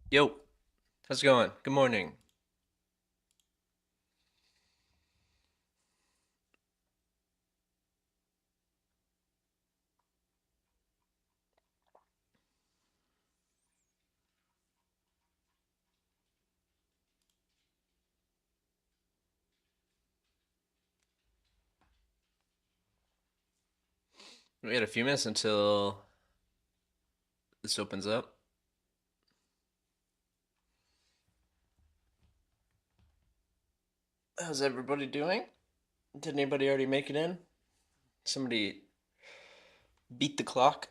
Yo, how's it going? Good morning. We got a few minutes until this opens up. How's everybody doing? Did anybody already make it in? Somebody beat the clock?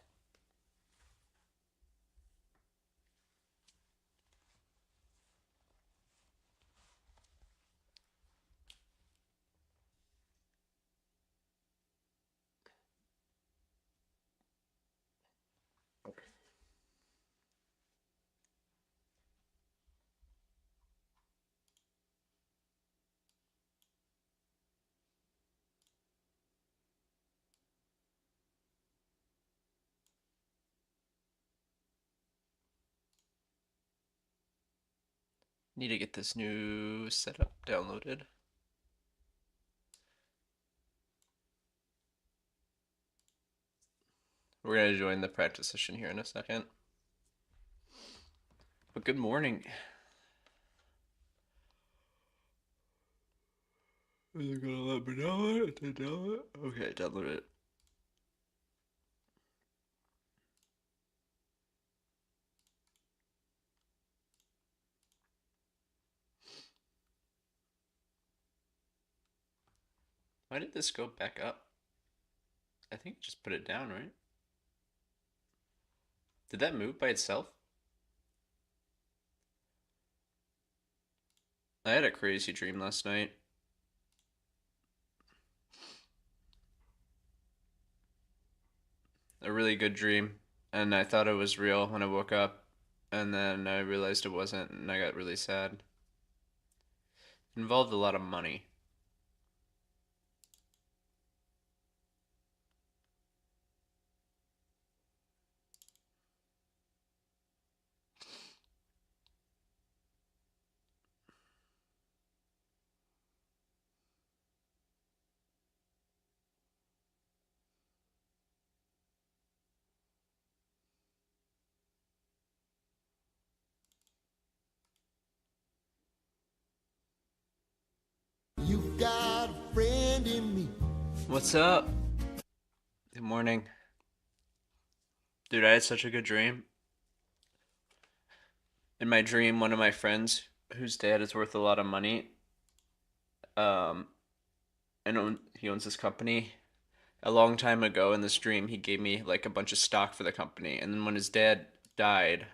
Need to get this new setup downloaded. We're gonna join the practice session here in a second. But good morning. Are they gonna let me know it? Did they know it? Okay, download it. Why did this go back up? I think just put it down, right? Did that move by itself? I had a crazy dream last night. A really good dream, and I thought it was real when I woke up, and then I realized it wasn't, and I got really sad. It involved a lot of money. You've got a friend in me. What's up? Good morning. Dude, I had such a good dream. In my dream, one of my friends, whose dad is worth a lot of money, um, and he owns this company. A long time ago in this dream, he gave me like a bunch of stock for the company, and then when his dad died,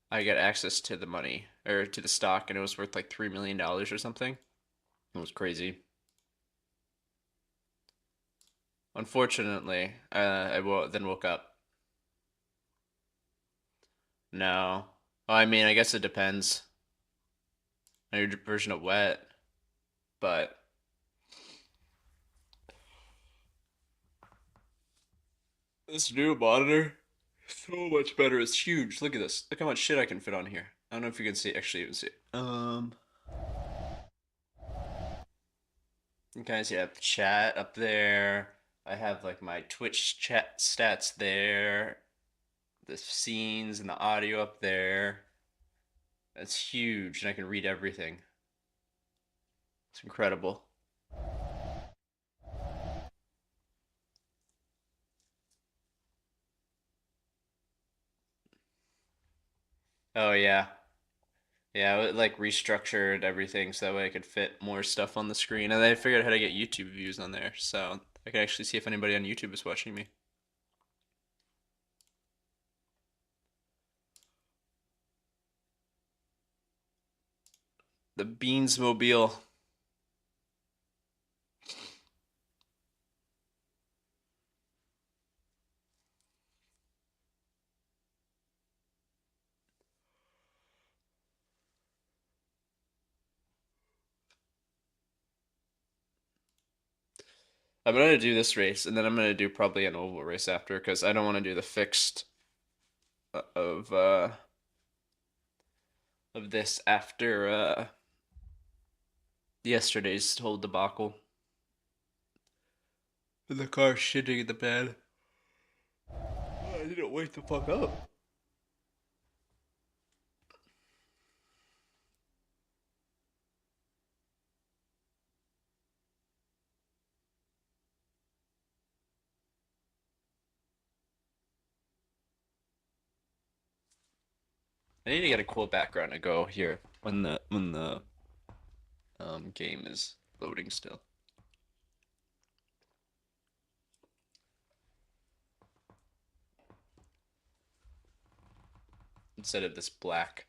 I got access to the money or to the stock, and it was worth like $3 million or something. It was crazy. Unfortunately, then woke up. No. Well, I mean, I guess it depends on your version of wet, but this new monitor, so much better. It's huge. Look at this. Look how much shit I can fit on here. I don't know if you can see. Actually, you can see. You guys, you have chat up there. I have like my Twitch chat stats there. The scenes and the audio up there. That's huge, and I can read everything. It's incredible. Oh yeah, yeah. It like restructured everything so that way I could fit more stuff on the screen, and then I figured out how to get YouTube views on there, so I can actually see if anybody on YouTube is watching me. The Beansmobile. I'm gonna do this race, and then I'm gonna do probably an oval race after, because I don't want to do the fixed of of this after yesterday's whole debacle. The car shitting in the bed. I need to wake the fuck up. I need to get a cool background to go here when the game is loading still. Instead of this black.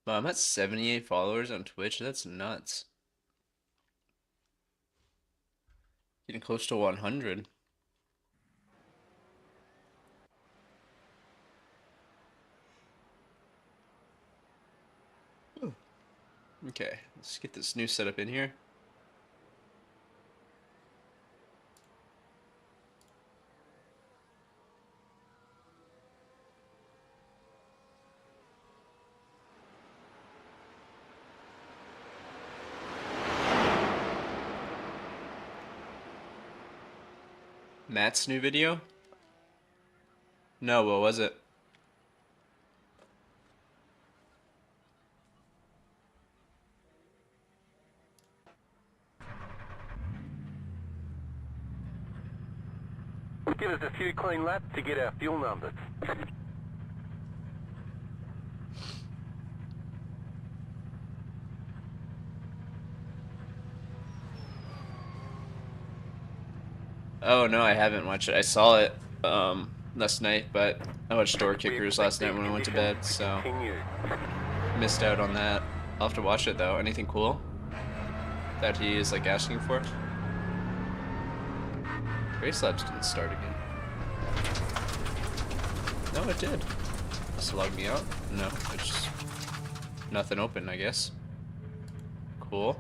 Wow, I'm at 78 followers on Twitch. That's nuts. Getting close to 100. Okay, let's get this new setup in here. Matt's new video? No, what was it? Give us a few clean laps to get our fuel numbers. Oh no, I haven't watched it. I saw it last night, but I watched Door Kickers last night when I went to bed, so missed out on that. I'll have to watch it though. Anything cool that he is like asking for? Race Labs didn't start again. No, it did. Just log me out? No, it's just nothing open, I guess. Cool.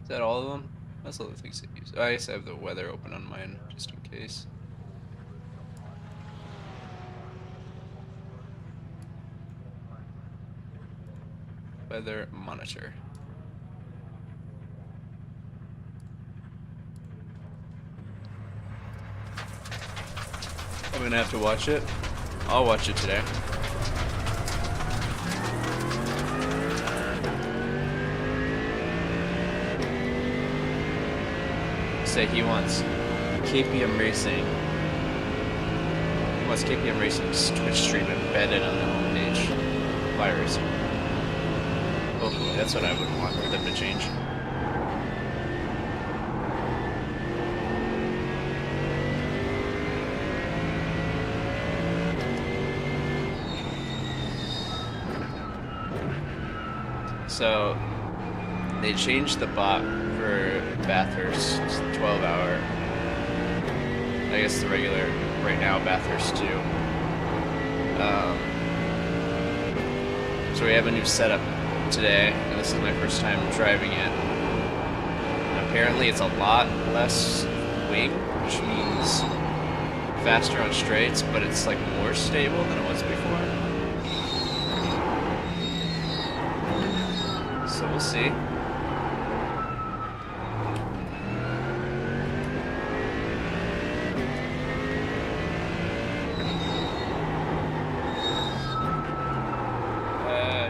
Is that all of them? That's all the things I use. I guess I have the weather open on mine, just in case. Weather monitor. I'm gonna have to watch it. I'll watch it today. Say he wants KPM Racing. He wants KPM Racing's Twitch stream embedded on the homepage of iRacing. Hopefully, that's what I would want them to change. So they changed the bot for Bathurst 12-hour. I guess the regular right now Bathurst 2. So we have a new setup today, and this is my first time driving it. And apparently it's a lot less wing, which means faster on straights, but it's like more stable than it was before. So we'll see.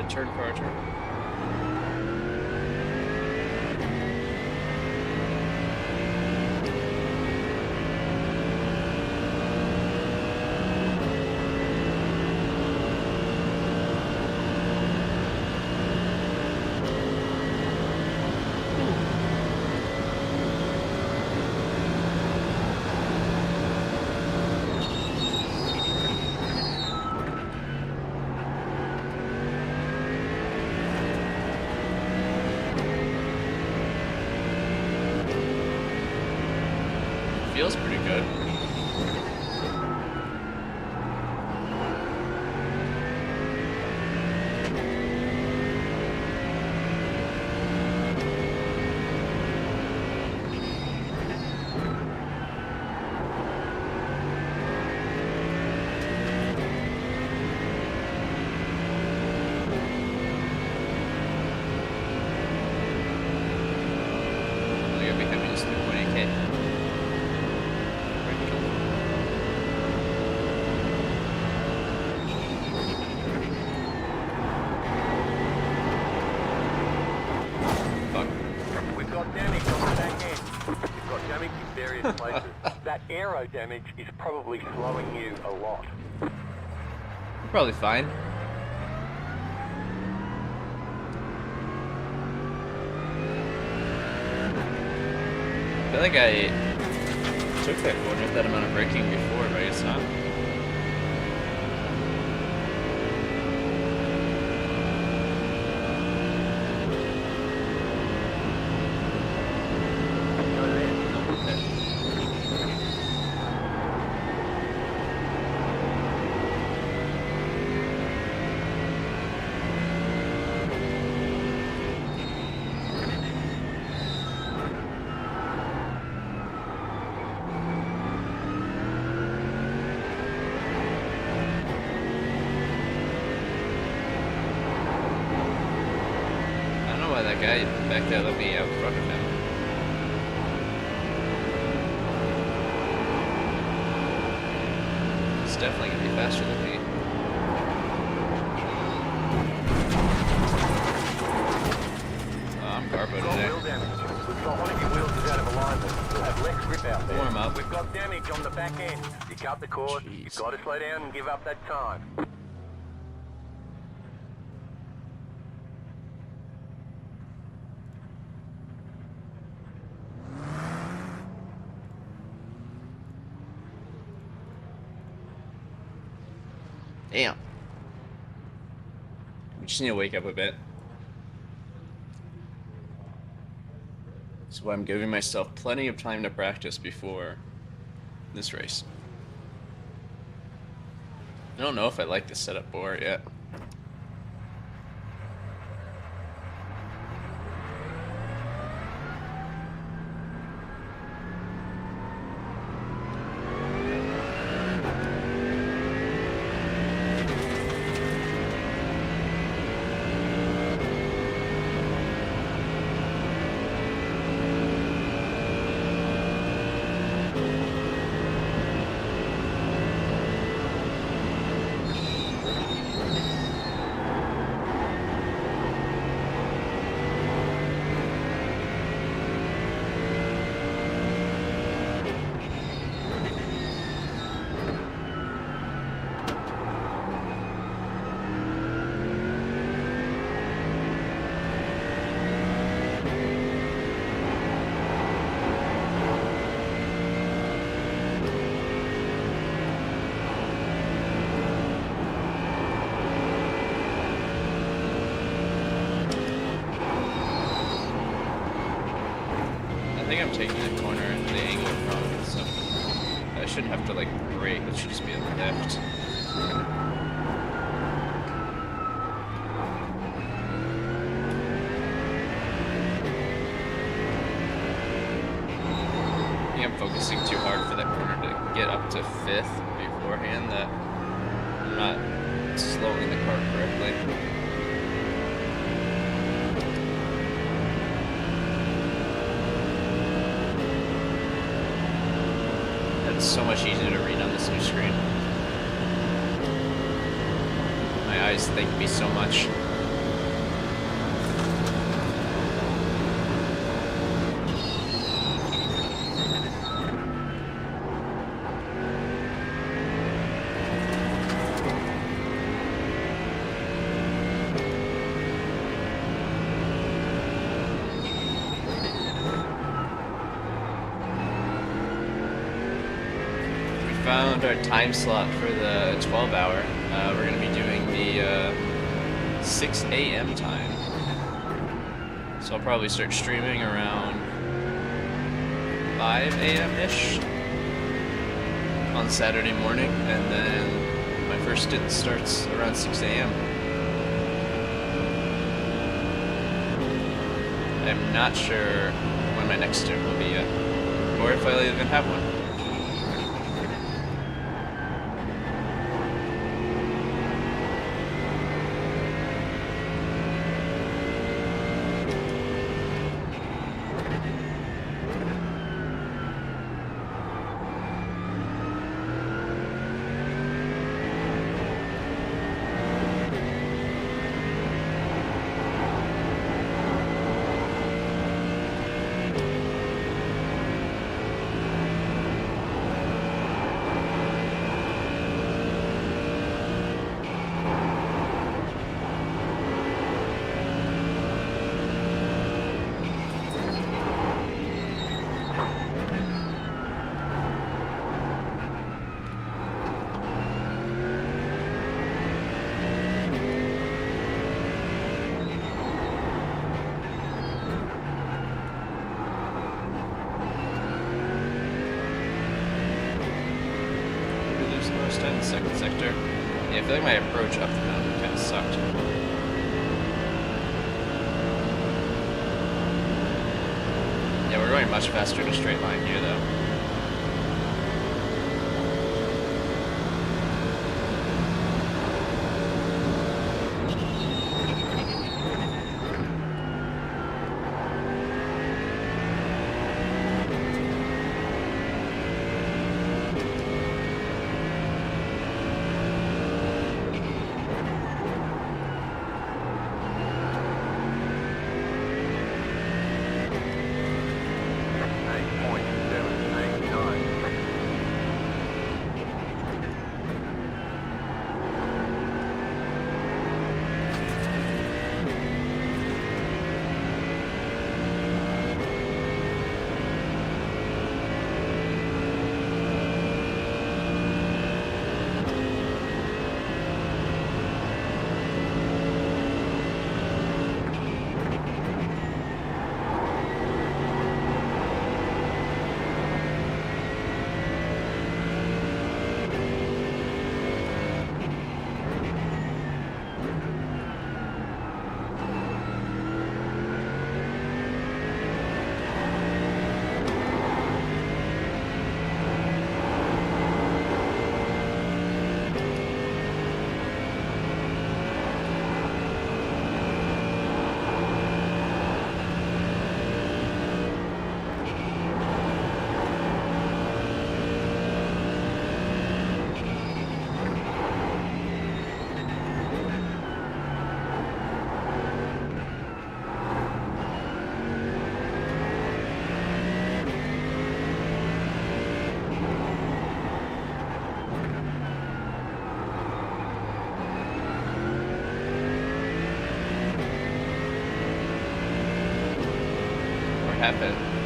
Turn car turn. feels pretty good. Places. That aero damage is probably slowing you a lot. Probably fine. I feel like I took that corner with that amount of braking before, but I guess not. That guy back there let me out in front of him. He's definitely gonna be faster than me. Oh, I'm carbo today. Wheel damage. We've got one of your wheels is out of alignment. You'll have less grip out there. Warm up. We've got damage on the back end. You cut the course. Jeez. You've got to slow down and give up that time. Damn. We just need to wake up a bit. So I'm giving myself plenty of time to practice before this race. I don't know if I like the setup board yet. I think I'm taking the corner and the angle wrong, so I shouldn't have to like brake, it should just be a left. I think I'm focusing too hard for that corner to get up to 5th beforehand, that I'm not slowing the car correctly. It's so much easier to read on this new screen. My eyes thank me so much. Found our time slot for the 12-hour. We're going to be doing the 6 a.m. time. So I'll probably start streaming around 5 a.m.-ish. on Saturday morning, and then my first stint starts around 6 a.m. I'm not sure when my next stint will be yet, or if I'll even have one. In the second sector. Yeah, I feel like my approach up the mountain kind of sucked. Yeah, we're going much faster in a straight line here, though.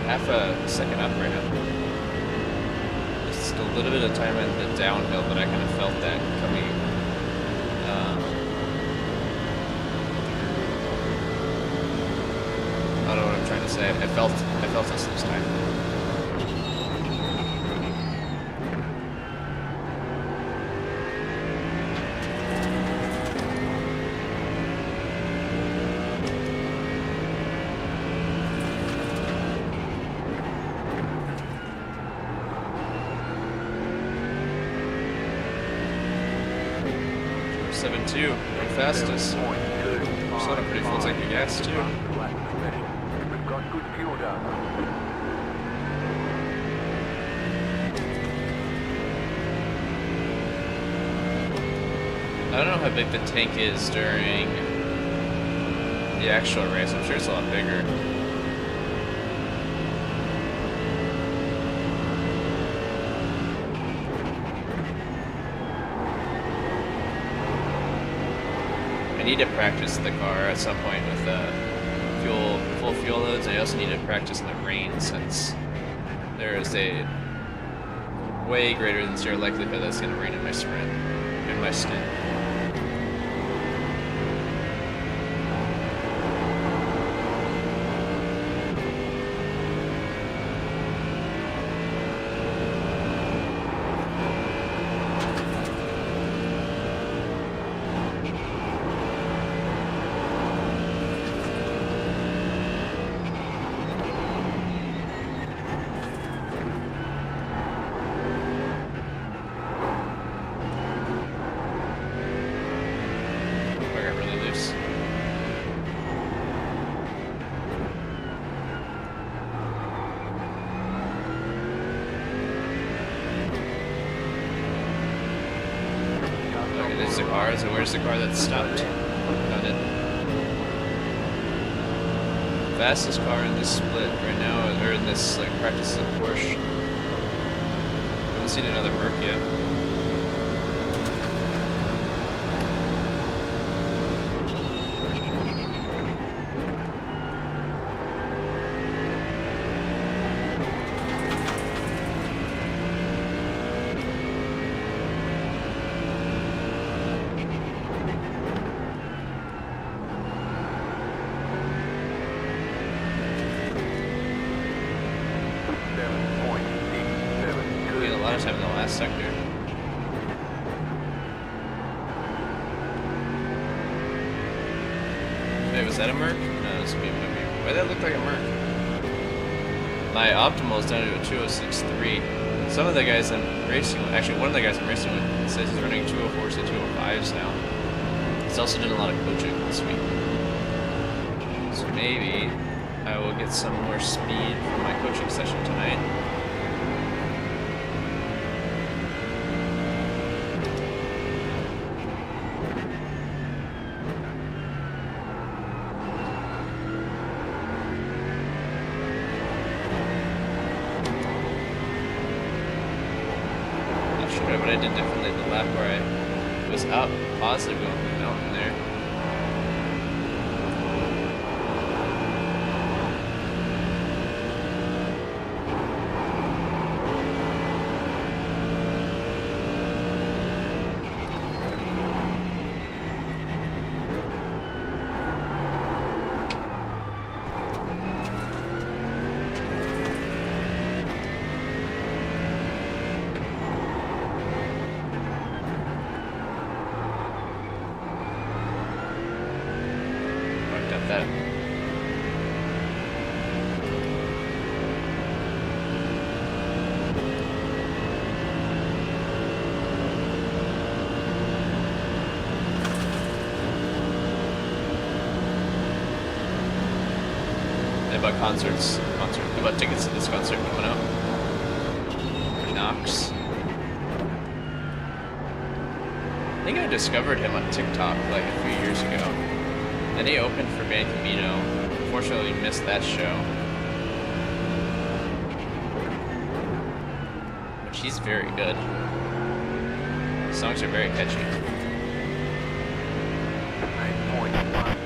Half a second up right now. Just a little bit of time in the downhill, but I kind of felt that coming. I don't know what I'm trying to say. I felt us this time. Two, fastest. So I'm pretty full tank of gas too. We've got good fuel down. I don't know how big the tank is during the actual race. I'm sure it's a lot bigger. I need to practice the car at some point with full fuel loads. I also need to practice in the rain, since there is a way greater than zero likelihood that it's going to rain in my sprint, in my stint. cars, and where's the car that stopped? Found it. Fastest car in this split right now, or in this like practice is a Porsche. Haven't seen another Merc yet. We had a lot of time in the last sector. Wait, was that a Merc? No, this would be a movie. Why did that look like a Merc? My optimal is down to a 206.3. Some of the guys I'm racing with, actually one of the guys I'm racing with says he's running 204s to 205s now. He's also doing a lot of coaching this week. So maybe I will get some more speed from my coaching session tonight. Not sure what I did differently the lap where I was up positive going through the mountain there. Fucked up that. They bought they bought tickets to this concert coming up. Knox. I think I discovered him on TikTok like a few years ago. Then he opened for Van Camino. Unfortunately, we missed that show. Which he's very good. His songs are very catchy. 8.199.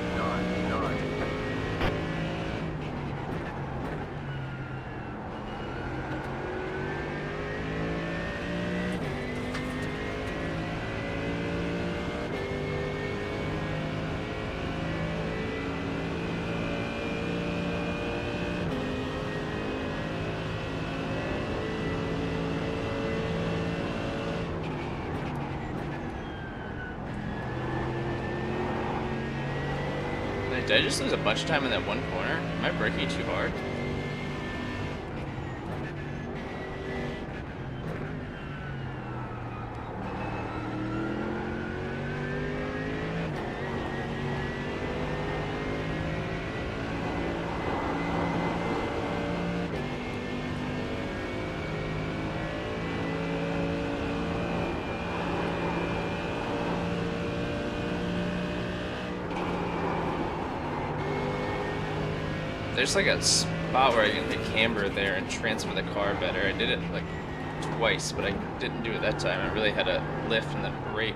Did I just lose a bunch of time in that one corner? Am I braking too hard? There's like a spot where I can hit camber there and transfer the car better. I did it like twice, but I didn't do it that time. I really had to lift and then brake.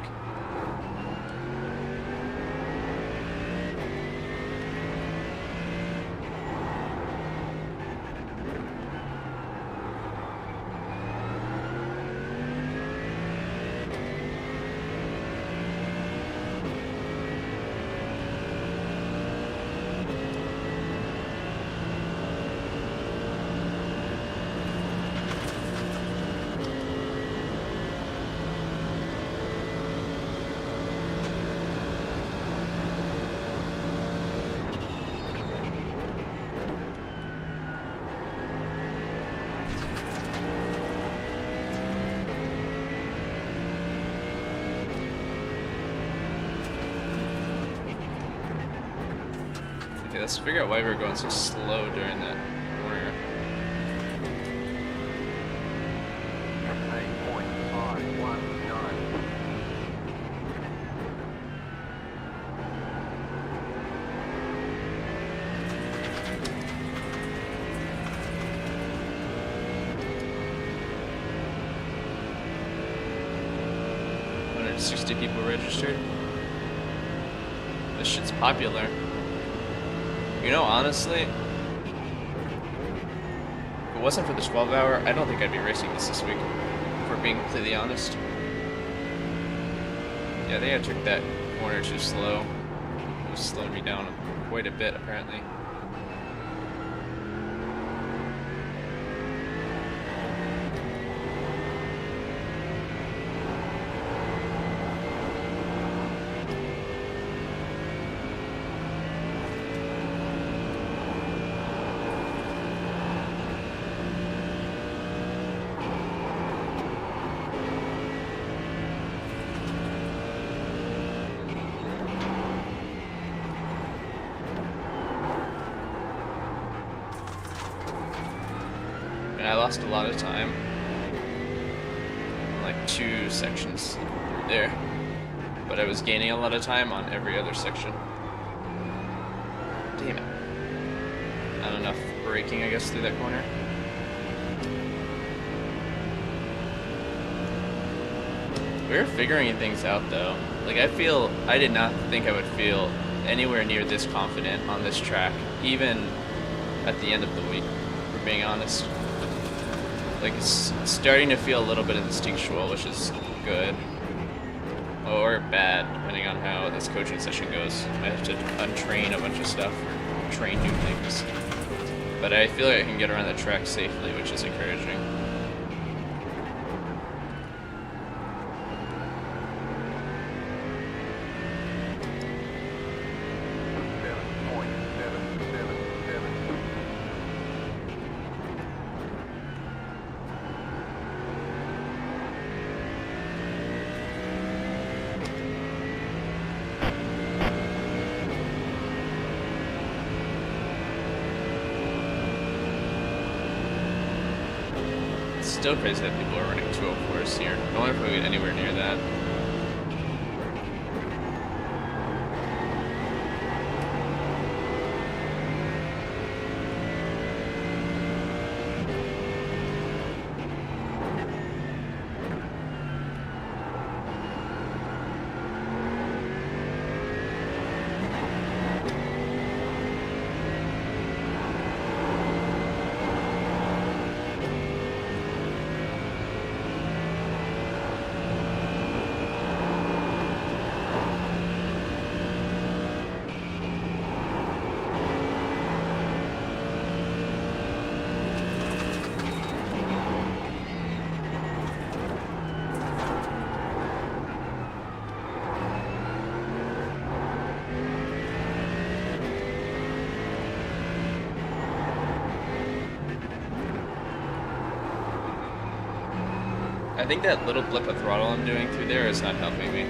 Okay, let's figure out why we were going so slow during that corner. 8.519. 160 people registered. This shit's popular. You know, honestly, if it wasn't for the 12-hour, I don't think I'd be racing this week, if we're being completely honest. Yeah, I think I took that corner too slow. It was slowing me down quite a bit, apparently. I lost a lot of time, like 2 sections through there, but I was gaining a lot of time on every other section. Damn it. Not enough braking, I guess, through that corner. We were figuring things out though. Like, I did not think I would feel anywhere near this confident on this track, even at the end of the week, for being honest. Like, it's starting to feel a little bit instinctual, which is good. Or bad, depending on how this coaching session goes. I have to untrain a bunch of stuff, or train new things. But I feel like I can get around the track safely, which is encouraging. Still crazy that people are running 204s here. I wonder if we get anywhere near that. I think that little blip of throttle I'm doing through there is not helping me.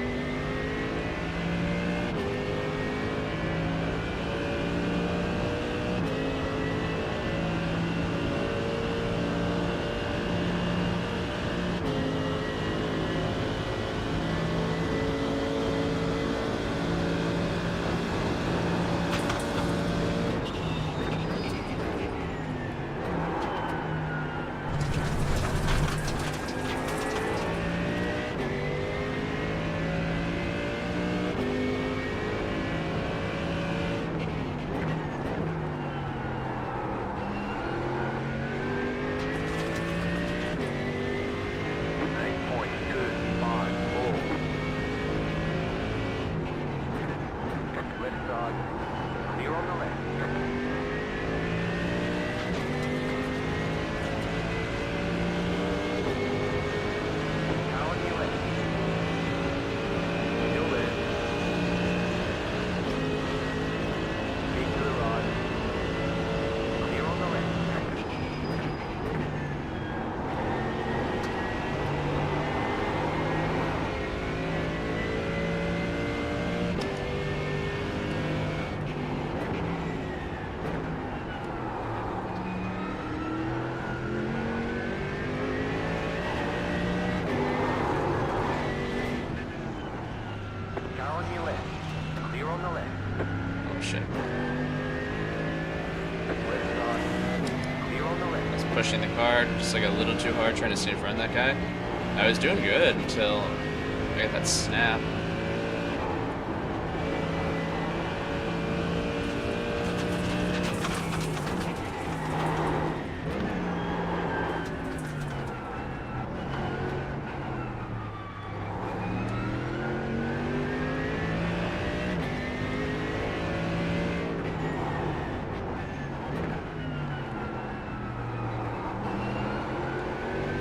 Pushing the car just like a little too hard, trying to stay in front of that guy. I was doing good until I got that snap.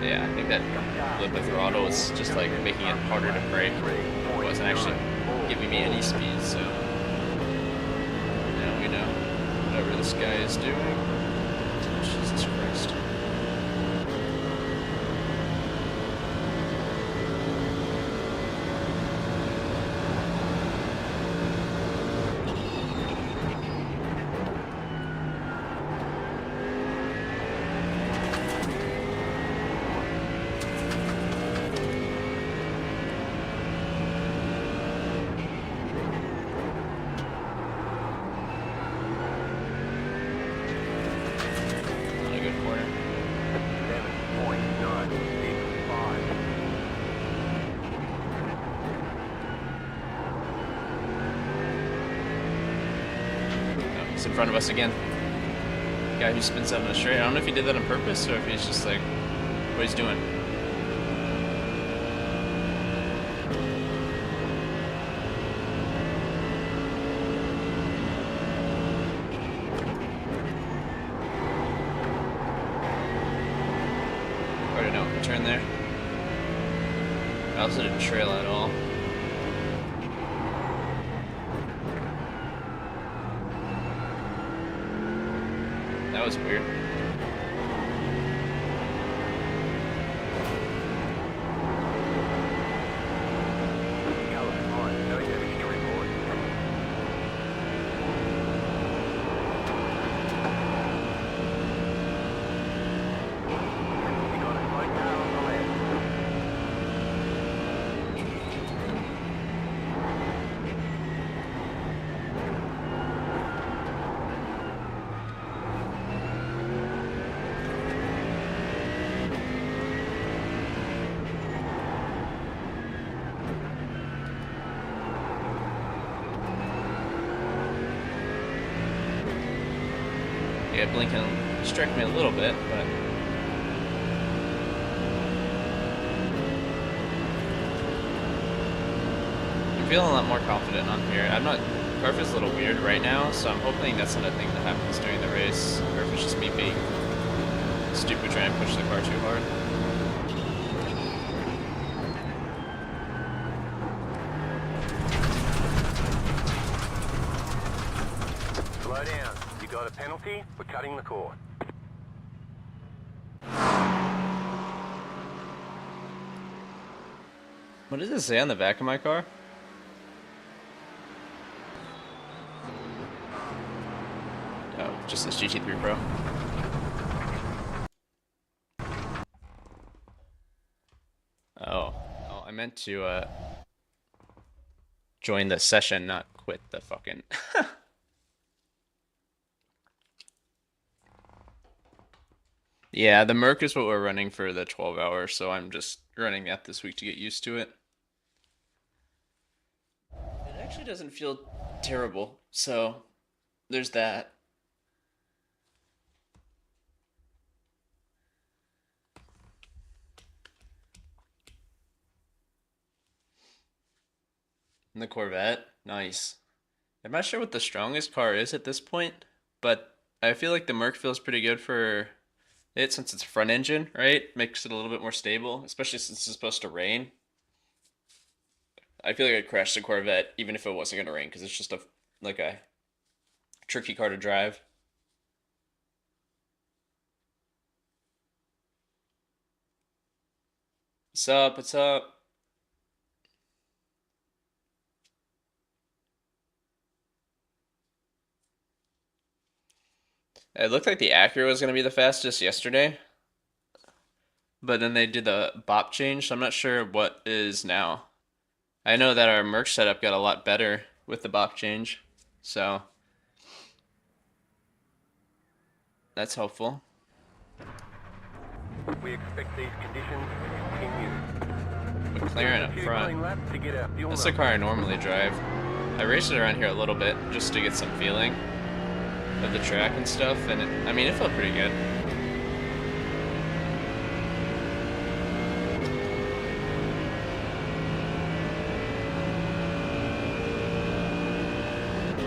Yeah, I think that with the throttle was just like making it harder to brake. It wasn't actually giving me any speed, so now we know whatever this guy is doing. Jesus Christ. Not a good corner. 7.965. Oh, he's in front of us again. Guy who spins out in a straight. I don't know if he did that on purpose or if he's just like what he's doing. Or no, turn there. I also didn't trail at all. That was weird. Yellow line, no damage to report. You got a slow car on the left. Yeah, blinking struck me a little bit, but I'm feeling a lot more confident on here. I'm not. Curve is a little weird right now, so I'm hoping that's not a thing that happens during the race, or if it's just me being stupid trying to push the car too hard. Slow down. You got a penalty for cutting the cord. What does it say on the back of my car? Oh, just this GT3 Pro. Oh, oh, I meant to join the session, not quit the fucking. Yeah, the Merc is what we're running for the 12 hours, so I'm just running that this week to get used to it. It actually doesn't feel terrible, so there's that. And the Corvette, nice. I'm not sure what the strongest car is at this point, but I feel like the Merc feels pretty good for it since it's front engine, right? Makes it a little bit more stable, especially since it's supposed to rain. I feel like I'd crash the Corvette even if it wasn't gonna rain because it's just a tricky car to drive. What's up? What's up? It looked like the Acura was gonna be the fastest yesterday, but then they did the bop change, so I'm not sure what is now. I know that our merch setup got a lot better with the bop change, so that's helpful. We expect these conditions to continue. McLaren up A few front. clean laps to get our fuel That's the number. car I normally drive. I race it around here a little bit just to get some feeling of the track and stuff, and I mean, it felt pretty good.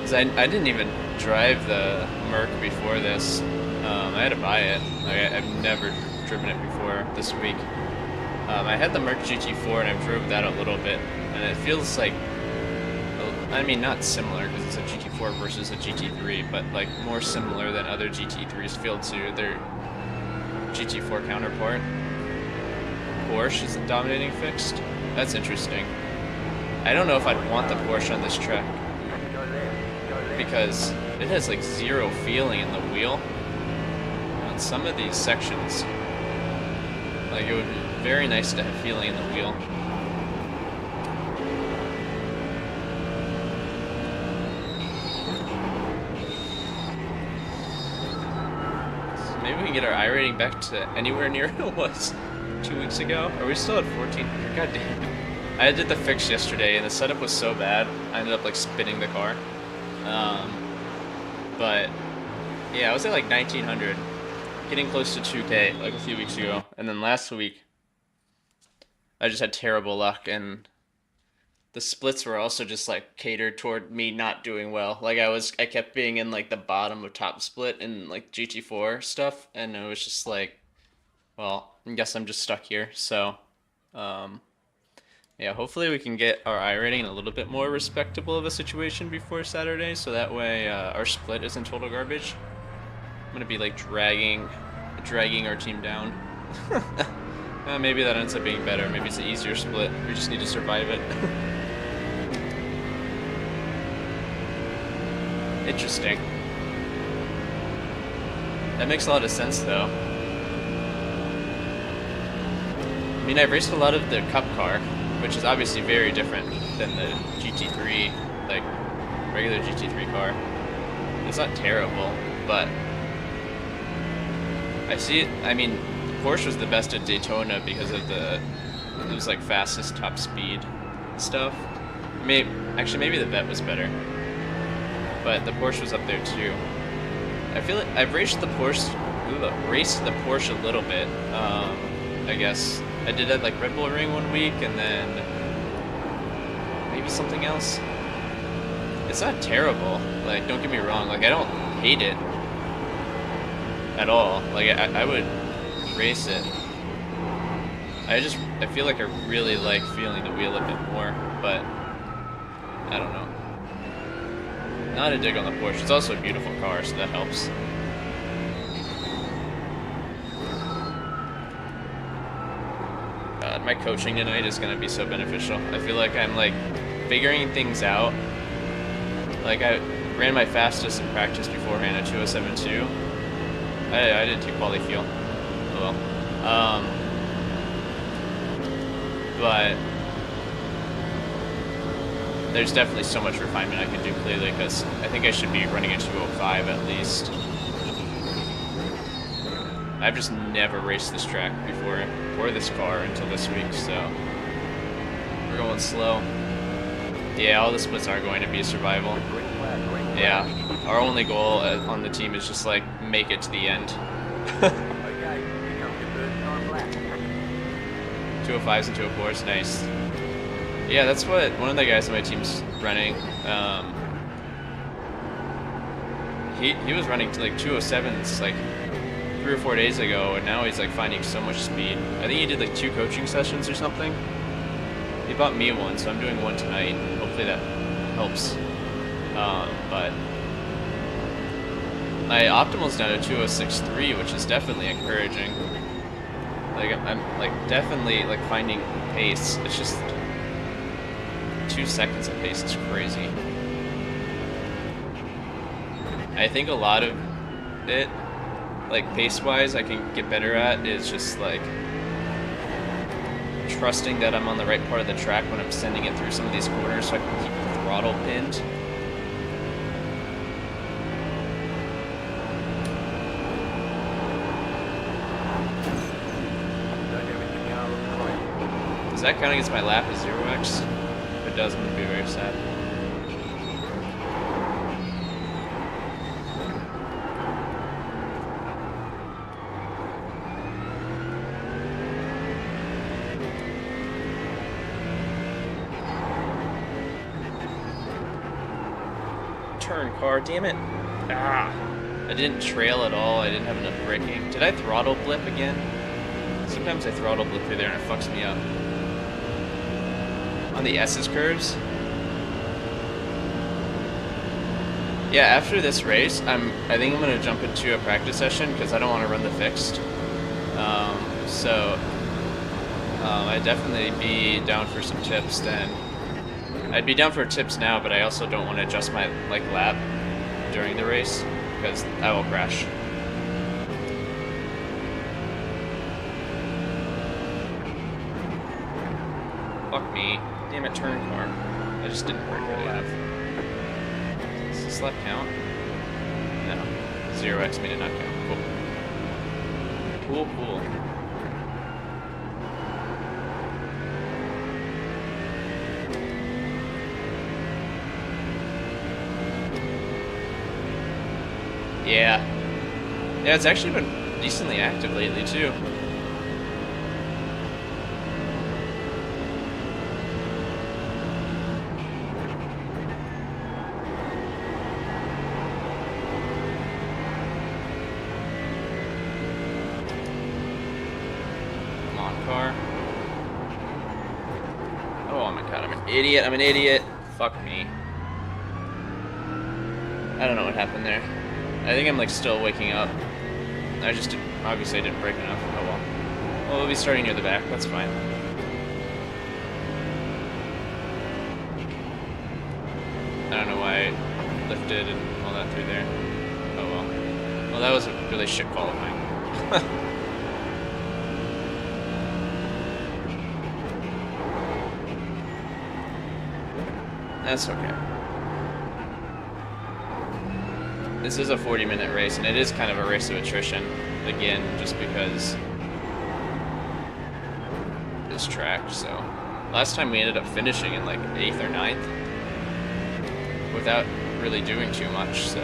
'Cause I didn't even drive the Merc before this. I had to buy it. Like, I've never driven it before this week. I had the Merc GT4 and I've drove that a little bit, and it feels like, I mean, not similar because it's a GT4 versus a GT3, but like more similar than other GT3s feel to their GT4 counterpart. Porsche is the dominating fixed. That's interesting. I don't know if I'd want the Porsche on this track Go there. Go there. because it has like zero feeling in the wheel. On some of these sections, like it would be very nice to have feeling in the wheel. So maybe we can get our iRating back to anywhere near it was 2 weeks ago. Are we still at 1400? God damn. I did the fix yesterday and the setup was so bad, I ended up like spinning the car. But yeah, I was at like 1900, getting close to 2K like a few weeks ago. And then last week, I just had terrible luck, and the splits were also just like catered toward me not doing well. Like I kept being in like the bottom of top split in like GT4 stuff, and it was just like, well, I guess I'm just stuck here. So, um, yeah, hopefully we can get our iRating in a little bit more respectable of a situation before Saturday, so that way our split isn't total garbage. I'm gonna be like dragging our team down. Maybe that ends up being better. Maybe it's an easier split. We just need to survive it. Interesting. That makes a lot of sense, though. I mean, I've raced a lot of the Cup car, which is obviously very different than the GT3, like regular GT3 car. It's not terrible, but I see it. I mean, Porsche was the best at Daytona because of it was like fastest top speed stuff. Actually, maybe the Vet was better, but the Porsche was up there too. I feel like I've raced the Porsche a little bit. I guess I did at like Red Bull Ring one week, and then maybe something else. It's not terrible. Like, don't get me wrong. Like, I don't hate it at all. Like, I would race it. I feel like I really like feeling the wheel a bit more, but I don't know. Not a dig on the Porsche. It's also a beautiful car, so that helps. God, my coaching tonight is gonna be so beneficial. I feel like I'm like figuring things out. Like I ran my fastest in practice beforehand at 2:07.2. I didn't take quality fuel. Oh well. But there's definitely so much refinement I can do clearly, because I think I should be running a 2:05 at least. I've just never raced this track before, or this car, until this week, so we're going slow. Yeah, all the splits are going to be survival. Yeah, our only goal on the team is just like make it to the end. Okay, here comes your first time lap. 205s and 204s, nice. Yeah, that's what one of the guys on my team's running. He was running to like 207s like 3 or 4 days ago, and now he's like finding so much speed. I think he did like 2 coaching sessions or something. He bought me one, so I'm doing one tonight. Hopefully that helps. But my optimal's down to 206.3, which is definitely encouraging. Like I'm like definitely like finding pace. It's just 2 seconds of pace is crazy. I think a lot of it, like pace-wise, I can get better at is just like trusting that I'm on the right part of the track when I'm sending it through some of these corners, so I can keep the throttle pinned. Does that count against my lap as 0x? If it does, I'm gonna be very sad. Turn, car, damn it. Ah. I didn't trail at all. I didn't have enough braking. Did I throttle blip again? Sometimes I throttle blip through there and it fucks me up. On the S's curves? Yeah, after this race, I think I'm gonna jump into a practice session because I don't want to run the fixed. I'd definitely be down for some tips then. I'd be down for tips now, but I also don't want to adjust my lap during the race because I will crash. Fuck me. Damn it, turn car. I just didn't brake early enough. Does this lap count? No. 0x made it not count. Cool. Cool. Yeah. Yeah, it's actually been decently active lately, too. Come on, car. Oh my god, I'm an idiot. I'm an idiot. Fuck me. I don't know what happened there. I think I'm still waking up. I just obviously I didn't brake enough. Oh well. Well, we'll be starting near the back. That's fine. I don't know why I lifted and all that through there. Oh well. Well, that was a really shit qualifying. That's okay. This is a 40-minute race, and it is kind of a race of attrition. Again, just because this track, so. Last time we ended up finishing in 8th or 9th without really doing too much, so.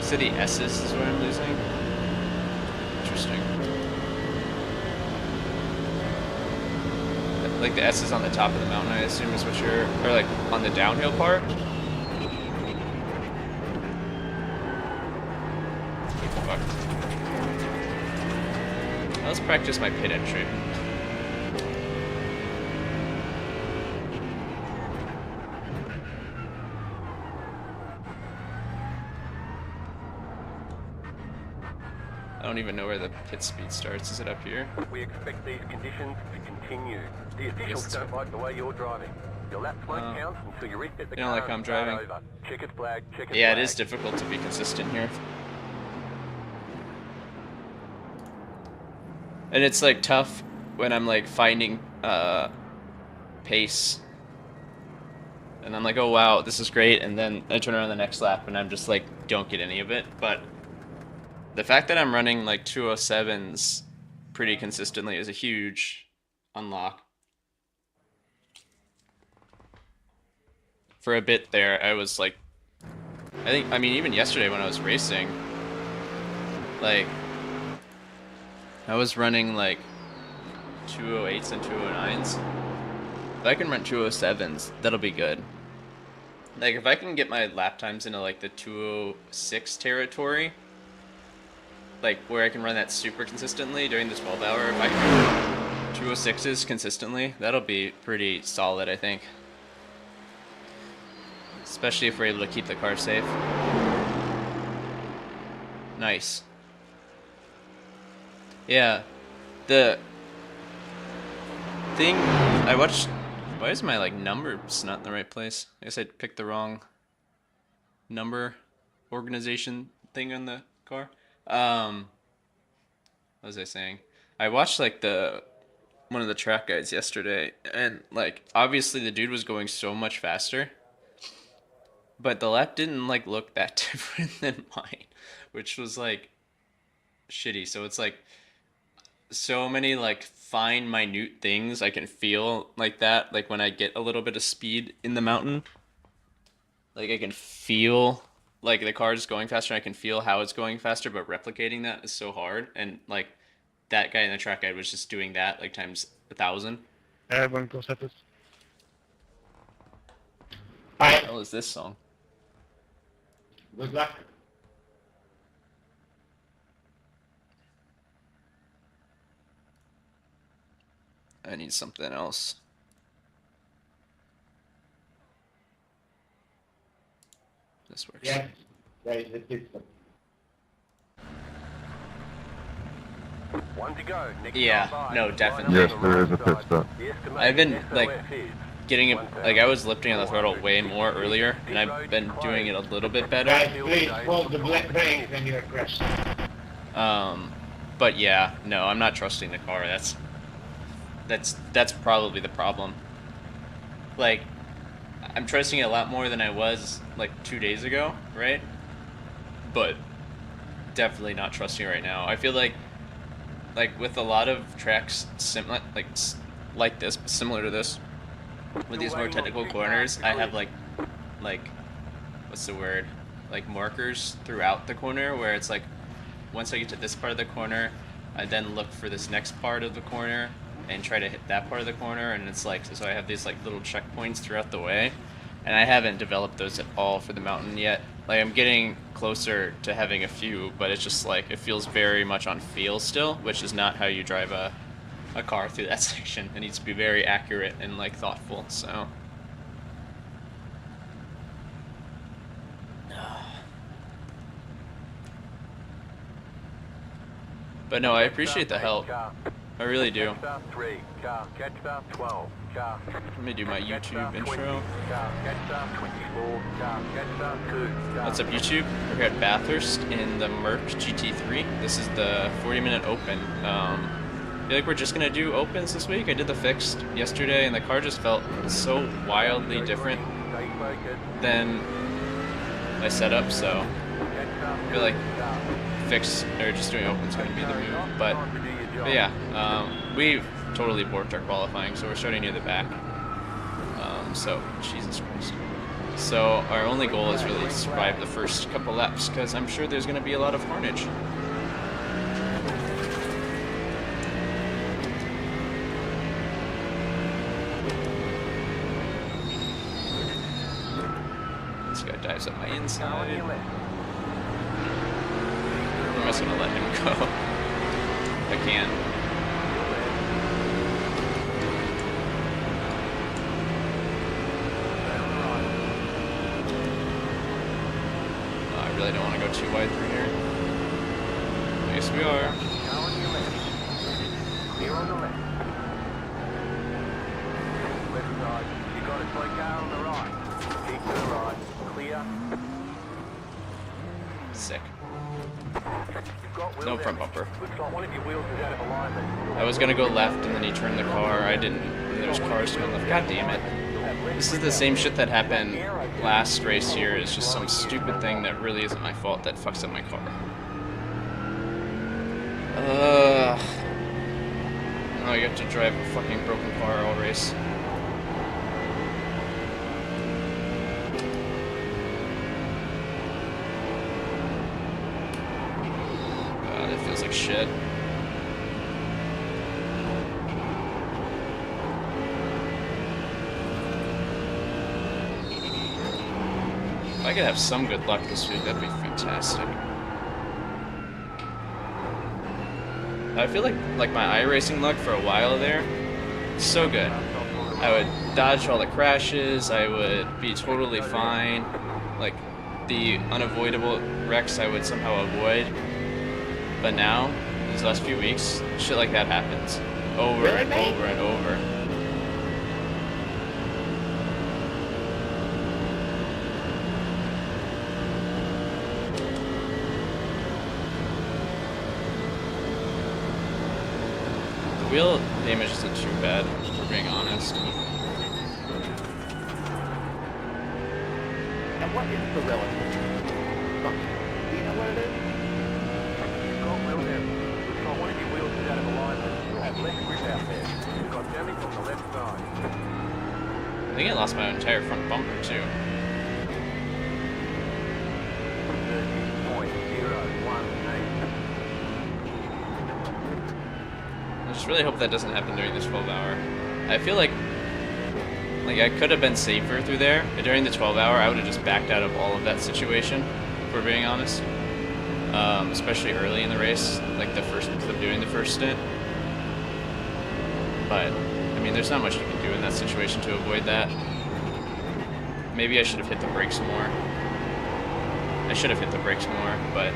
So the S's is where I'm losing? Interesting. Like the S is on the top of the mountain, I assume is what you're, or on the downhill part? Fuck. Let's practice my pit entry. I don't even know where the pit speed starts. Is it up here? We expect these conditions to continue. The officials don't like the way you're driving. Your laps won't count until you reset the car. You don't like how I'm driving? Over. Checkered flag, checkered flag. Yeah, it is difficult to be consistent here. And it's tough when I'm finding pace. And I'm oh wow, this is great, and then I turn around the next lap and I'm just don't get any of it. But the fact that I'm running 207s pretty consistently is a huge unlock. For a bit there, I was I mean, even yesterday when I was racing, I was running 208s and 209s. If I can run 207s, that'll be good. If I can get my lap times into the 206 territory, where I can run that super consistently during the 12 hour, if I can run 206s consistently, that'll be pretty solid, I think. Especially if we're able to keep the car safe. Nice. Yeah. The thing I watched. Why is my numbers not in the right place? I guess I picked the wrong number organization thing on the car. What was I saying? I watched one of the track guides yesterday, and obviously the dude was going so much faster, but the lap didn't look that different than mine, which was shitty. So it's like so many like fine minute things I can feel like that. Like when I get a little bit of speed in the mountain, like I can feel like the car is going faster. And I can feel how it's going faster, but replicating that is so hard. And like that guy in the track guide was just doing that like times 1,000. Buen conceptos. What the Alright, hell is this song? good luck. I need something else. This works. Yeah, there is a system. One to go. Next Yeah, time by. no, definitely. Yes, there is a pit stop. The estimated I've been like SOS is getting it, like I was lifting on the throttle way more earlier, and I've been doing it a little bit better. Guys, please hold the black brake when you're crashing. But yeah, no, I'm not trusting the car. That's probably the problem. Like, I'm trusting it a lot more than I was like 2 days ago, right? But definitely not trusting it right now. I feel like with a lot of tracks similar like this, but similar to this, with these more technical corners, I have like what's the word? Like markers throughout the corner where it's like once I get to this part of the corner, I then look for this next part of the corner and try to hit that part of the corner, and it's like so I have these like little checkpoints throughout the way, and I haven't developed those at all for the mountain yet. Like I'm getting closer to having a few, but it's just like it feels very much on feel still, which is not how you drive a car through that section. It needs to be very accurate and like thoughtful. So but no, I appreciate the help. I really do. Catch 3, car, catch 12, car. Let me do my YouTube intro. Catch 24, car, catch 2, car. What's up, YouTube? We're here at Bathurst in the Merc GT3. This is the 40-minute open. I feel like we're just gonna do opens this week. I did the fixed yesterday, and the car just felt so wildly different than my setup. So I feel like fixed or just doing open's gonna be the move. But yeah, we've totally borked our qualifying, so we're starting near the back. So Jesus Christ. So our only goal is really to survive the first couple laps, because I'm sure there's gonna be a lot of carnage. This guy dives up my inside. I'm just gonna let him go. If I can. I really don't want to go too wide through here. I guess we are. Clear on the left. Left side. You got it, slow car on the right. Keep to the right. Clear. Sick. You've got wheels No out. front bumper. Looks like one of your wheels is out of alignment. I was gonna go left and then he turned the car. I didn't. There's cars to my left. God damn it. This is the same shit that happened last race here. It's just some stupid thing that really isn't my fault that fucks up my car. Now you have to drive a fucking broken car all race. That feels like shit. If I could have some good luck this week, that'd be fantastic. I feel like my iRacing luck for a while there, so good. I would dodge all the crashes, I would be totally fine. Like, the unavoidable wrecks I would somehow avoid. But now, these last few weeks, shit like that happens. Over and over and over. The wheel damage isn't too bad, if we're being honest. And what is the relative? Do you know what it is? You've got wheel down. Looks like one of your wheels is out of alignment. You'll have less grip out there. You've got damage on the left side. I think I lost my entire front bumper too. 30.018. I just really hope that doesn't happen during the 12-hour. I feel like I could have been safer through there. But during the 12-hour, I would have just backed out of all of that situation, if we're being honest. Especially early in the race, like doing the first stint. But I mean, there's not much you can do in that situation to avoid that. Maybe I should have hit the brakes more. I should have hit the brakes more, but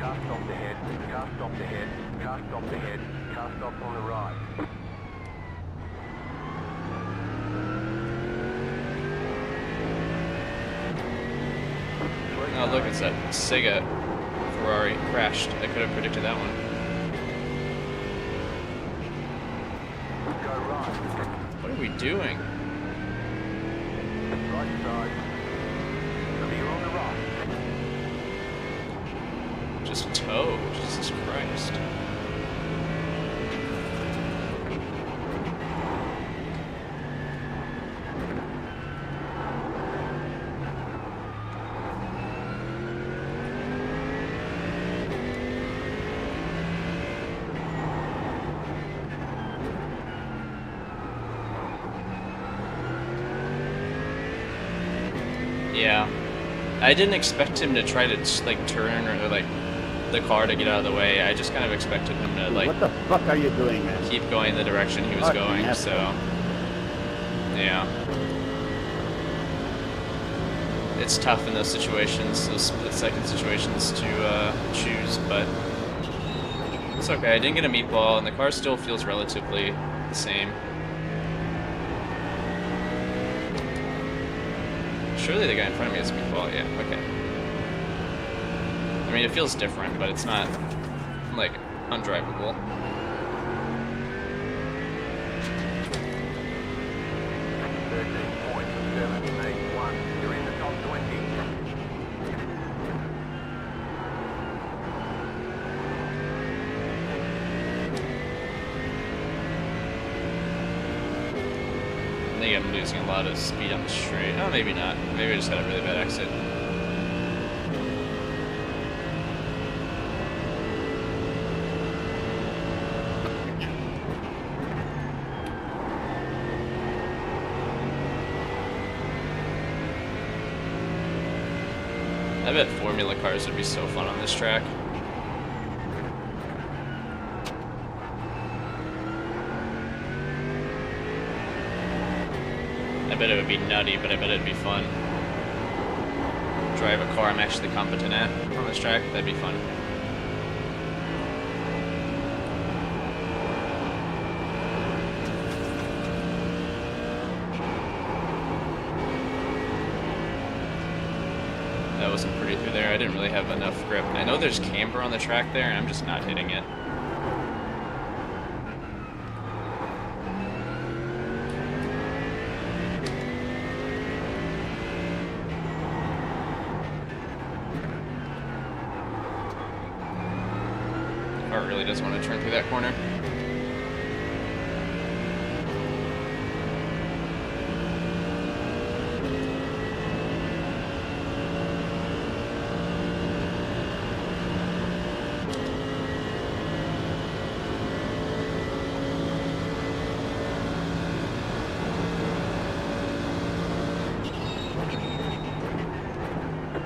Car stopped ahead, car stopped ahead, car stopped ahead, car stopped on the right. oh look, it's that Sega Ferrari crashed. I could have predicted that one. Go right, What are we doing? right side. Remember you're on the right. Just toe. Jesus Christ. Yeah. I didn't expect him to try to like turn or like the car to get out of the way. I just kind of expected him to like What the fuck are you doing, man? keep going the direction he was Fucking going, asshole. so yeah. It's tough in those situations, those split-second situations to choose, but it's okay. I didn't get a meatball, and the car still feels relatively the same. Surely the guy in front of me has a meatball, yeah, okay. I mean, it feels different, but it's not, like, undrivable. You're in the top 20. I think I'm losing a lot of speed on the straight. Oh, maybe not. Maybe I just had a really bad exit. I bet Formula cars would be so fun on this track. I bet it would be nutty, but I bet it'd be fun. Drive a car I'm actually competent at on this track, that'd be fun. That wasn't pretty through there. I didn't really have enough grip. I know there's camber on the track there, and I'm just not hitting it. The car really doesn't want to turn through that corner.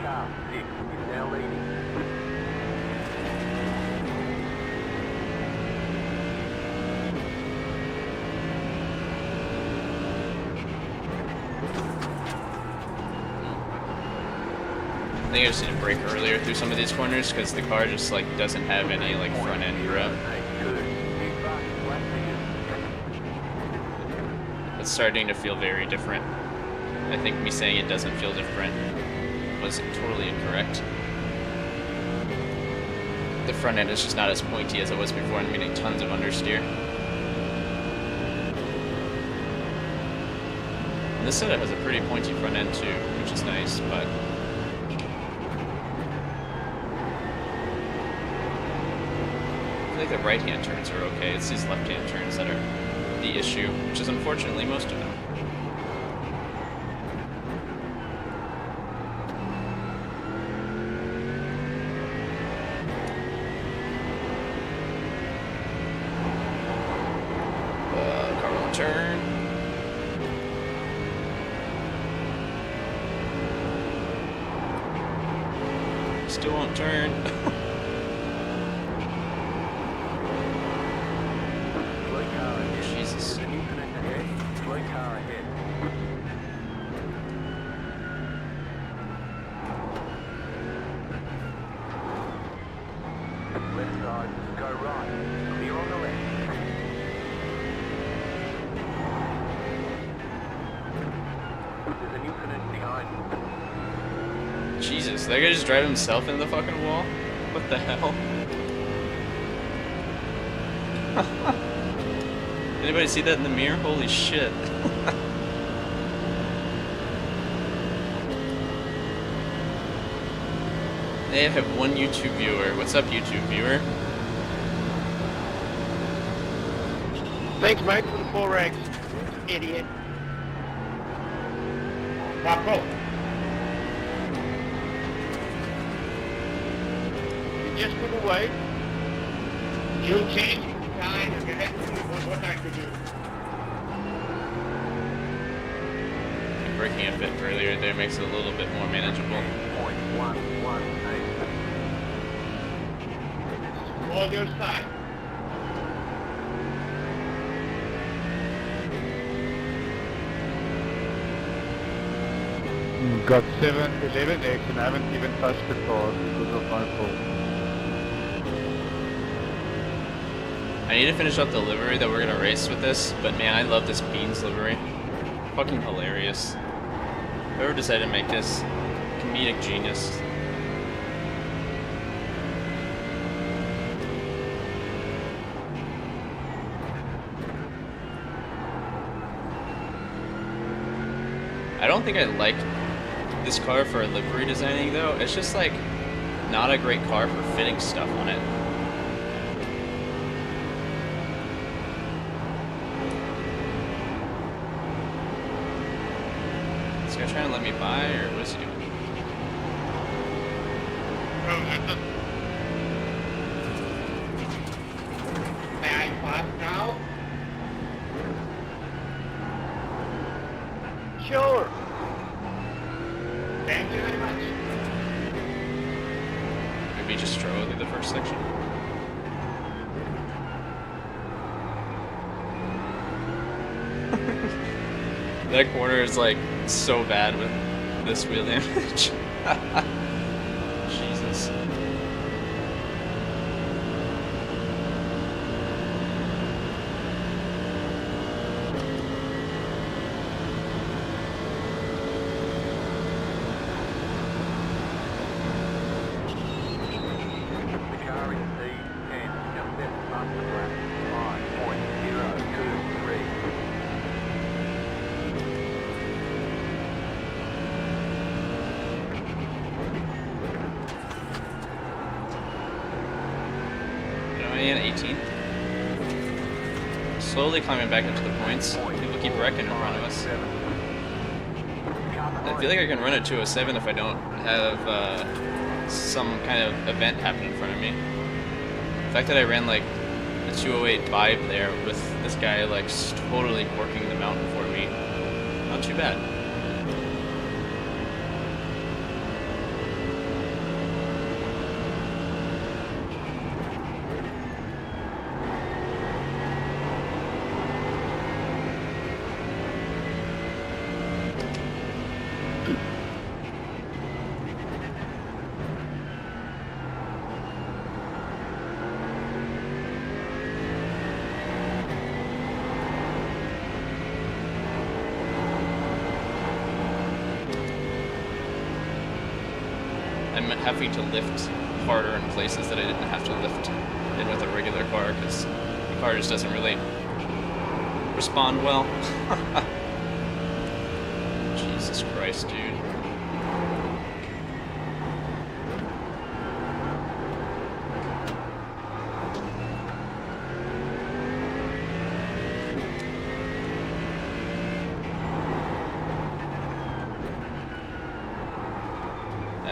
Car 6 is now leading. I think I just need to brake earlier through some of these corners because the car just like doesn't have any like front end grip. It's starting to feel very different. I think me saying it doesn't feel different was totally incorrect. The front end is just not as pointy as it was before, and I'm getting tons of understeer. And this setup has a pretty pointy front end too, which is nice, but feel like the right-hand turns are okay. It's these left-hand turns that are the issue, which is unfortunately most of them. Car won't turn. Still won't turn. Slow car ahead. Jesus. There's an infinite ahead. Slow car ahead. Left side, go right. Clear on the left. There's an infinite behind. Jesus, that guy just drive himself into the fucking wall? What the hell? Anybody see that in the mirror? Holy shit. They have one YouTube viewer. What's up, YouTube viewer? Thanks, mate, for the 4 rags. Idiot. Rocco. You just put away. You'll change time and get what I could do. Braking a bit earlier there makes it a little bit more manageable. 0.118. All your side. Got 711X and haven't even touched the car because of my fault. I need to finish up the livery that we're gonna race with this, but man, I love this Beans livery. Fucking hilarious. Whoever decided to make this, comedic genius. I don't think I like this car for livery designing though. It's just like not a great car for fitting stuff on it. Is this guy trying to let me by or what is he doing? May I pass now? Sure. Thank you very much. Maybe just stroll through the first section. That corner is like so bad with this wheel damage. Jesus. The car in P10, just left fastest lap. 5.023. Am I in 18th? Slowly climbing back into the points. People keep wrecking in front of us. I feel like I can run a 207 if I don't have some kind of event happen in front of me. The fact that I ran like a 208.5 there with this guy like totally working the mountain for me, not too bad. I'm having to lift harder in places that I didn't have to lift in with a regular car because the car just doesn't really respond well. Jesus Christ, dude.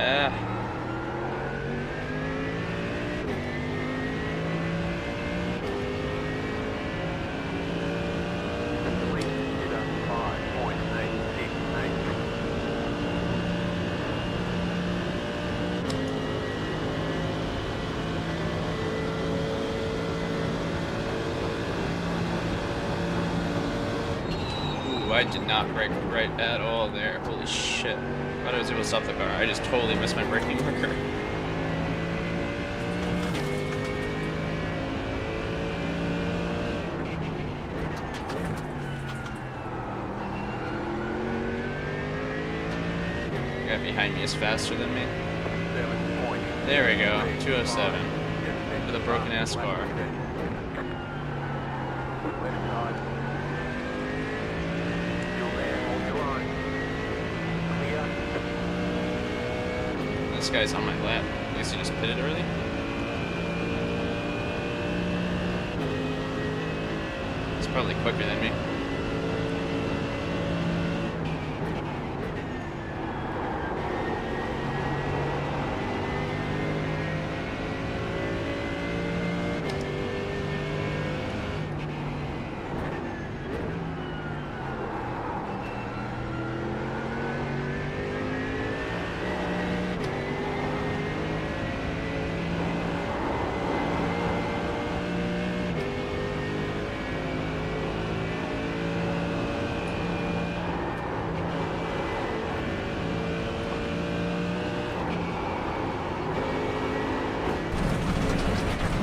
Ah. Complete consider 5.8683. Ooh, I did not brake right at all there. Holy shit. I thought I was able to stop the car. I just totally missed my braking marker. The guy behind me is faster than me. 7.3. There we go. 207. With a broken ass car. Left side. Still there, hold your line. Clear. This guy's on my lap. At least he just pitted early. He's probably quicker than me.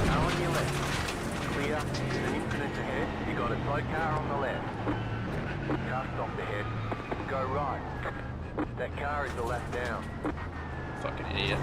Car on your left. Clear. There's an incident ahead. You got a slow car on the left. Car stopped ahead. Go right. That car is the left down. Fucking idiot.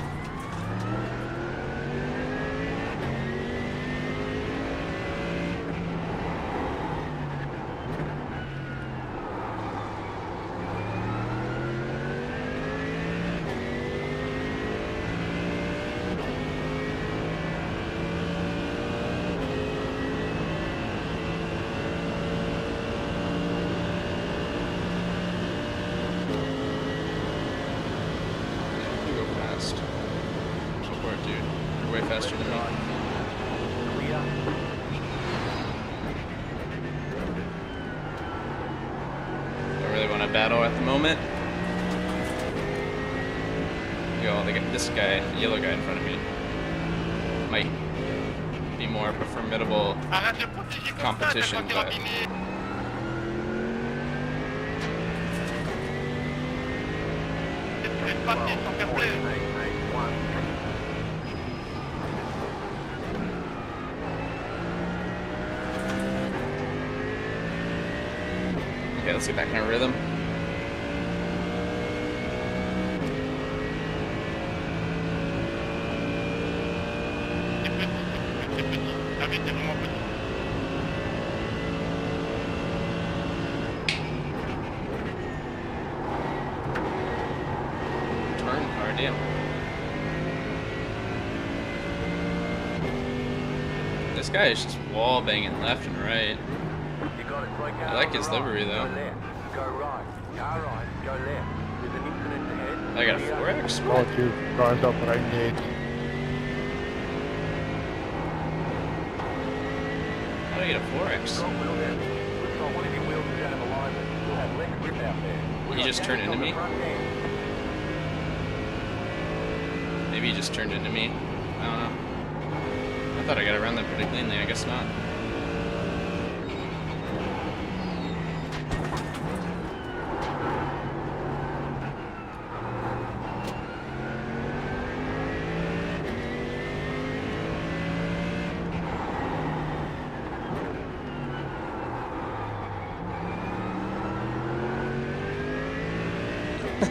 You go fast. Go for it, dude. You're way faster than me. Clear. Don't really want to battle at the moment. Yo, this guy, the yellow guy in front of me, might be more of a formidable Arrête de protéger comme ça, competition, t'as pas but abîmé. Tu fais pas pied sans faire plaisir. 881. okay, let's get back in a rhythm. C'est petit. Ah mais t'es vraiment petit. Turn, damn. This guy is just wall banging left and right. You got a slow car I like on his the right. livery, though. Go left. Go right. Car right. Go left. There's an incident ahead. I got a Clear. 4X? Got you. Cars up around the edge. How did I get a 4X? Front wheel down. Looks like one of your wheels is out of alignment. You'll have less grip out there. We He got just turned damage into on the me? front end. Maybe he just turned into me. I don't know. I thought I got around that pretty cleanly. I guess not.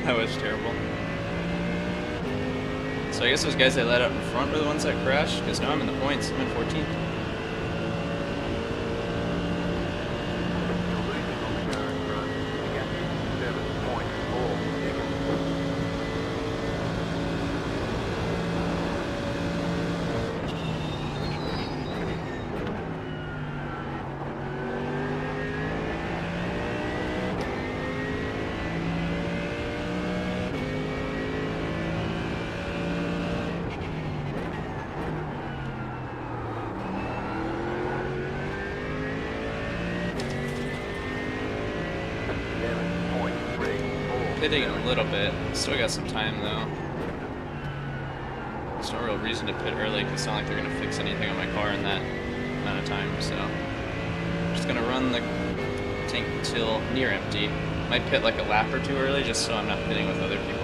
That was terrible. So I guess those guys I let out in front were the ones that crashed, because now I'm in the points. I'm in 14th. You're losing on the car in front. The gap is 7.4 seconds. pitting in a little bit. Still got some time though. There's no real reason to pit early because it's not like they're gonna fix anything on my car in that amount of time. So I'm just gonna run the tank till near empty. Might pit like a lap or two early just so I'm not pitting with other people.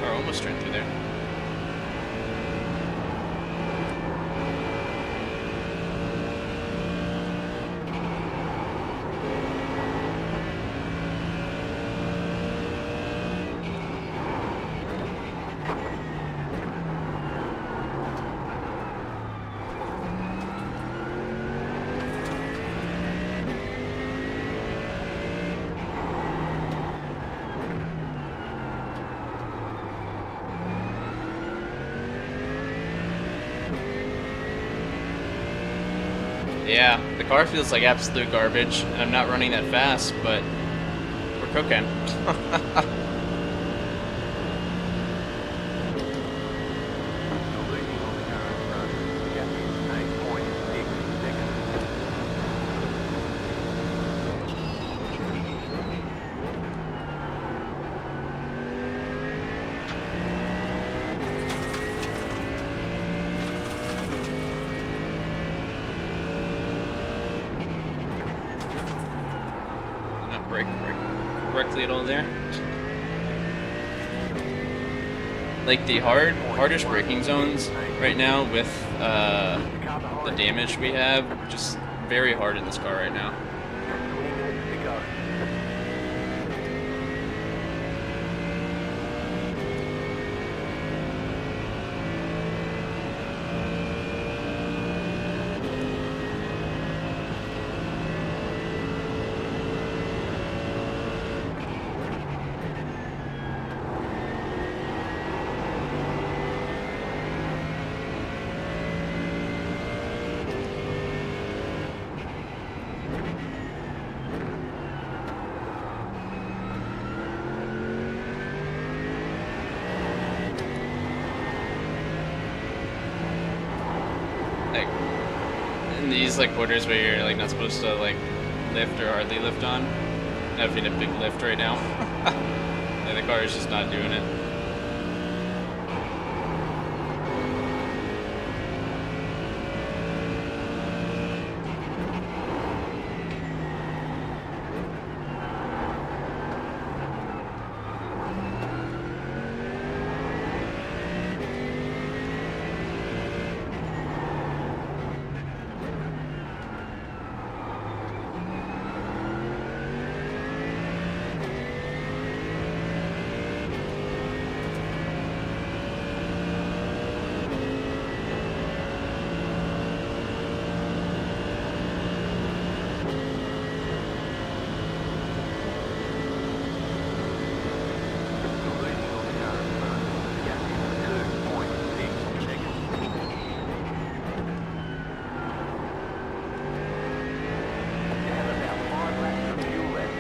Almost ran through there. Yeah, the car feels like absolute garbage, and I'm not running that fast, but we're cooking. You're losing on the current front. Gap is 8.6 seconds. Not brake correctly at all there. Like the hardest braking zones right now with the damage we have, just very hard in this car right now. 20 minutes to go. Like in these like quarters where you're like not supposed to like lift or hardly lift on. I'm having a big lift right now. And the car is just not doing it. You're losing on the current front. Gap is 2.6 seconds. You have about 5 laps of fuel left.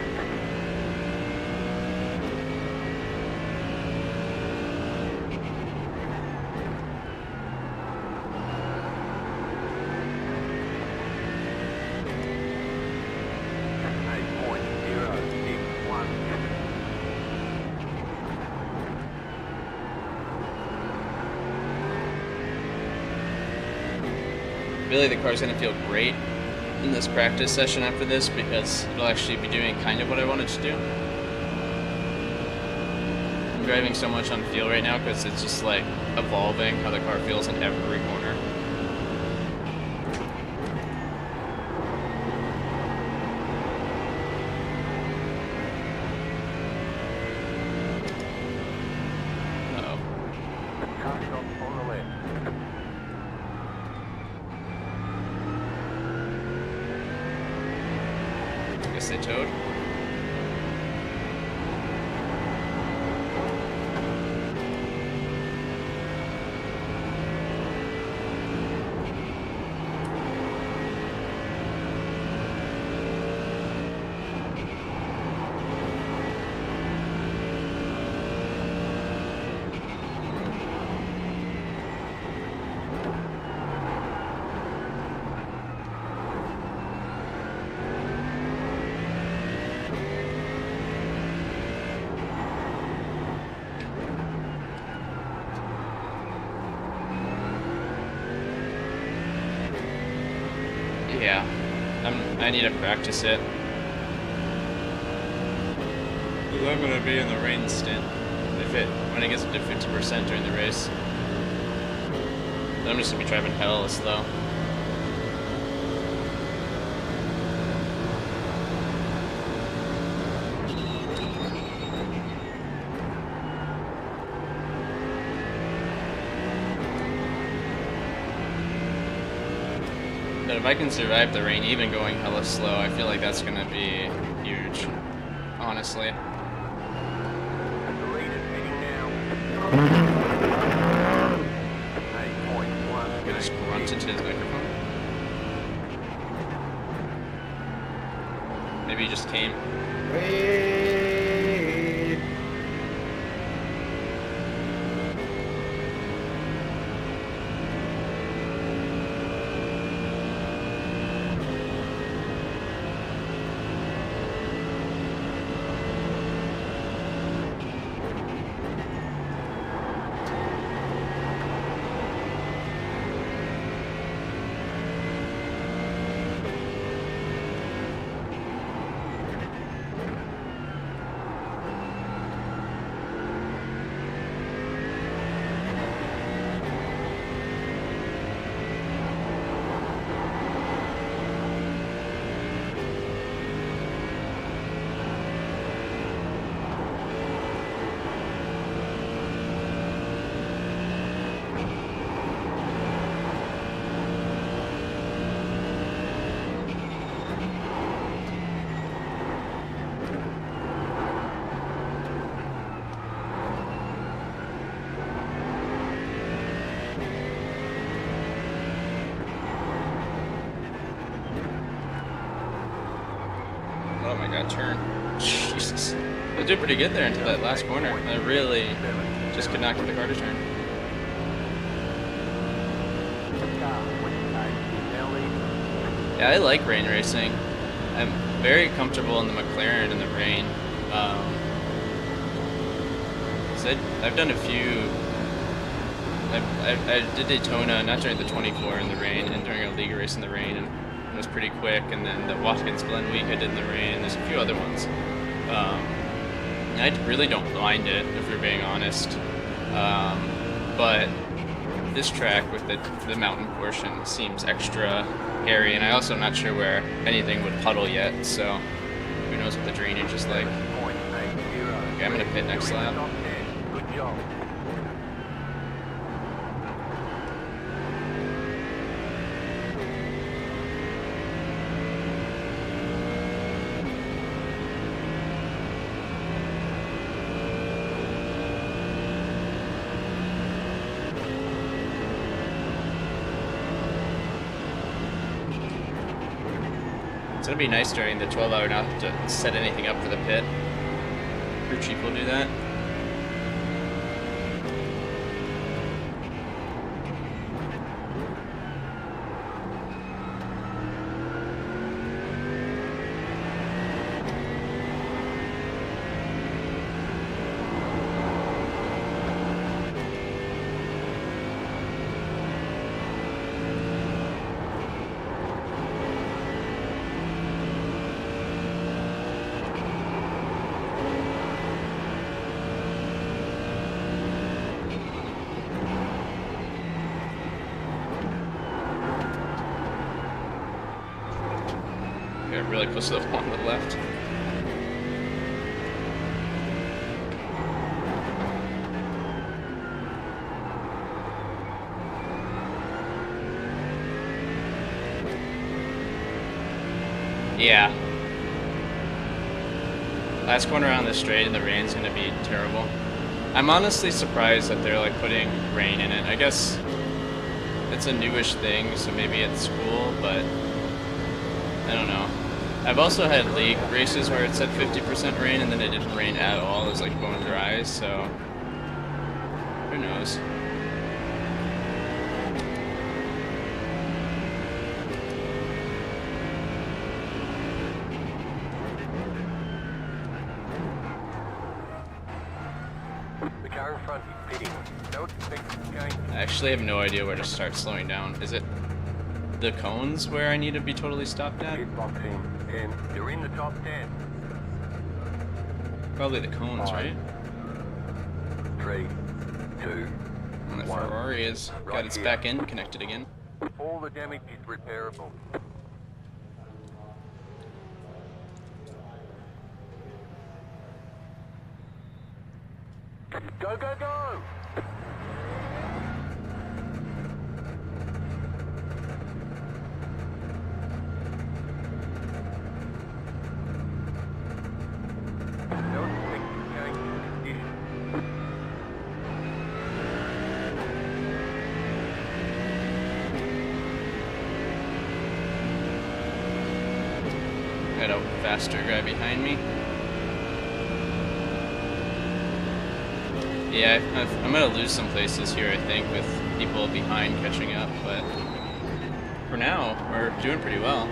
Really, the car's gonna feel great in this practice session after this because it'll actually be doing kind of what I wanted to do. I'm driving so much on feel right now because it's just like evolving how the car feels in every corner. Uh-oh. Car stop on the left. I guess they towed. I need to practice it. I'm gonna be in the rain stint when it gets up to 50% during the race. I'm just gonna be driving hella slow. But if I can survive the rain, even going hella slow, I feel like that's gonna be huge, honestly. The leader's heading now. 8.1. Gonna just grunt into his microphone. Maybe he just came. Wait. Oh my god, turn. Jesus. I did pretty good there until that last corner. I really just could not get the car to turn. Yeah, I like rain racing. I'm very comfortable in the McLaren in the rain. So I've done a few. I did Daytona, not during the 24 in the rain, and during a league race in the rain, and it was pretty quick. And then the Watkins Glen week I did in the rain, and there's a few other ones. I really don't mind it, if we're being honest. But this track with the mountain portion seems extra hairy, and I also am not sure where anything would puddle yet, so who knows what the drainage is like. Okay, I'm gonna pit next lap. Good job. It's gonna be nice during the 12-hour not to set anything up for the pit. Crew chief will do that. Yeah, really close to the one on the left. Yeah. Last corner around the straight and the rain's gonna be terrible. I'm honestly surprised that they're like putting rain in it. I guess it's a newish thing, so maybe it's cool, but I don't know. I've also had league races where it said 50% rain and then it didn't rain at all. It was like bone dry, so who knows. The car in front is pitting. Don't expect it's going. I actually have no idea where to start slowing down. Is it the cones where I need to be totally stopped at? Hitboxing 10. You're in the top 10. Probably the cones, Five. right? 3, 2, And the 1. Ferrari has got Right its here. back end connected again. All the damage is repairable. Go, go, go! Don't expect to change the conditions. Got a faster guy behind me. Yeah, I'm gonna lose some places here, I think, with people behind catching up, but for now, we're doing pretty well.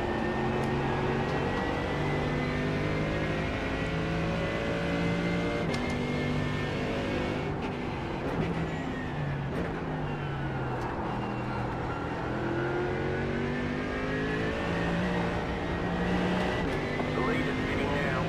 The lead is sitting now.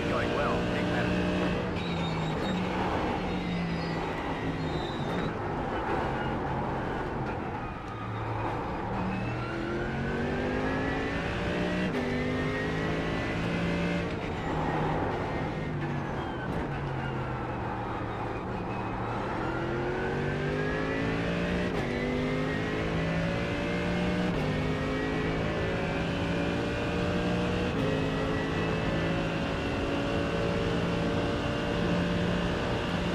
You're going well. Big man.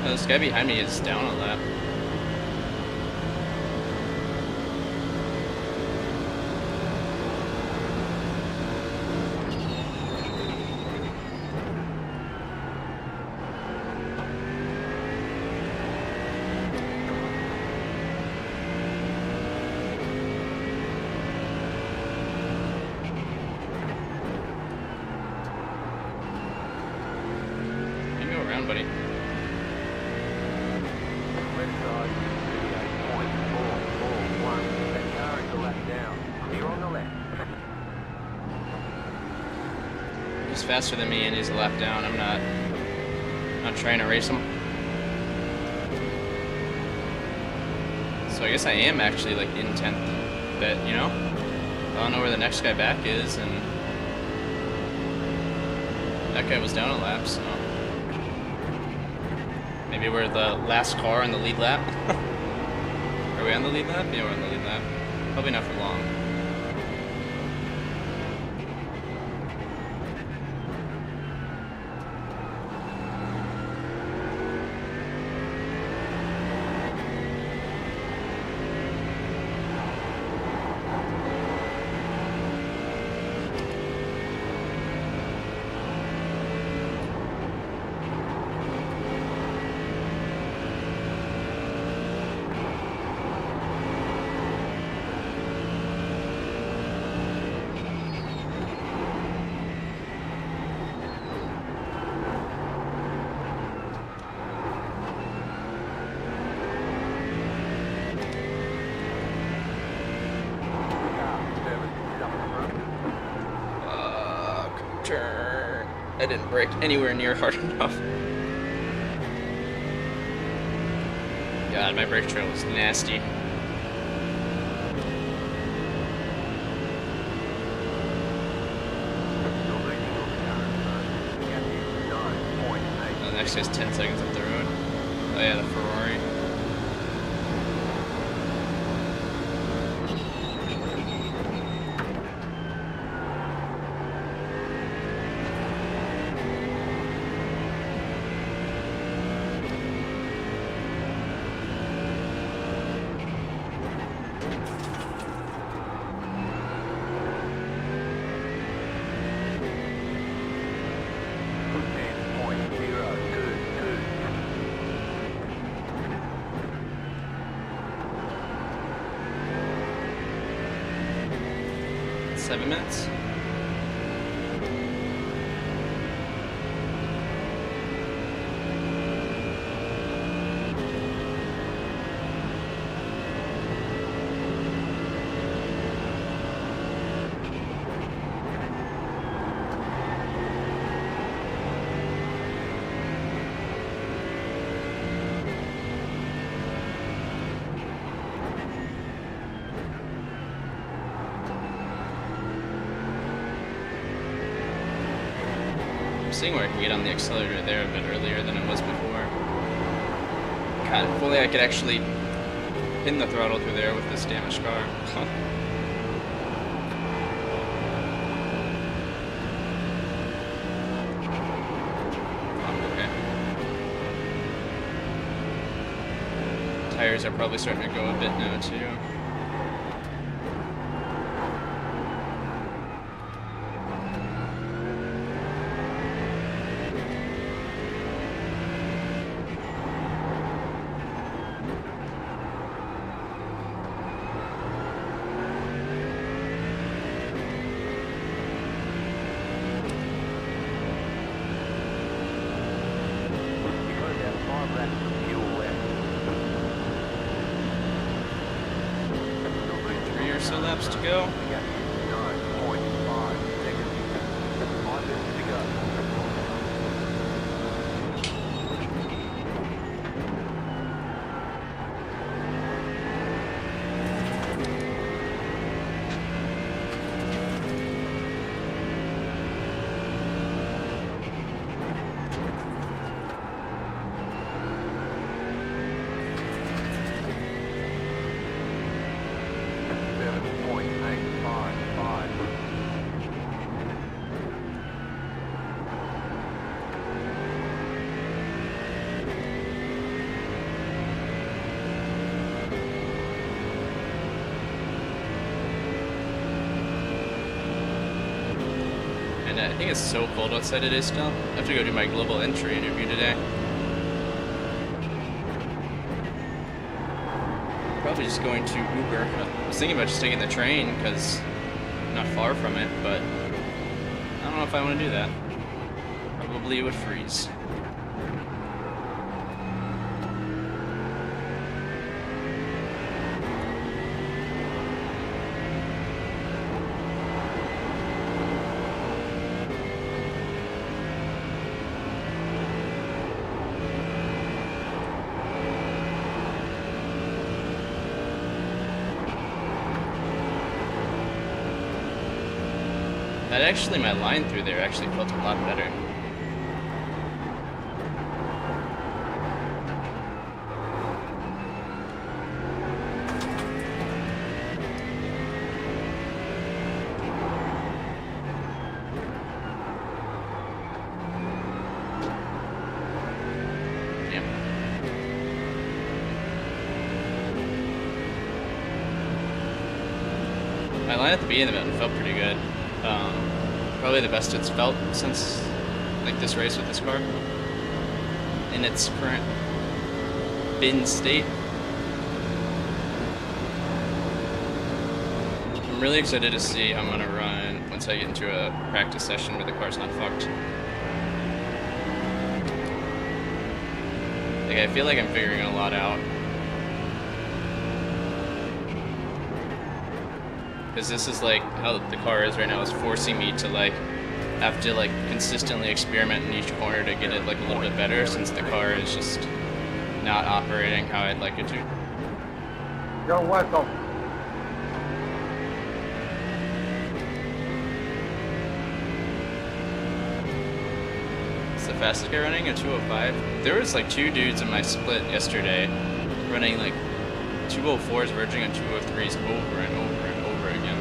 This guy behind me is down a lap. You can go around, buddy. Left side, 38.441. That car is a lap down. You're on the left. He's faster than me and he's a lap down. I'm not trying to race him. So I guess I am actually like in 10th, but you know, I don't know where the next guy back is, and that guy was down a lap, so maybe we're the last car on the lead lap. Are we on the lead lap? Yeah, we're on the lead lap. Probably not for long. Turn. I didn't brake anywhere near hard enough. God, my brake trail was nasty. The next guy's 10 seconds up the road. Oh yeah, the Ferrari. 7 minutes. Seeing where I can get on the accelerator there a bit earlier than it was before. God, if only I could actually pin the throttle through there with this damaged car. Okay. Tires are probably starting to go a bit now too. You've got about 5 laps of fuel left. Still good. 3 or so laps to go. Yeah, 9.5 seconds. 5 minutes to go. And I think it's so cold outside today still. I have to go do my global entry interview today. Probably just going to Uber. I was thinking about just taking the train because I'm not far from it, but I don't know if I want to do that. Probably it would freeze. That actually, my line through there actually felt a lot better. Yeah. My line at the beginning of the mountain felt pretty good. Probably the best it's felt since like this race with this car in its current bin state. I'm really excited to see how I'm gonna run once I get into a practice session where the car's not fucked. Like I feel like I'm figuring a lot out. Because this is like how the car is right now, is forcing me to like have to like consistently experiment in each corner to get it like a little bit better, since the car is just not operating how I'd like it to. You're welcome. It's the fastest guy running a 205. There was like 2 dudes in my split yesterday running like 204s verging on 203s over and over and over again.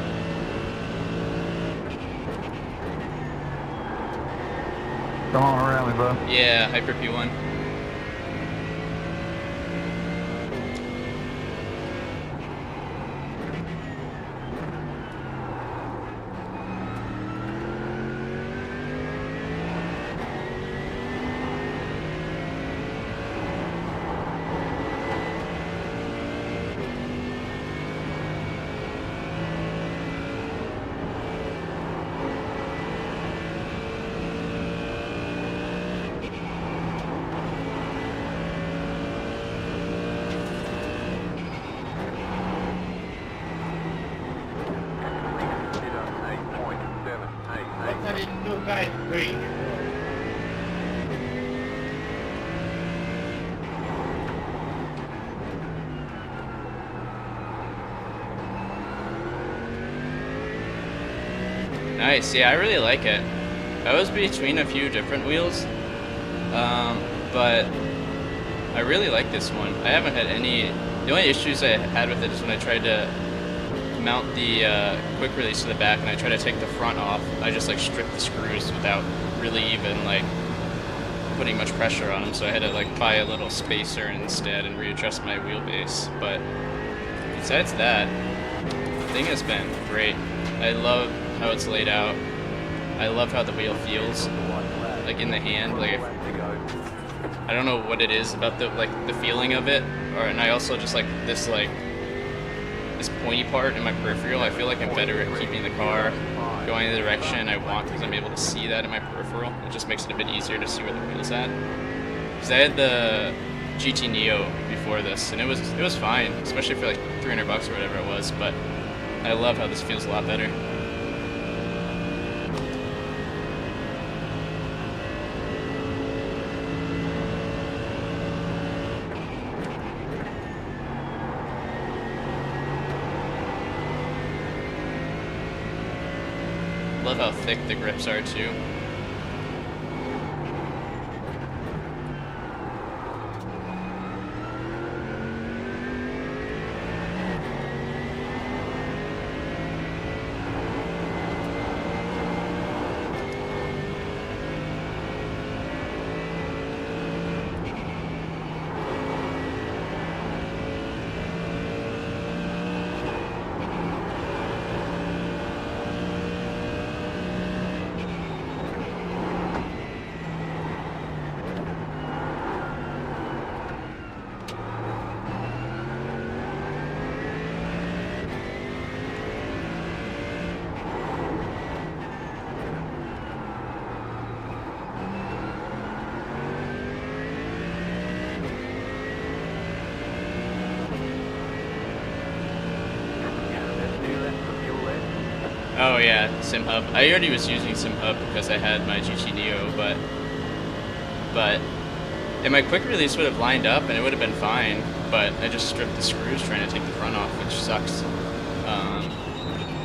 Come on around me, bro. Yeah, Hyper P1. nice. Yeah, I really like it. I was between a few different wheels, but I really like this one. I haven't had any. The only issues I had with it is when I tried to mount the quick release to the back and I tried to take the front off. I just like stripped the screws without really even like putting much pressure on them, so I had to like buy a little spacer instead and readjust my wheelbase. But besides that, the thing has been great. I love how it's laid out. I love how the wheel feels, like in the hand. Like I don't know what it is about the feeling of it, and I also just like this this pointy part in my peripheral. I feel like I'm better at keeping the car going in the direction I want because I'm able to see that in my peripheral. It just makes it a bit easier to see where the wheel's at. Because I had the GT Neo before this, and it was fine, especially for like 300 bucks or whatever it was. But I love how this feels a lot better. Love how thick the grips are too. Oh yeah, SimHub. I already was using SimHub because I had my GT Neo, but and my quick release would have lined up and it would have been fine, but I just stripped the screws trying to take the front off, which sucks.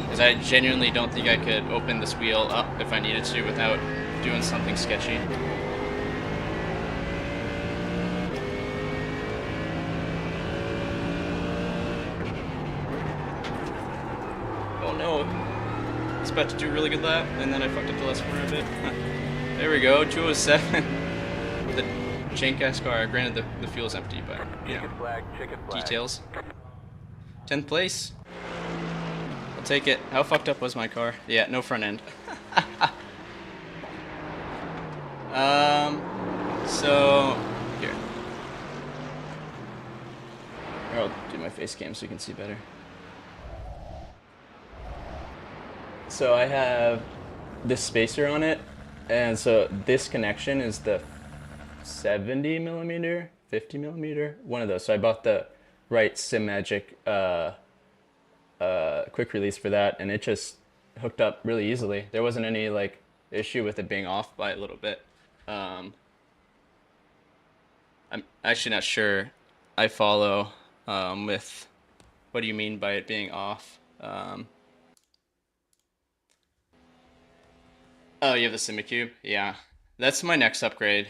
Because I genuinely don't think I could open this wheel up if I needed to without doing something sketchy. Oh no. I was about to do a really good lap, and then I fucked up the last corner a bit. There we go, 207. The chain cast car, granted the fuel's empty, but, you know, details. 10th place. I'll take it. How fucked up was my car? Yeah, no front end. So, here. I'll do my face cam so you can see better. So I have this spacer on it, and so this connection is the 70 millimeter, 50 millimeter, one of those. So I bought the right SimMagic quick release for that, and it just hooked up really easily. There wasn't any like issue with it being off by a little bit. I'm actually not sure. I follow with what do you mean by it being off? Oh, you have the SimiCube? Yeah. That's my next upgrade.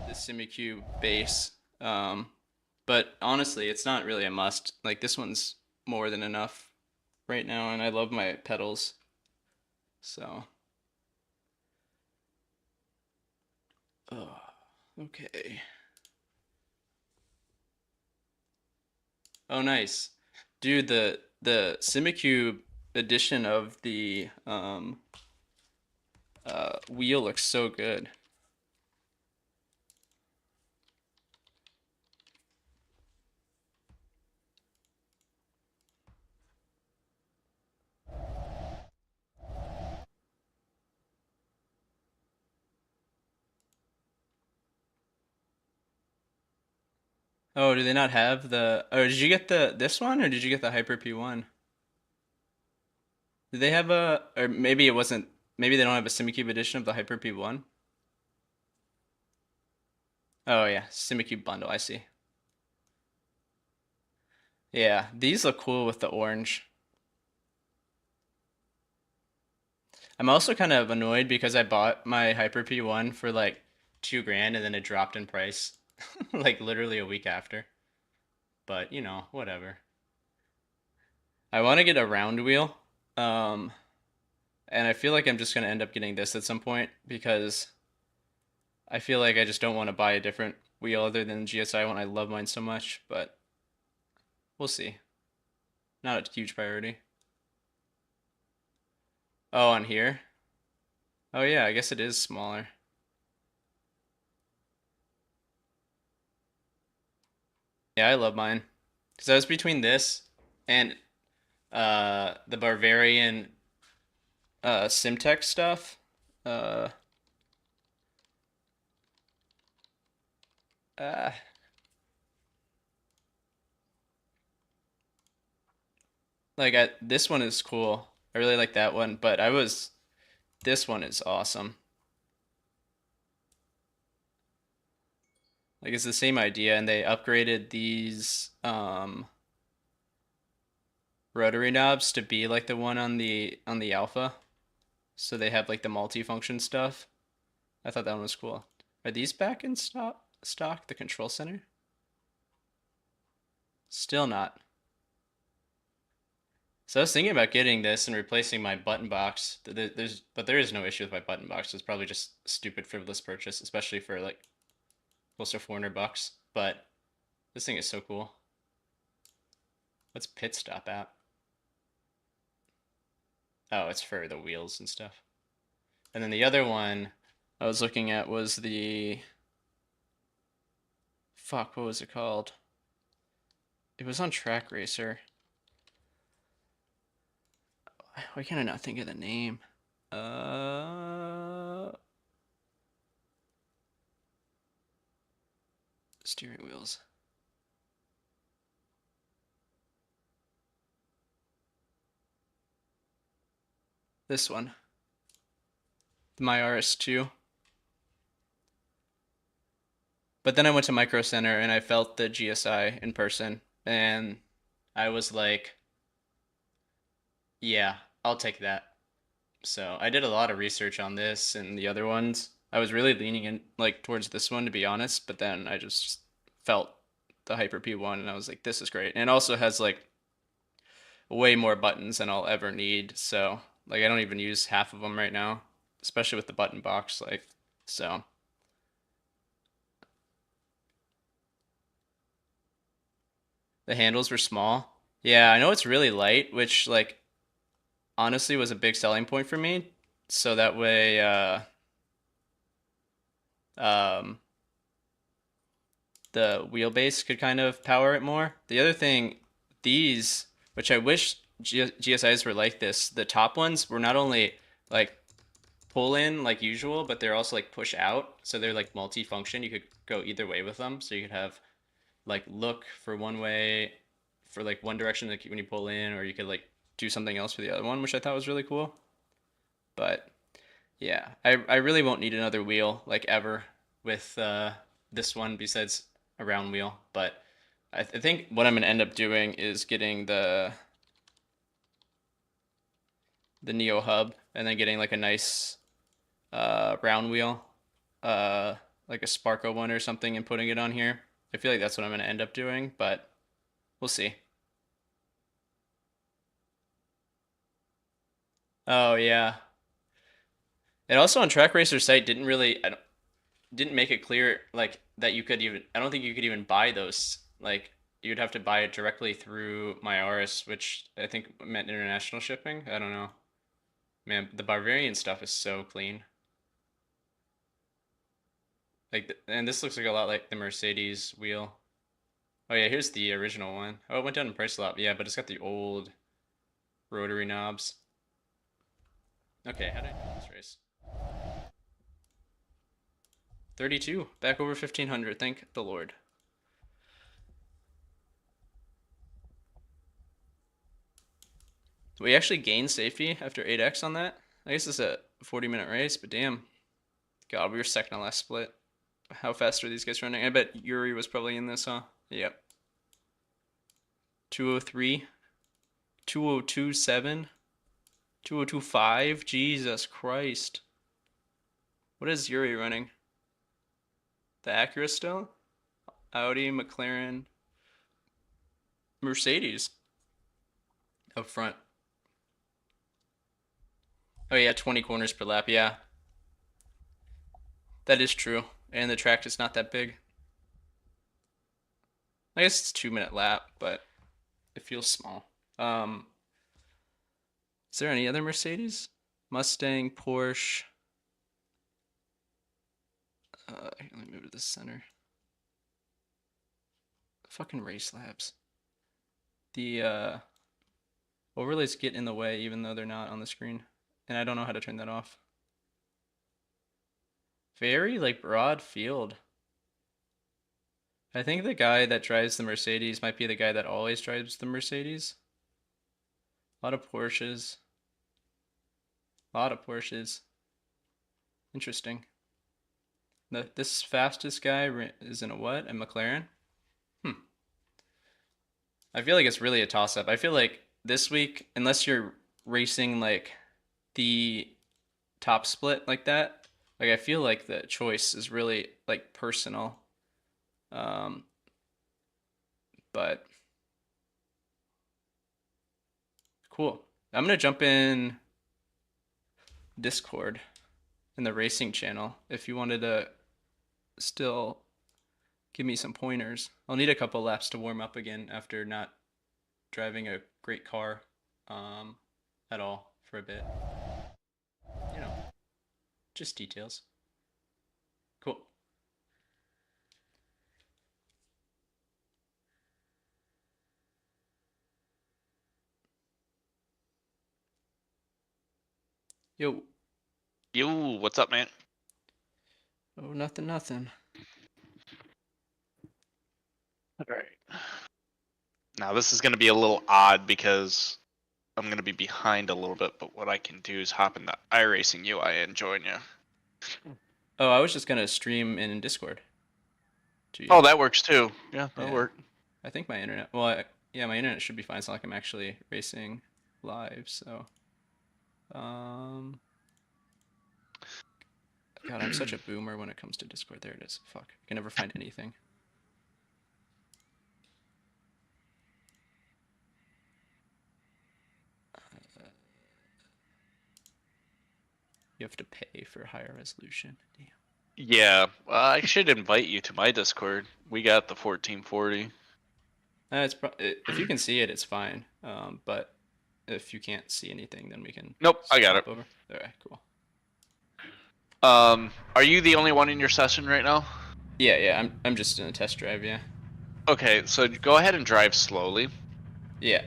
The SimiCube base. But honestly, it's not really a must. Like this one's more than enough right now, and I love my pedals. So. Oh, okay. Oh, nice. Dude, the SimiCube edition of the wheel looks so good. Oh, do they not have the? Oh, did you get this one or did you get the Hyper P1? Do they have a? Or maybe it wasn't. Maybe they don't have a SimiCube edition of the Hyper P1. Oh yeah, SimiCube bundle. I see. Yeah, these look cool with the orange. I'm also kind of annoyed because I bought my Hyper P1 for like 2 grand and then it dropped in price like literally a week after. But you know, whatever. I want to get a round wheel. Um, and I feel like I'm just gonna end up getting this at some point because I feel like I just don't want to buy a different wheel other than GSI when I love mine so much, but we'll see. Not a huge priority. Oh, on here? Oh yeah, I guess it is smaller. Yeah, I love mine. Because I was between this and the Bavarian Simtech stuff. Uh, uh this one is cool. I really like that one, but this one is awesome. Like it's the same idea and they upgraded these rotary knobs to be like the one on the Alpha. So they have like the multi-function stuff. I thought that one was cool. Are these back in stock, the control center? Still not. So I was thinking about getting this and replacing my button box. But there is no issue with my button box. It's probably just a stupid frivolous purchase, especially for like close to 400 bucks. But this thing is so cool. What's pit stop at? Oh, it's for the wheels and stuff. And then the other one I was looking at was the fuck, what was it called? It was on Track Racer. Why can't I not think of the name? Uh, Steering wheels. This one. My RS2. But then I went to Micro Center and I felt the GSI in person and I was like, yeah, I'll take that. So I did a lot of research on this and the other ones. I was really leaning in like towards this one to be honest, but then I just felt the Hyper P1 and I was like, this is great. And it also has like way more buttons than I'll ever need. So like I don't even use half of them right now, especially with the button box. Like so. The handles were small. Yeah, I know it's really light, which like honestly was a big selling point for me. So that way, um, the wheelbase could kind of power it more. The other thing, these, which I wish GSIs were like this, the top ones were not only like pull in like usual, but they're also like push out. So they're like multi-function. You could go either way with them. So you could have like look for one way for like one direction like when you pull in, or you could like do something else for the other one, which I thought was really cool. But yeah, I really won't need another wheel like ever with this one besides a round wheel. But I think what I'm gonna end up doing is getting the Neo hub and then getting like a nice round wheel, uh, like a Sparko one or something, and putting it on here. I feel like that's what I'm gonna end up doing, but we'll see. Oh yeah. And also on Track Racer's site didn't really I don't, didn't make it clear like that you could even I don't think you could even buy those. Like you'd have to buy it directly through MyRS, which I think meant international shipping. I don't know. Man, the Bavarian stuff is so clean. Like and this looks like a lot like the Mercedes wheel. Oh yeah, here's the original one. Oh, it went down in price a lot. Yeah, but it's got the old rotary knobs. Okay, how did I do this race? 32, back over 1500. Thank the Lord. We actually gained safety after 8x on that. I guess it's a 40-minute race, but damn. God, we were second on last split. How fast are these guys running? I bet Yuri was probably in this, huh? Yep. 203, 2027, 2025? Jesus Christ. What is Yuri running? The Acura still? Audi, McLaren, Mercedes up front. Oh yeah, 20 corners per lap. Yeah, that is true. And the track is not that big. I guess it's 2 minute lap, but it feels small. Is there any other Mercedes? Mustang, Porsche. Let me move to the center. Fucking race labs. The overlays get in the way even though they're not on the screen. And I don't know how to turn that off. Very like broad field. I think the guy that drives the Mercedes might be the guy that always drives the Mercedes. A lot of Porsches. A lot of Porsches. Interesting. This fastest guy is in a what? A McLaren? I feel like it's really a toss-up. I feel like this week, unless you're racing like the top split like that, like I feel like the choice is really like personal. Um, but cool. I'm gonna jump in Discord in the racing channel if you wanted to still give me some pointers. I'll need a couple laps to warm up again after not driving a great car at all for a bit. You know, just details. Cool. Yo. Yo, what's up, man? Oh, nothing, nothing. Alright. Now, this is going to be a little odd because I'm going to be behind a little bit, but what I can do is hop in the iRacing UI and join you. Oh, I was just gonna stream in Discord. Oh, that works too. Yeah, that'll Yeah. work. I think my internet. Well, yeah, my internet should be fine. It's not like I'm actually racing live. So, God, I'm such a boomer when it comes to Discord. There it is. Fuck, I can never find anything. You have to pay for higher resolution. Damn. Yeah, I should invite you to my Discord. We got the 1440. If you can see it, it's fine. But if you can't see anything, then we can. Nope, I got it. Over. All right, cool. Are you the only one in your session right now? Yeah. I'm just in a test drive. Yeah. Okay, so go ahead and drive slowly. Yeah.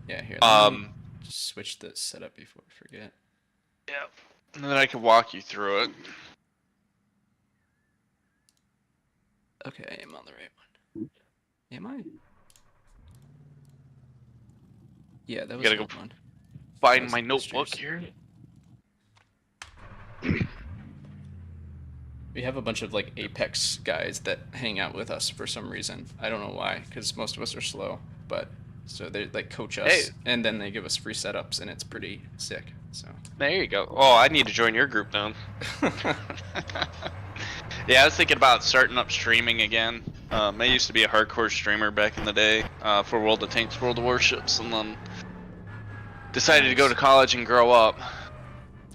Here. Let me switch the setup before I forget. Yeah. And then I can walk you through it. Okay, I am on the right one. Am I? Yeah, that was a good one. Find my notebook here. We have a bunch of like Apex guys that hang out with us for some reason. I don't know why, because most of us are slow. But so they like coach us, and then they give us free setups, and it's pretty sick. So there you go. Oh, I need to join your group then. Yeah, I was thinking about starting up streaming again. I used to be a hardcore streamer back in the day for World of Tanks, World of Warships, and then decided to go to college and grow up.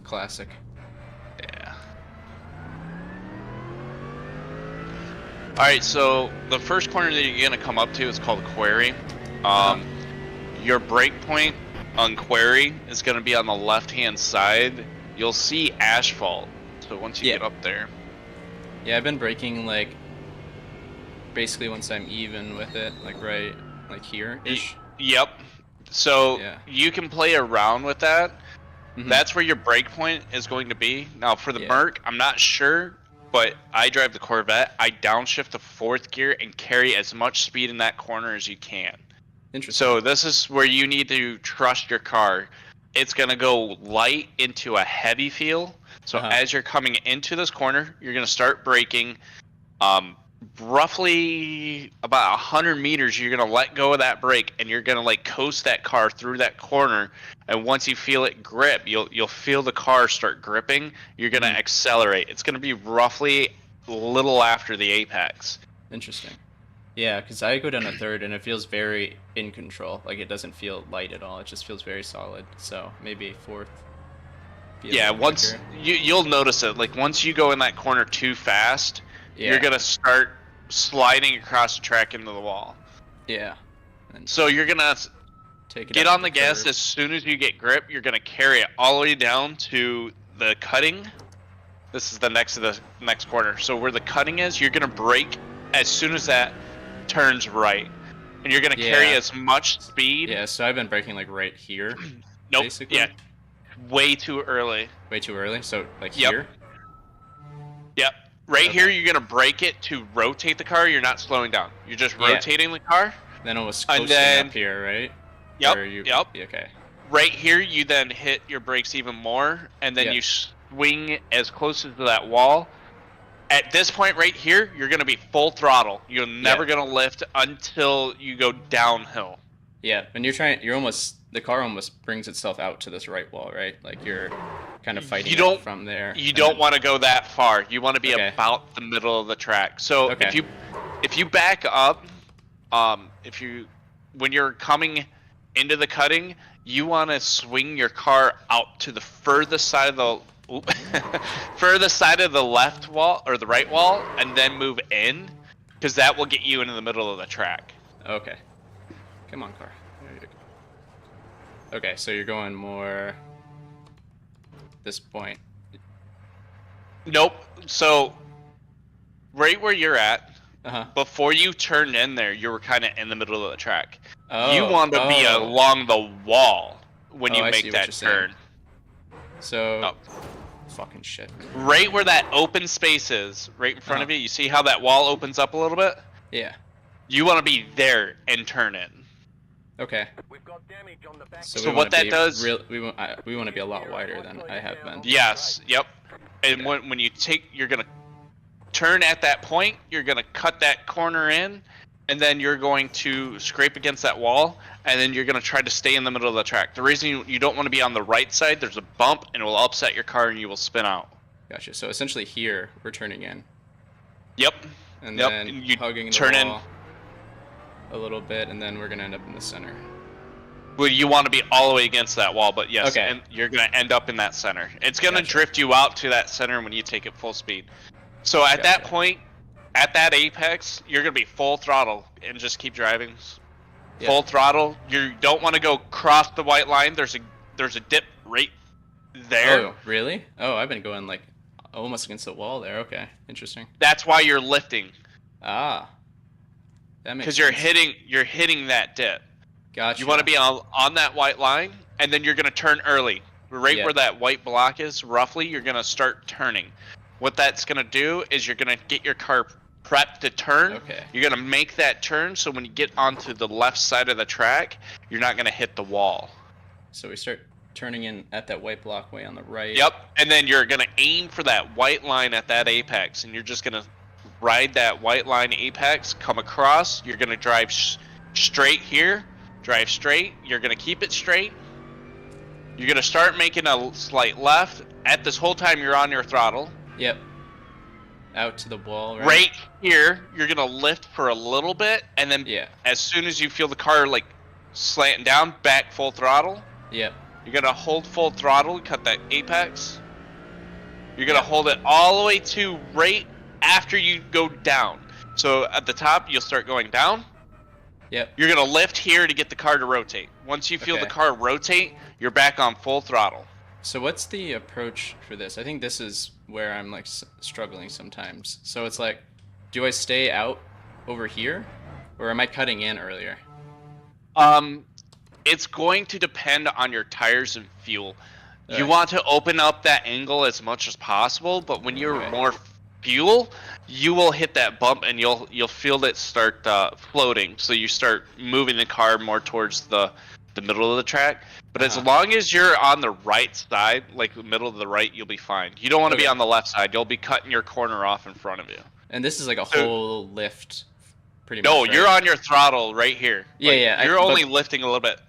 Classic. Yeah. Alright, so the first corner that you're going to come up to is called Quarry. Your break point on Quarry is going to be on the left-hand side. You'll see asphalt, so once you get up there. Yeah, I've been braking like basically once I'm even with it, like right like here-ish. Yep. So you can play around with that. That's where your break point is going to be. Now for the Merc, I'm not sure, but I drive the Corvette. I downshift to 4th gear and carry as much speed in that corner as you can. Interesting. So this is where you need to trust your car. It's going to go light into a heavy feel. So as you're coming into this corner, you're going to start braking. roughly about 100 meters, you're gonna let go of that brake, and you're gonna like coast that car through that corner. And once you feel it grip, you'll feel the car start gripping. You're gonna accelerate. It's gonna be roughly a little after the apex. Interesting. Yeah, because I go down a third and it feels very in control. Like it doesn't feel light at all. It just feels very solid. So maybe fourth. Yeah, once you'll notice it. Like once you go in that corner too fast, you're gonna start sliding across the track into the wall. Yeah. So you're gonna get on the gas as soon as you get grip. You're gonna carry it all the way down to the cutting. This is the next corner. So where the cutting is, you're gonna brake as soon as that turns right, and you're gonna carry as much speed. Yeah. So I've been braking like right here. Nope. Basically. Yeah. Way too early. Way too early. So like here. Yep. Right here, you're gonna brake it to rotate the car. You're not slowing down. You're just rotating the car. Then almost coasting up here, right? Yep. Yep. Okay. Right here, you then hit your brakes even more, and then you swing as close to that wall. At this point right here, you're gonna be full throttle. You're never gonna lift until you go downhill. Yeah, and the car almost brings itself out to this right wall, right? Like you're kind of fighting it from there. You don't want to go that far. You want to be about the middle of the track. So if you back up, when you're coming into the cutting, you want to swing your car out to the furthest side of the furthest side of the left wall or the right wall, and then move in, because that will get you into the middle of the track. Okay. Come on, car. Okay, so you're going more this point. Nope. So right where you're at, before you turned in there, you were kind of in the middle of the track. Oh, you want to be along the wall when you make that turn. So, fucking shit. Right where that open space is, right in front of you, you see how that wall opens up a little bit? Yeah. You want to be there and turn in. Okay. We've got damage on the back. So what that does, we want to be a lot wider than I have been. Yes. Yep. And when you you're gonna turn at that point. You're gonna cut that corner in, and then you're going to scrape against that wall, and then you're gonna try to stay in the middle of the track. The reason you don't want to be on the right side, there's a bump, and it will upset your car, and you will spin out. Gotcha. So essentially here we're turning in. Yep. And then you hugging turn the in wall a little bit, and then we're gonna end up in the center. Well, you want to be all the way against that wall, but yes, and you're gonna end up in that center. It's gonna drift you out to that center when you take it full speed. So at that point, at that apex, you're gonna be full throttle and just keep driving. Full throttle. You don't want to go cross the white line. There's a dip right there. Oh, really? Oh, I've been going like almost against the wall there. Okay, interesting. That's why you're lifting. Ah. That makes sense. Because you're hitting that dip. Gotcha. You want to be on that white line, and then you're gonna turn early. Right where that white block is, roughly, you're gonna start turning. What that's gonna do is you're gonna get your car prepped to turn. Okay. You're gonna make that turn, so when you get onto the left side of the track, you're not gonna hit the wall. So we start turning in at that white block way on the right. Yep, and then you're gonna aim for that white line at that apex, and you're just gonna ride that white line apex, come across. You're gonna drive straight here. Drive straight. You're gonna keep it straight. You're gonna start making a slight left. At this whole time, you're on your throttle. Yep. Out to the wall, right? Right here, you're gonna lift for a little bit, and then as soon as you feel the car like slanting down, back full throttle. Yep. You're gonna hold full throttle, cut that apex. You're gonna hold it all the way to right after you go down. So at the top, you'll start going down. Yep. You're gonna lift here to get the car to rotate. Once you feel the car rotate, you're back on full throttle. So what's the approach for this? I think this is where I'm like struggling sometimes. So it's like, do I stay out over here, or am I cutting in earlier? It's going to depend on your tires and fuel. You want to open up that angle as much as possible, but when you're more fuel, you will hit that bump and you'll feel it start floating. So you start moving the car more towards the the middle of the track. But as long as you're on the right side, like the middle of the right, you'll be fine. You don't want to be on the left side. You'll be cutting your corner off in front of you. And this is like a whole lift, pretty much. No, right? you're on your throttle right here. Yeah, like, yeah. You're only lifting a little bit.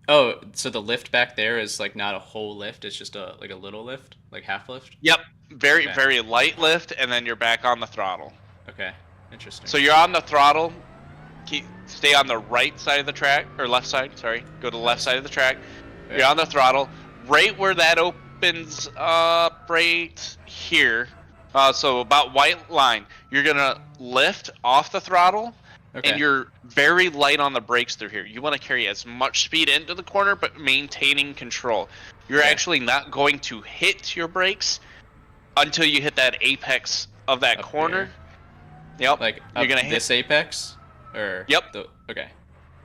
Oh, so the lift back there is like not a whole lift. It's just a little lift, like half lift. Yep, very light lift, and then you're back on the throttle. Okay, interesting. So you're on the throttle. Stay on the right side of the track, or left side. Sorry, go to the left side of the track. Okay. You're on the throttle, right where that opens up, right here. So about white line. You're gonna lift off the throttle. Okay. And you're very light on the brakes through here. You want to carry as much speed into the corner, but maintaining control. You're actually not going to hit your brakes until you hit that apex of that corner. Here. Yep. Like you're gonna hit this apex, or okay.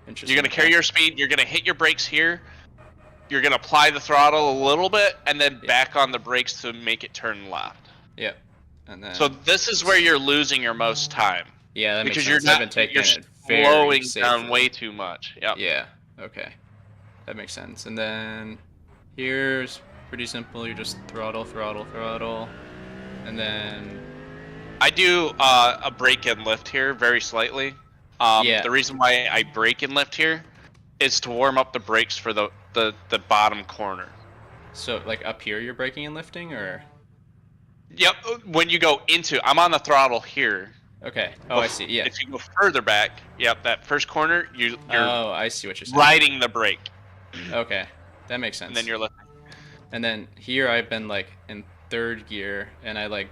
Interesting. You're gonna carry your speed. You're gonna hit your brakes here. You're gonna apply the throttle a little bit, and then back on the brakes to make it turn left. Yep. And then. So this is where you're losing your most time. Yeah, that because makes sense. you're slowing down way too much. Yep. Yeah. Okay. That makes sense. And then here's pretty simple. You just throttle, and then I do a brake and lift here very slightly. The reason why I brake and lift here is to warm up the brakes for the bottom corner. So like up here, you're braking and lifting, or? Yep. When you go into, I'm on the throttle here. Okay. Oh, I see. Yeah. If you go further back, that first corner, you're oh, I see what you're saying. Riding the brake. Okay, that makes sense. And then you're lifting. And then here I've been like in third gear, and I like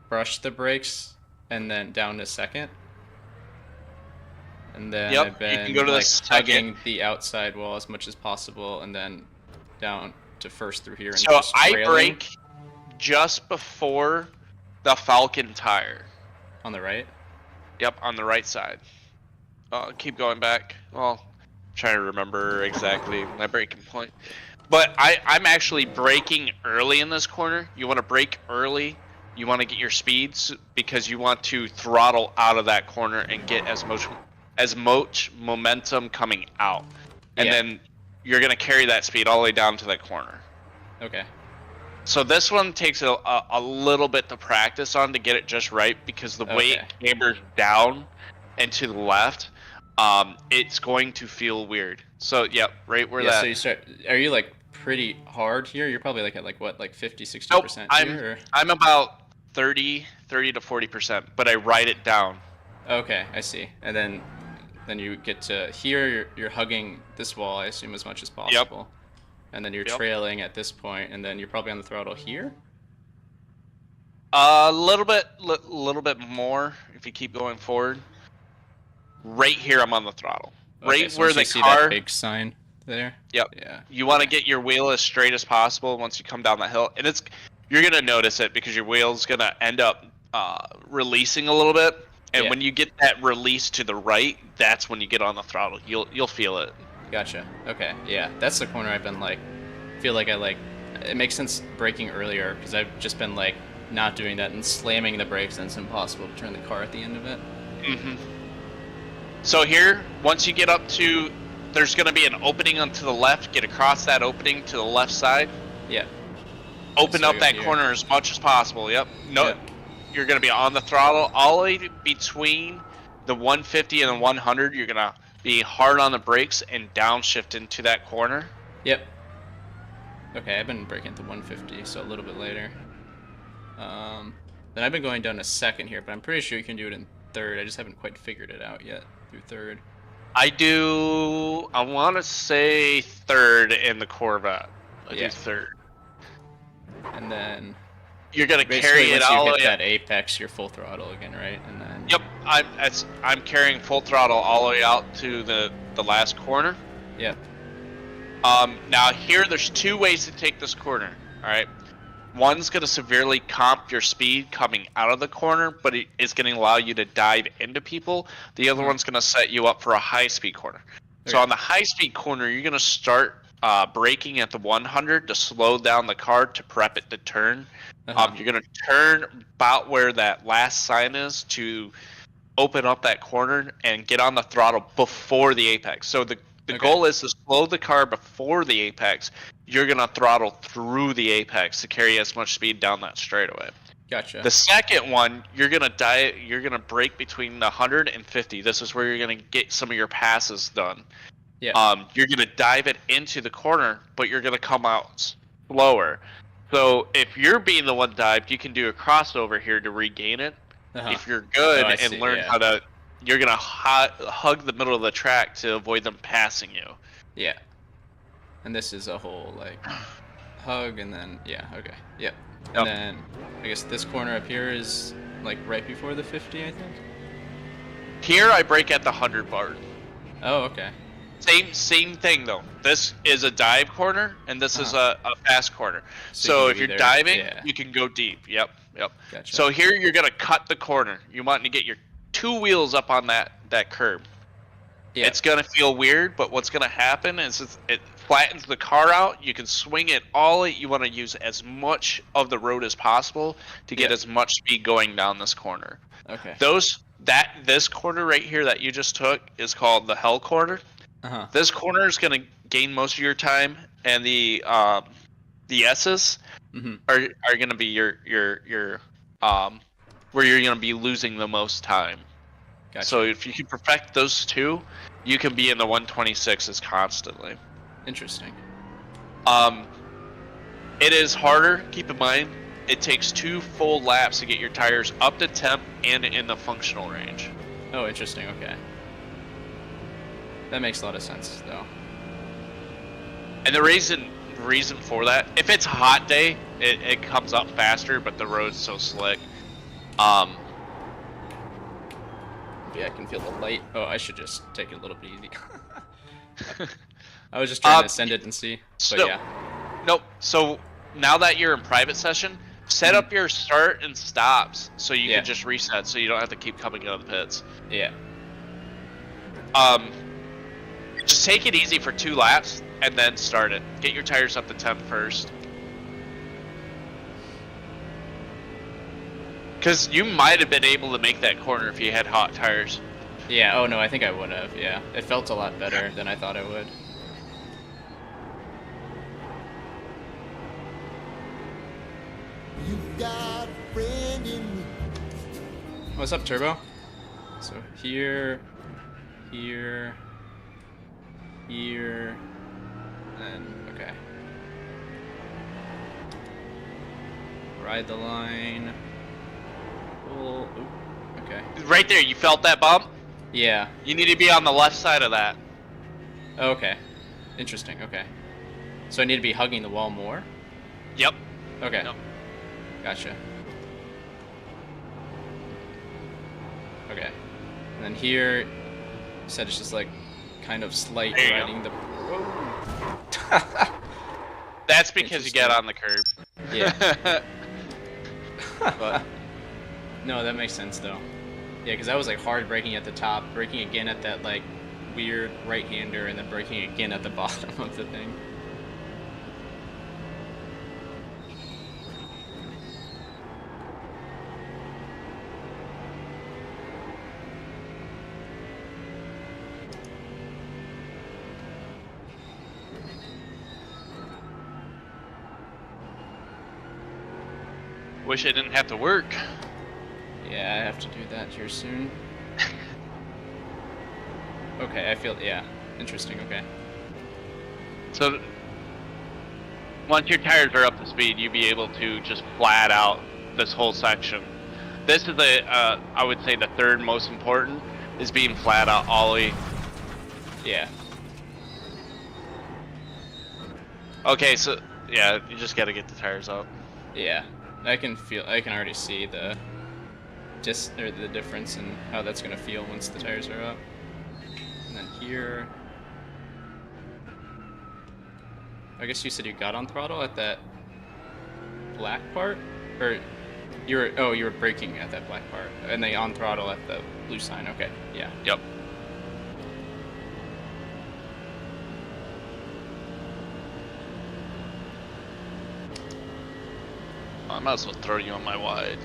brush the brakes, and then down to second. And then I've been you can go to like hugging the outside wall as much as possible, and then down to first through here. And so I brake just before the Falcon tire. On the right? Yep, on the right side. Keep going back. Well, I'm trying to remember exactly my braking point. But I'm actually braking early in this corner. You want to brake early. You want to get your speeds because you want to throttle out of that corner and get as much momentum coming out. And then you're going to carry that speed all the way down to that corner. Okay. So this one takes a little bit to practice on to get it just right because the way it cambers down and to the left, it's going to feel weird. So right where that. So you start. Are you like pretty hard here? You're probably like at like what, like 50-60% here? Or? I'm about 30 to 40%, but I ride it down. Okay, I see. And then you get to here. You're hugging this wall, I assume, as much as possible. Yep. And then you're trailing at this point, and then you're probably on the throttle here. A little bit more if you keep going forward. Right here, I'm on the throttle. Right so where the see car. That big sign there. Yep. Yeah. You want to get your wheel as straight as possible once you come down the hill, and you're gonna notice it because your wheel's gonna end up releasing a little bit, and when you get that release to the right, that's when you get on the throttle. You'll feel it. Gotcha. Okay. Yeah, that's the corner I've been like, feel like it makes sense braking earlier because I've just been like not doing that and slamming the brakes, and it's impossible to turn the car at the end of it. Mm-hmm. So here, once you get up to, there's going to be an opening onto the left. Get across that opening to the left side. Yeah. Open up that corner as much as possible. Yep. No, you're going to be on the throttle all the way between the 150 and the 100. You're going to be hard on the brakes and downshift into that corner. Yep. Okay, I've been braking to 150, so a little bit later. Then I've been going down to second here, but I'm pretty sure you can do it in third. I just haven't quite figured it out yet through third. I want to say third in the Corvette. I do third. And then you're gonna carry it all. Once you hit that apex, you're full throttle again, right? And then. Yep, I'm carrying full throttle all the way out to the last corner. Yep. Now here, there's two ways to take this corner. All right. One's gonna severely comp your speed coming out of the corner, but it is gonna allow you to dive into people. The other one's gonna set you up for a high-speed corner. So on the high-speed corner, you're gonna start braking at the 100 to slow down the car to prep it to turn. You're gonna turn about where that last sign is to open up that corner and get on the throttle before the apex. So The Okay. goal is to slow the car before the apex. You're gonna throttle through the apex to carry as much speed down that straightaway. Gotcha. The second one, you're gonna brake between the 100 and 50. This is where you're gonna get some of your passes done. Yeah. You're gonna dive it into the corner, but you're gonna come out slower. So if you're being the one dived, you can do a crossover here to regain it. If you're good Oh, I and see, learn yeah. how to, you're gonna hug the middle of the track to avoid them passing you. Yeah. And this is a whole like hug, and then yeah, okay, yep. And then I guess this corner up here is like right before the 50, I think. Here I brake at the 100 bar. Oh, okay. Same thing though. This is a dive corner, and this is a fast corner. So you if can you're either- diving, yeah. you can go deep. Yep. Gotcha. So here you're gonna cut the corner. You want to get your 2 wheels up on that curb. Yeah. It's gonna feel weird, but what's gonna happen is it flattens the car out. You can swing it all. You want to use as much of the road as possible to get as much speed going down this corner. Okay. This corner right here that you just took is called the hell corner. This corner is gonna gain most of your time, and the S's are gonna be your where you're gonna be losing the most time. Gotcha. So if you can perfect those two, you can be in the 126s constantly. Interesting. It is harder. Keep in mind, it takes 2 full laps to get your tires up to temp and in the functional range. Oh, interesting. Okay. That makes a lot of sense, though. And the reason for that, if it's a hot day, it comes up faster, but the road's so slick. Yeah, I can feel the light. Oh, I should just take it a little bit easy. I was just trying to send it and see. But yeah. Nope. So now that you're in private session, set up your start and stops so you can just reset, so you don't have to keep coming out of the pits. Yeah. Just take it easy for 2 laps and then start it. Get your tires up to temp first. Because you might have been able to make that corner if you had hot tires. Yeah, oh no, I think I would have, yeah. It felt a lot better than I thought it would. You've got a friend in me. What's up, Turbo? So here, here, here, and okay. Ride the line. Pull. Ooh, okay. Right there, you felt that bump? Yeah. You need to be on the left side of that. Oh, okay. Interesting. Okay. So I need to be hugging the wall more? Yep. Okay. Yep. Gotcha. Okay. And then here, you said it's just like kind of slight There you riding the. Whoa. That's because you get on the curb. Yeah. But no, that makes sense though. Yeah, because I was like hard braking at the top, braking again at that like weird right-hander, and then braking again at the bottom of the thing. Wish I didn't have to work. Yeah, I have to do that here soon. Okay, I feel, yeah, interesting, okay. So once your tires are up to speed, you'll be able to just flat out this whole section. This is I would say the third most important, is being flat out ollie. Yeah. Okay, so yeah, you just gotta get the tires up. Yeah, I can already see the difference in how that's gonna feel once the tires are up. And then here, I guess you said you got on throttle at that black part, or you were braking at that black part, and then on throttle at the blue sign. Okay, yeah. Yep. I might as well throw you on my wide.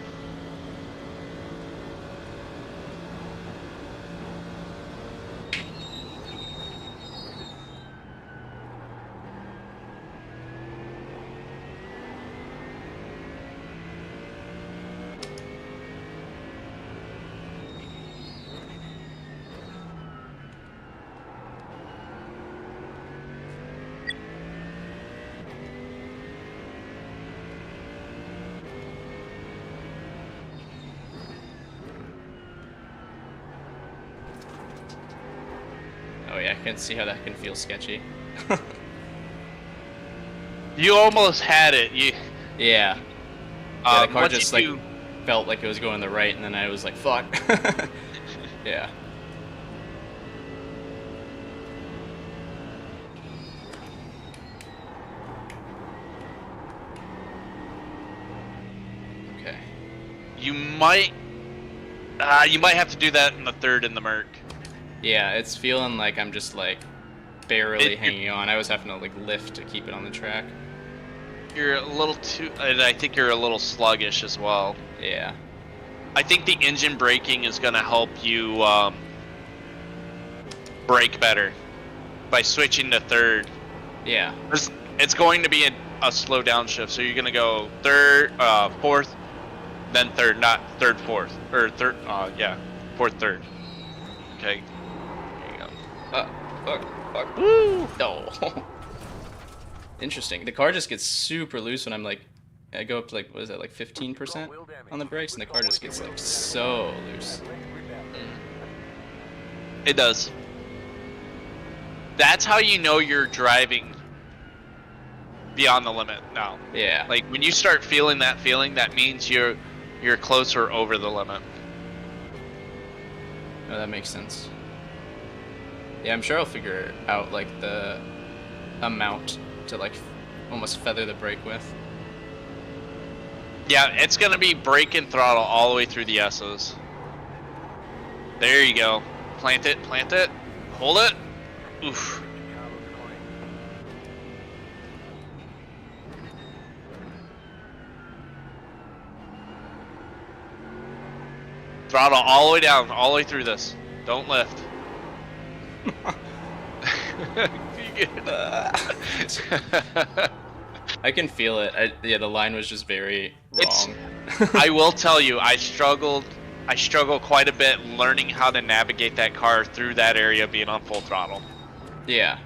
can see how that can feel sketchy. You almost had it. Yeah. Yeah, the car once just you like felt like it was going the right, and then I was like, fuck. Yeah. Okay. You might have to do that in the third in the Merc. Yeah, it's feeling like I'm just like barely hanging on. I was having to like lift to keep it on the track. You're a little too, and I think you're a little sluggish as well. Yeah. I think the engine braking is going to help you brake better by switching to third. Yeah. It's going to be a slow down shift, so you're going to go third, fourth, then third, not third, fourth, or third. Yeah, fourth, third. Okay. There you go. Fuck. Woo! Oh. Interesting. The car just gets super loose when I'm like, I go up to like, what is that, like 15% on the brakes, and the car just gets like so loose. It does. That's how you know you're driving beyond the limit now. Yeah. Like when you start feeling that feeling, that means you're closer over the limit. Oh, that makes sense. Yeah, I'm sure I'll figure out like the amount to like almost feather the brake with. Yeah, it's gonna be brake and throttle all the way through the S's. There you go. Plant it, hold it. Oof. Throttle all the way down, all the way through this. Don't lift. I can feel it. Yeah, the line was just very wrong. I will tell you, I struggled quite a bit learning how to navigate that car through that area being on full throttle. Yeah.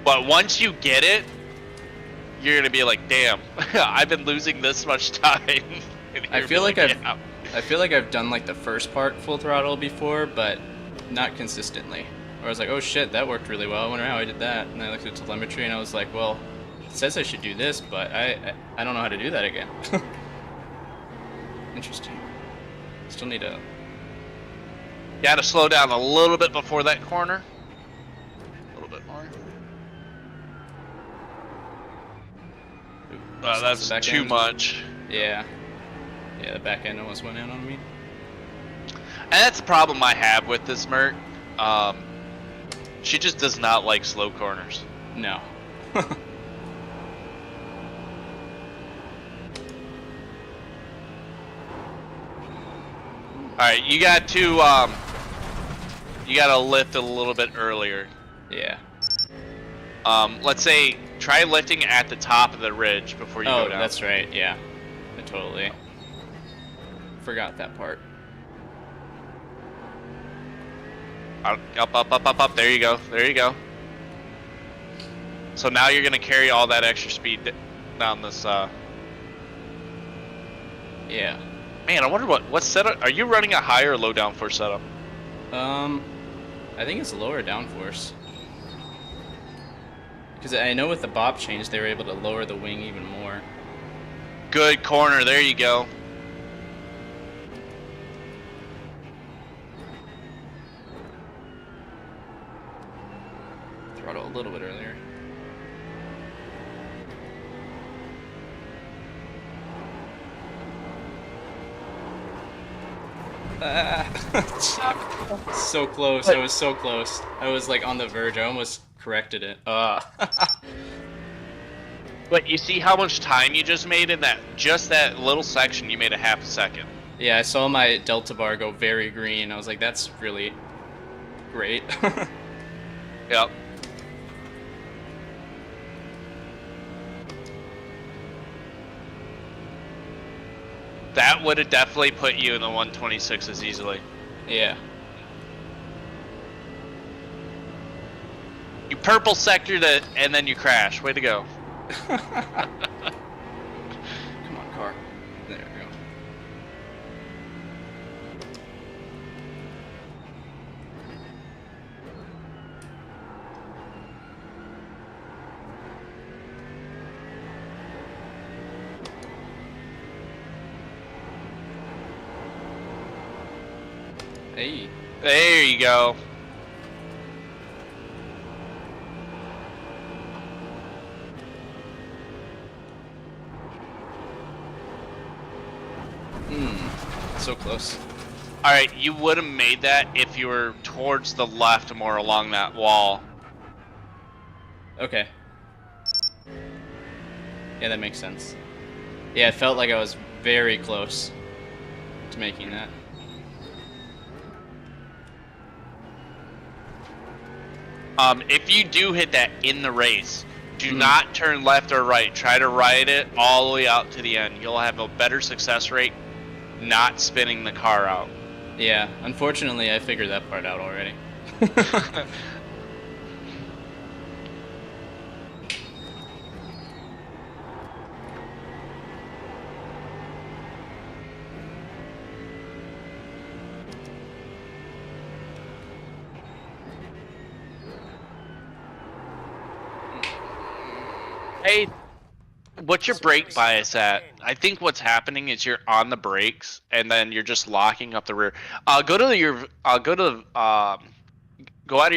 But once you get it, you're gonna be like, damn, I've been losing this much time. I feel like I've done like the first part full throttle before, but not consistently. Or I was like, oh shit, that worked really well. I wonder how I did that. And I looked at telemetry and I was like, well, it says I should do this, but I don't know how to do that again. Interesting. Still need to... Gotta slow down a little bit before that corner. A little bit more. That's too much. Yeah. Yeah, the back end almost went in on me. And that's the problem I have with this Merc. She just does not like slow corners. No. Alright, you got to lift a little bit earlier. Yeah. Let's say try lifting at the top of the ridge before you go down. Oh, that's right. Yeah. I totally forgot that part. Up. There you go. So now you're gonna carry all that extra speed down this. Yeah. Man, I wonder what setup. Are you running a high or low downforce setup? I think it's lower downforce. Because I know with the bop change, they were able to lower the wing even more. Good corner. There you go. Throttle a little bit earlier. So close. I was so close. I was like on the verge. I almost corrected it. But you see how much time you just made in that little section. You made a half a second. Yeah, I saw my delta bar go very green. I was like, that's really great. Yep. That would have definitely put you in the 126s easily. Yeah. You purple sectored it, and then you crash. Way to go. Come on, car. There we go. Hey. There you go. So close. All right, you would have made that if you were towards the left more along that wall. Okay. Yeah, that makes sense. Yeah, it felt like I was very close to making that. If you do hit that in the race, do not turn left or right. Try to ride it all the way out to the end. You'll have a better success rate not spinning the car out. Yeah, unfortunately, I figured that part out already. Hey, what's your brake bias at? I think what's happening is you're on the brakes and then you're just locking up the rear. Go out of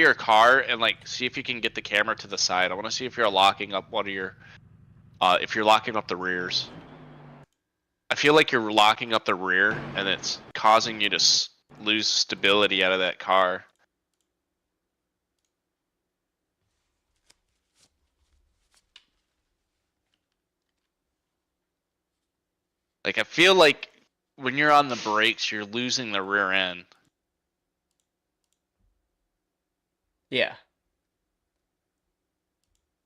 your car and like see if you can get the camera to the side. I want to see if you're locking up one of your, if you're locking up the rears. I feel like you're locking up the rear and it's causing you to lose stability out of that car. Like, I feel like when you're on the brakes, you're losing the rear end. Yeah.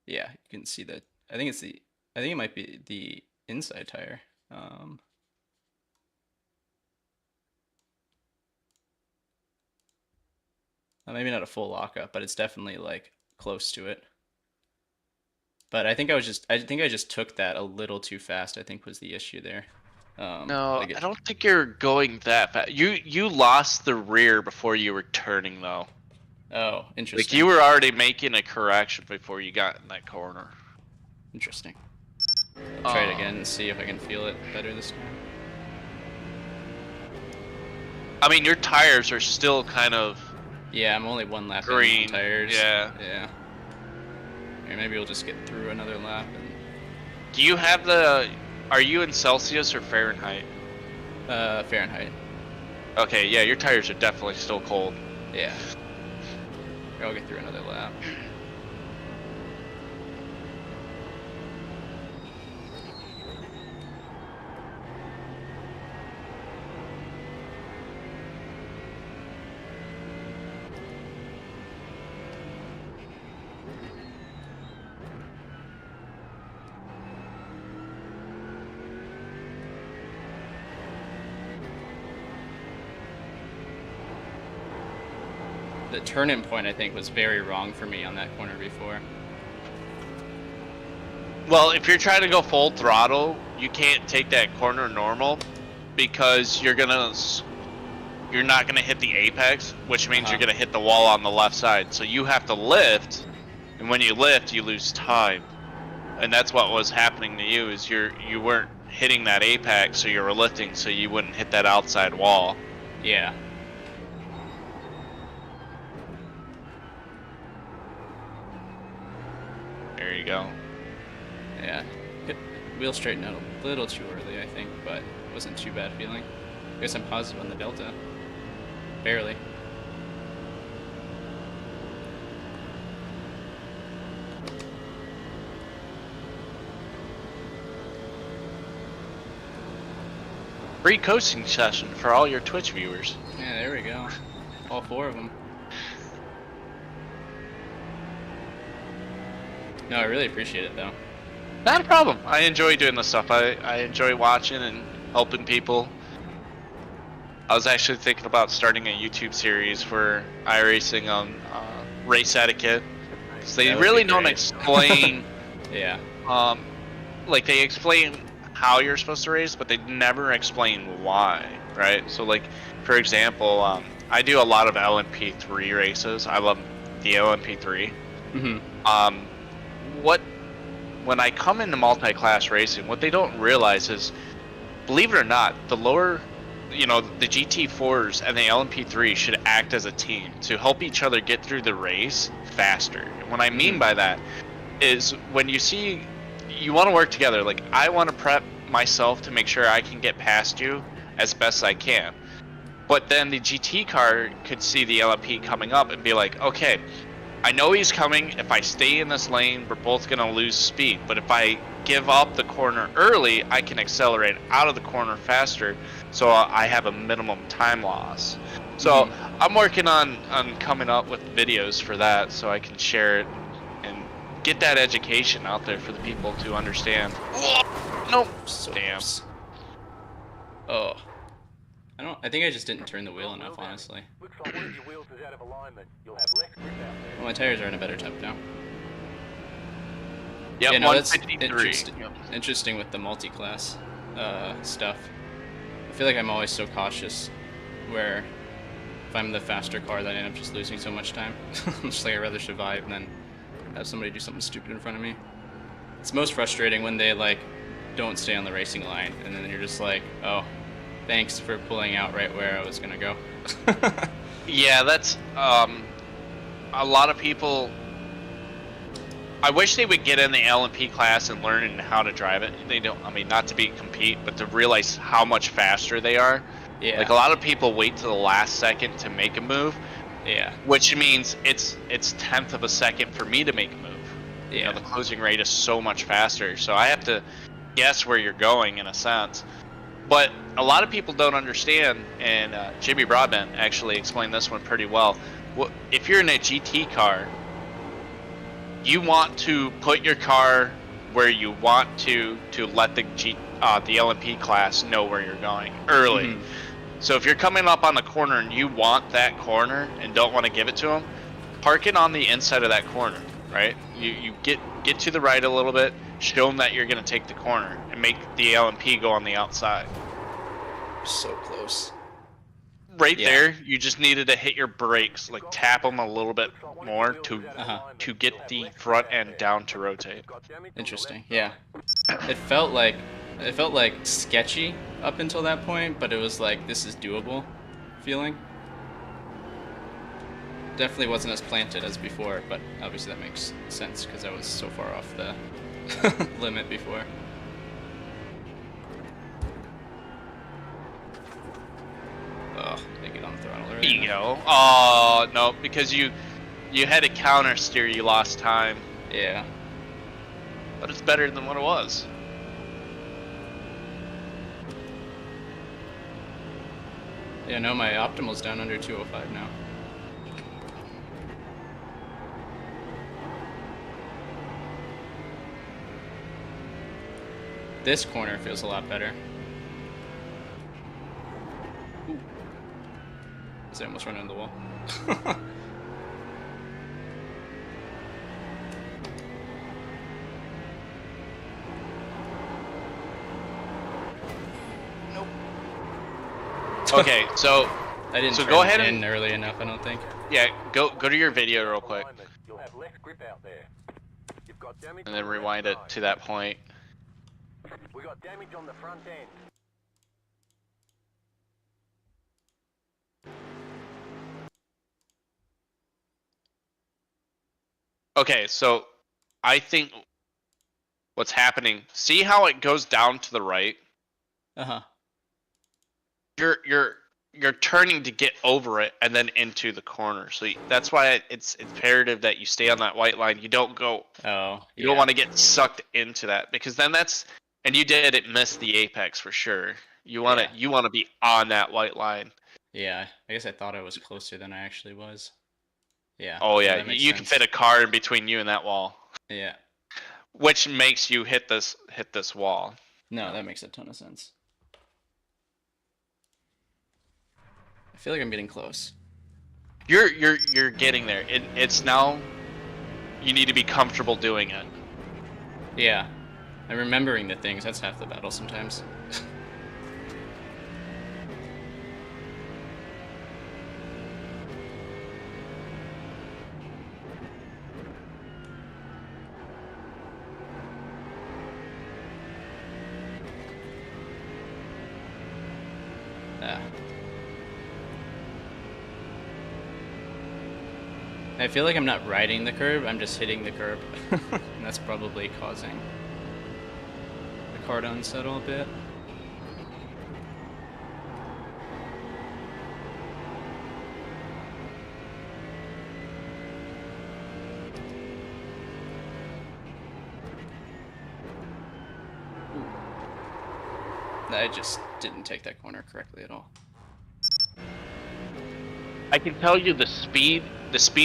Yeah, you can see that. I think it might be the inside tire. Maybe not a full lockup, but it's definitely like close to it. But I think I just took that a little too fast, I think was the issue there. No, I don't think you're going that fast. You lost the rear before you were turning though. Oh, interesting. Like you were already making a correction before you got in that corner. Interesting. I'll try it again and see if I can feel it better this time. I mean, your tires are still kind of. Yeah, I'm only one lap green. in tires. Yeah. Yeah. Okay, maybe we'll just get through another lap. And... Do you have the? Are you in Celsius or Fahrenheit? Fahrenheit. Okay, yeah, your tires are definitely still cold. Yeah. Here, I'll get through another lap. The turn-in point, I think, was very wrong for me on that corner before. Well, if you're trying to go full throttle, you can't take that corner normal because you're not gonna hit the apex, which means you're gonna hit the wall on the left side. So you have to lift, and when you lift, you lose time, and that's what was happening to you. Is you weren't hitting that apex, so you were lifting, so you wouldn't hit that outside wall. Yeah. There you go. Yeah. Wheel straightened out a little too early, I think, but it wasn't too bad feeling. I guess I'm positive on the delta. Barely. Free coaching session for all your Twitch viewers. Yeah, there we go. All 4 of them. No, I really appreciate it, though. Not a problem. I enjoy doing this stuff. I enjoy watching and helping people. I was actually thinking about starting a YouTube series for iRacing on race etiquette. So they really don't explain. Yeah. Like they explain how you're supposed to race, but they never explain why, right? So like, for example, I do a lot of LMP3 races. I love the LMP3. Mm-hmm. When I come into multi-class racing, what they don't realize is, believe it or not, the lower you know, the GT4s and the LMP3 should act as a team to help each other get through the race faster. And what I mean by that is when you see you want to work together, like I want to prep myself to make sure I can get past you as best I can. But then the GT car could see the LMP coming up and be like, okay, I know he's coming. If I stay in this lane, we're both going to lose speed. But if I give up the corner early, I can accelerate out of the corner faster, so I have a minimum time loss. So I'm working on coming up with videos for that so I can share it and get that education out there for the people to understand. Nope. So Damn. close. Oh. I think I just didn't turn the wheel enough, honestly. Looks like one of your wheels is out of alignment. You'll have less grip out there. Well, my tires are in a better temp now. Yep, Yeah, no, that's 153. interesting with the multi-class stuff. I feel like I'm always so cautious where if I'm the faster car, then I end up just losing so much time. I'm just like, I'd rather survive than have somebody do something stupid in front of me. It's most frustrating when they, like, don't stay on the racing line, and then you're just like, oh, thanks for pulling out right where I was gonna go. Yeah, that's a lot of people. I wish they would get in the LMP class and learn how to drive it. They don't. I mean, not to be compete, but to realize how much faster they are. Yeah. Like a lot of people wait to the last second to make a move. Yeah. Which means it's tenth of a second for me to make a move. Yeah. You know, the closing rate is so much faster, so I have to guess where you're going in a sense. But a lot of people don't understand, and Jimmy Broadbent actually explained this one pretty well. If you're in a GT car, you want to put your car where you want to let the LMP class know where you're going early. So if you're coming up on the corner and you want that corner and don't want to give it to them, park it on the inside of that corner, right? You get to the right a little bit, show them that you're going to take the corner, and make the LMP go on the outside. So close. Right there, you just needed to hit your brakes, like tap them a little bit more to get the front end down to rotate. Interesting. Yeah. It felt like sketchy up until that point, but it was like, this is doable feeling. Definitely wasn't as planted as before, but obviously that makes sense because I was so far off the limit before. Oh, they get on the throttle already. There you go. Oh, no, because you had to counter steer, you lost time. Yeah. But it's better than what it was. Yeah, no, my optimal's down under 205 now. This corner feels a lot better. Ooh. I almost run into the wall. Okay, so I didn't go ahead in early enough, I don't think. Yeah, go to your video real quick. You'll have less grip out there. You've got damage And then on the rewind left it to that point. side. We got damage on the front end. Okay, so I think what's happening, see how it goes down to the right? Uh-huh. You're turning to get over it and then into the corner. So that's why it's imperative that you stay on that white line. You don't go. Oh. You don't want to get sucked into that, because then and you did it missed the apex for sure. You want to be on that white line. Yeah, I guess I thought I was closer than I actually was. Yeah. Oh yeah, that makes you can sense. fit a car in between you and that wall. Yeah. Which makes you hit this wall. No, that makes a ton of sense. I feel like I'm getting close. You're getting there. It's now. You need to be comfortable doing it. Yeah. I'm remembering the things. That's half the battle sometimes. I feel like I'm not riding the curb, I'm just hitting the curb. And that's probably causing the car to unsettle a bit. I just didn't take that corner correctly at all. I can tell you the speed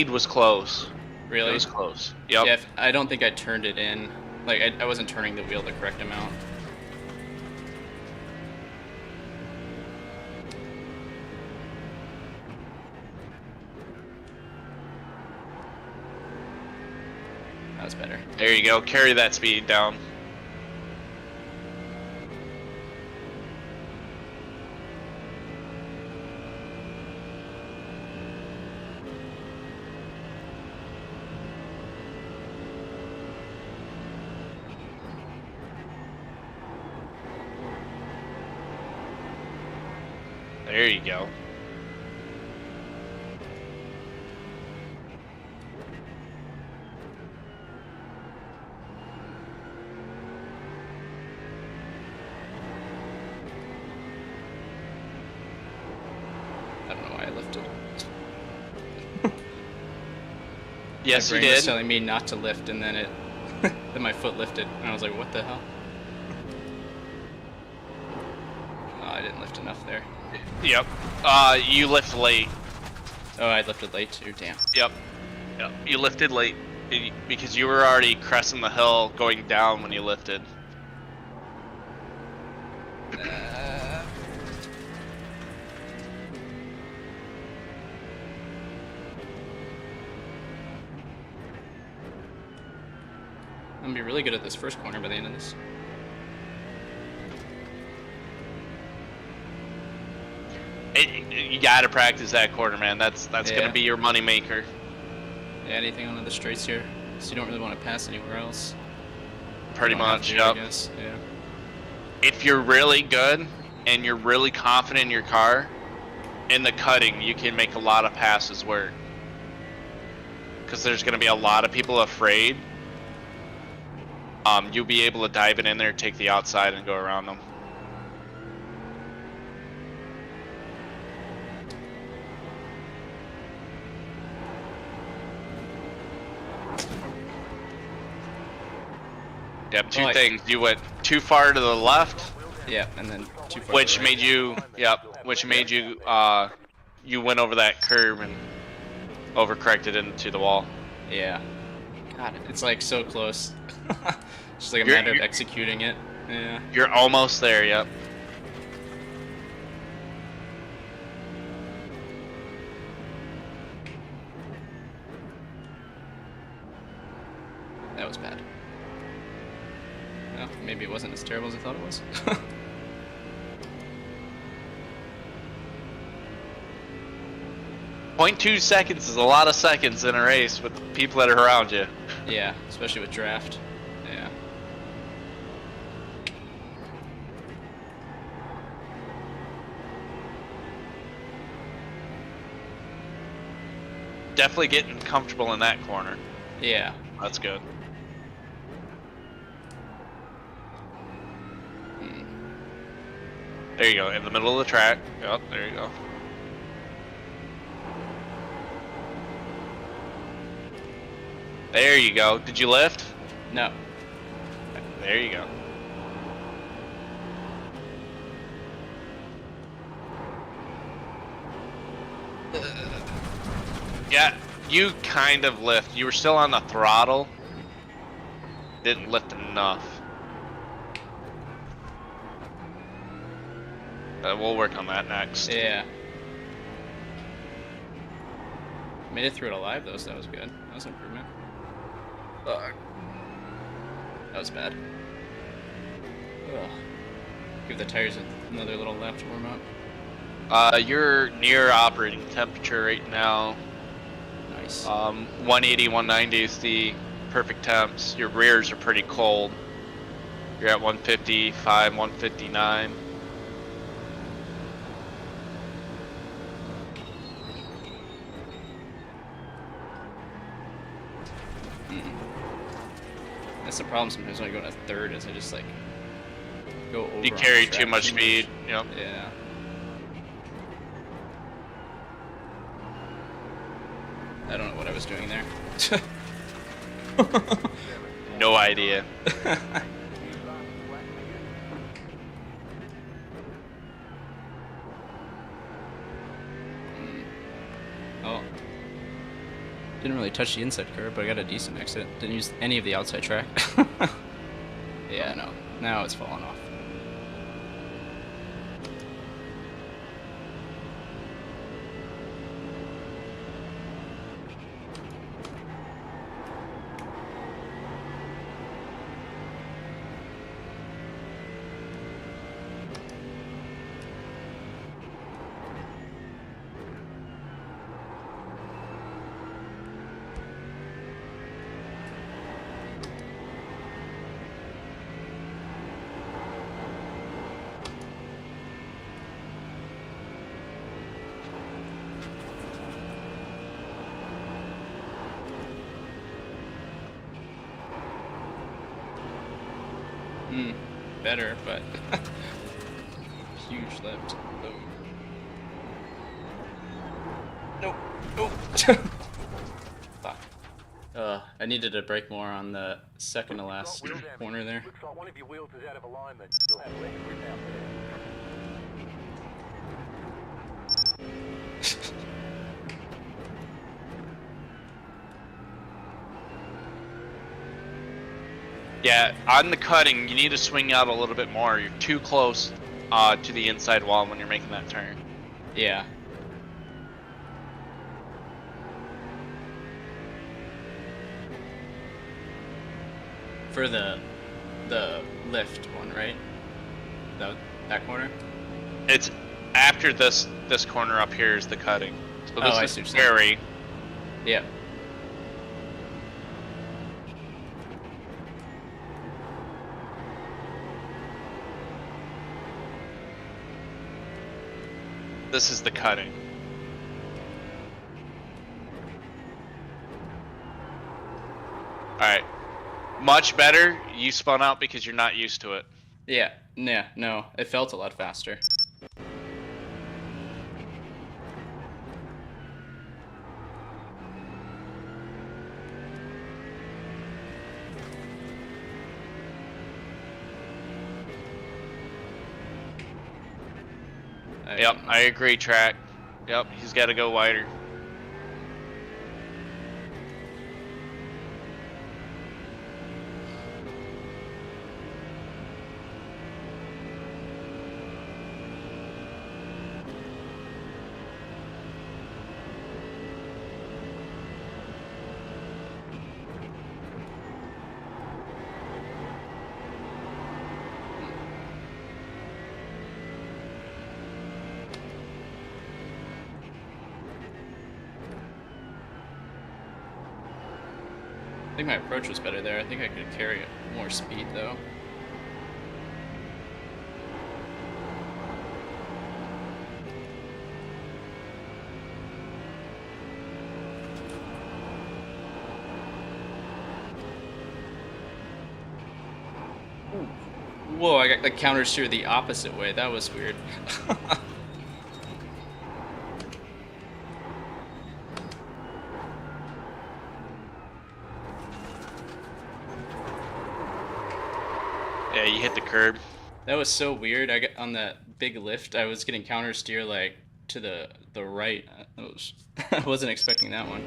was close. Really? It was close. Yep. Yeah, I don't think I turned it in. Like, I wasn't turning the wheel the correct amount. That was better. There you go. Carry that speed down. There you go. I don't know why I lifted. Yes, my you brain was did. telling me not to lift, and then then my foot lifted, and I was like, what the hell? Oh, I didn't lift enough there. Yep. You lift late. Oh, I lifted late too, damn. Yep. Yep. You lifted late because you were already cresting the hill going down when you lifted. I'm gonna be really good at this first corner by the end of this. You gotta practice that corner, man. That's Yeah. gonna be your money maker. Yeah, anything on the straights here, so you don't really want to pass anywhere else. Pretty You don't have much, to, yep. I guess. Yeah. If you're really good and you're really confident in your car, in the cutting, you can make a lot of passes work. Because there's gonna be a lot of people afraid. You'll be able to dive it in there, take the outside, and go around them. Yep, two things. You went too far to the left, Yeah, and then too far. which to the right. made you, you went over that curve and overcorrected into the wall. Yeah. God, it's like so close. Just like a You're- matter of you're- executing it. Yeah. You're almost there, yep. That was bad. Well, maybe it wasn't as terrible as I thought it was. 0.2 seconds is a lot of seconds in a race with the people that are around you. Yeah, especially with draft. Yeah. Definitely getting comfortable in that corner. Yeah. That's good. There you go, in the middle of the track. Yep, there you go. There you go. Did you lift? No. There you go. Yeah, you kind of lift. You were still on the throttle. Didn't lift enough. We'll work on that next. Yeah. Made it through it alive though, so that was good. That was an improvement. Ugh. That was bad. Ugh. Give the tires another little lap to warm up. You're near operating temperature right now. Nice. 180, 190 is the perfect temps. Your rears are pretty cold. You're at 155, 159. That's the problem sometimes when I go to third is I just like go over. You on carry the too track much speed. Yep. Yeah. I don't know what I was doing there. No idea. Oh. Didn't really touch the inside curve, but I got a decent exit. Didn't use any of the outside track. Yeah, no. Now it's falling off. Better, but huge lift. Boom. Nope. Nope. Fuck. I needed to brake more on the second to last corner there. Looks like one of your wheels is out of alignment. You'll have less grip out there. Yeah, on the cutting, you need to swing out a little bit more. You're too close to the inside wall when you're making that turn. Yeah. For the lift one, right? That corner? It's after this corner up here is the cutting. So this I is see what you're saying. scary. Yeah. This is the cutting. Alright. Much better. You spun out because you're not used to it. Yeah. Yeah. No, it felt a lot faster. Yep, I agree, track. Yep, he's got to go wider. I think my approach was better there. I think I could carry more speed though. Whoa, I got the counter steer the opposite way. That was weird. Yeah, you hit the curb. That was so weird. I got on that big lift. I was getting counter steer like to the right. I wasn't expecting that one.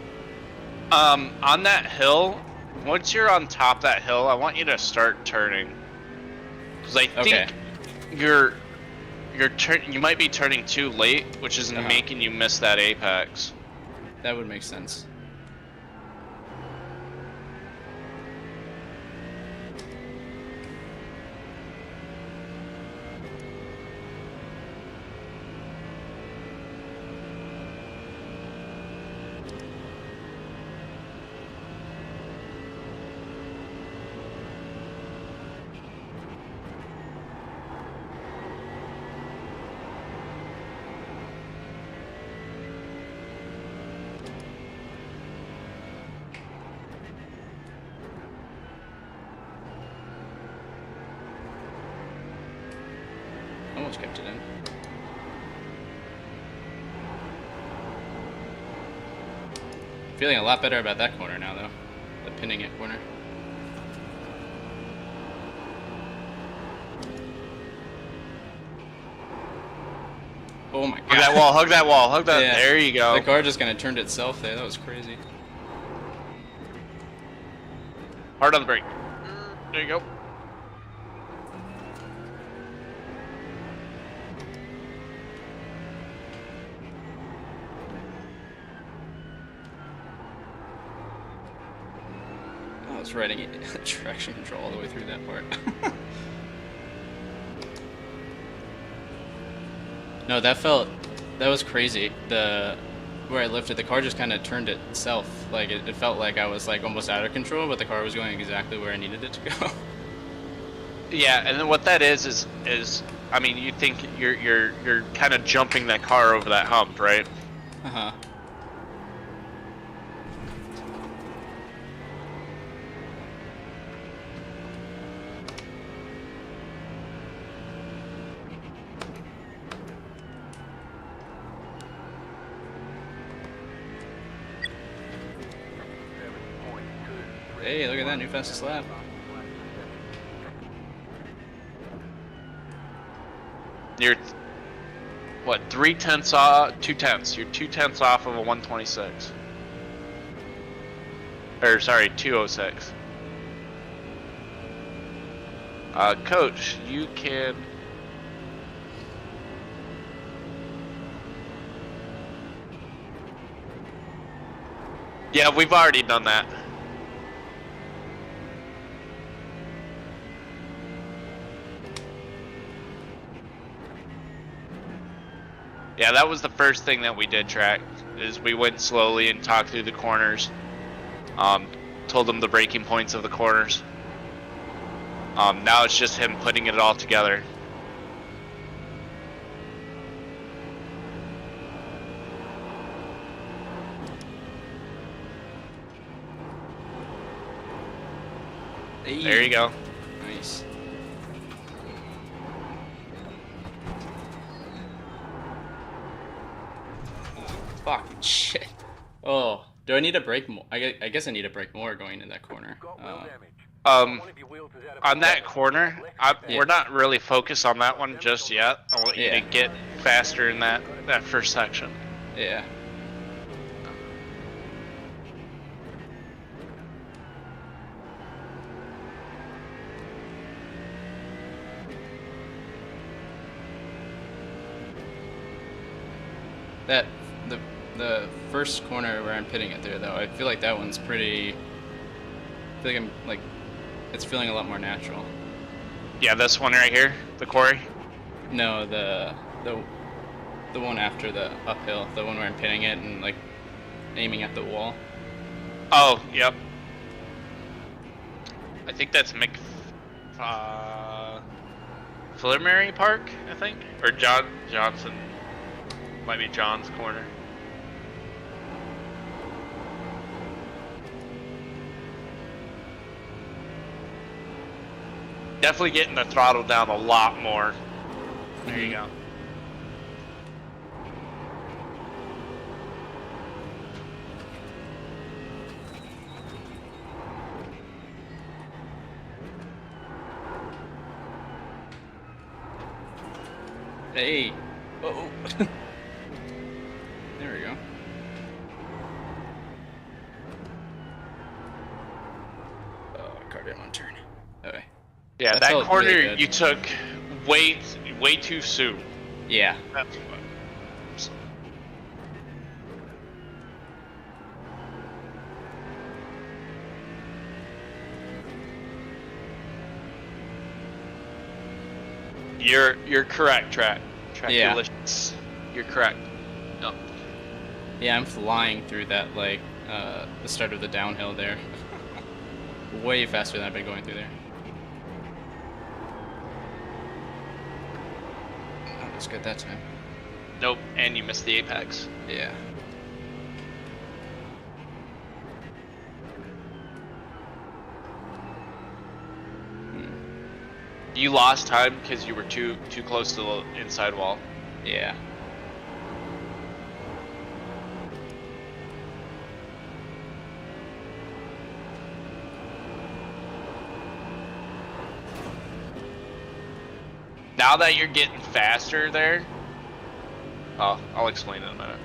On that hill, once you're on top of that hill, I want you to start turning. Because I think you might be turning too late, which is making you miss that apex. That would make sense. just kept it in. Feeling a lot better about that corner now, though. The pinning it corner. Oh my god. Hug that wall, hug that wall, hug that. Yeah. There you go. The car just kind of turned itself there. That was crazy. Hard on the brake. There you go. I was riding it traction control all the way through that part. No, that was crazy. Where I lifted, the car just kind of turned itself. Like it felt like I was like almost out of control, but the car was going exactly where I needed it to go. Yeah, and then what that is I mean, you think you're kind of jumping that car over that hump, right? Uh-huh. Hey, look at that new fastest lap. You're what, 3/10 off, 2/10. You're 2/10 off of a 126. Or sorry, 206. Coach, you can. Yeah, we've already done that. Yeah, that was the first thing that we did, track, is we went slowly and talked through the corners. Told him the breaking points of the corners. Now it's just him putting it all together. Hey. There you go. Nice. Fuck, shit. Oh, do I need to brake more? I guess I need to brake more going in that corner. On that corner, Yeah. we're not really focused on that one just yet. I want you Yeah. to get faster in that first section. Yeah. The first corner where I'm pitting it there, though, I feel like that one's pretty. I feel like I'm like, it's feeling a lot more natural. Yeah, this one right here, the quarry. No, the one after the uphill, the one where I'm pitting it and like aiming at the wall. Oh, yep. I think that's Flimmery Park, I think, or Johnson. Might be John's corner. Definitely getting the throttle down a lot more. There you go. Hey. Oh. There we go. Oh, car didn't want to turn. Okay. Yeah, that corner really you took way too soon. Yeah. That's what. You're correct, track. Yeah. Delicious. You're correct. No. Yeah, I'm flying through that like the start of the downhill there. Way faster than I've been going through there. That was good that time. Nope, and you missed the apex. Yeah. You lost time because you were too close to the inside wall. Yeah. Now that you're getting faster there, oh, I'll explain in a minute.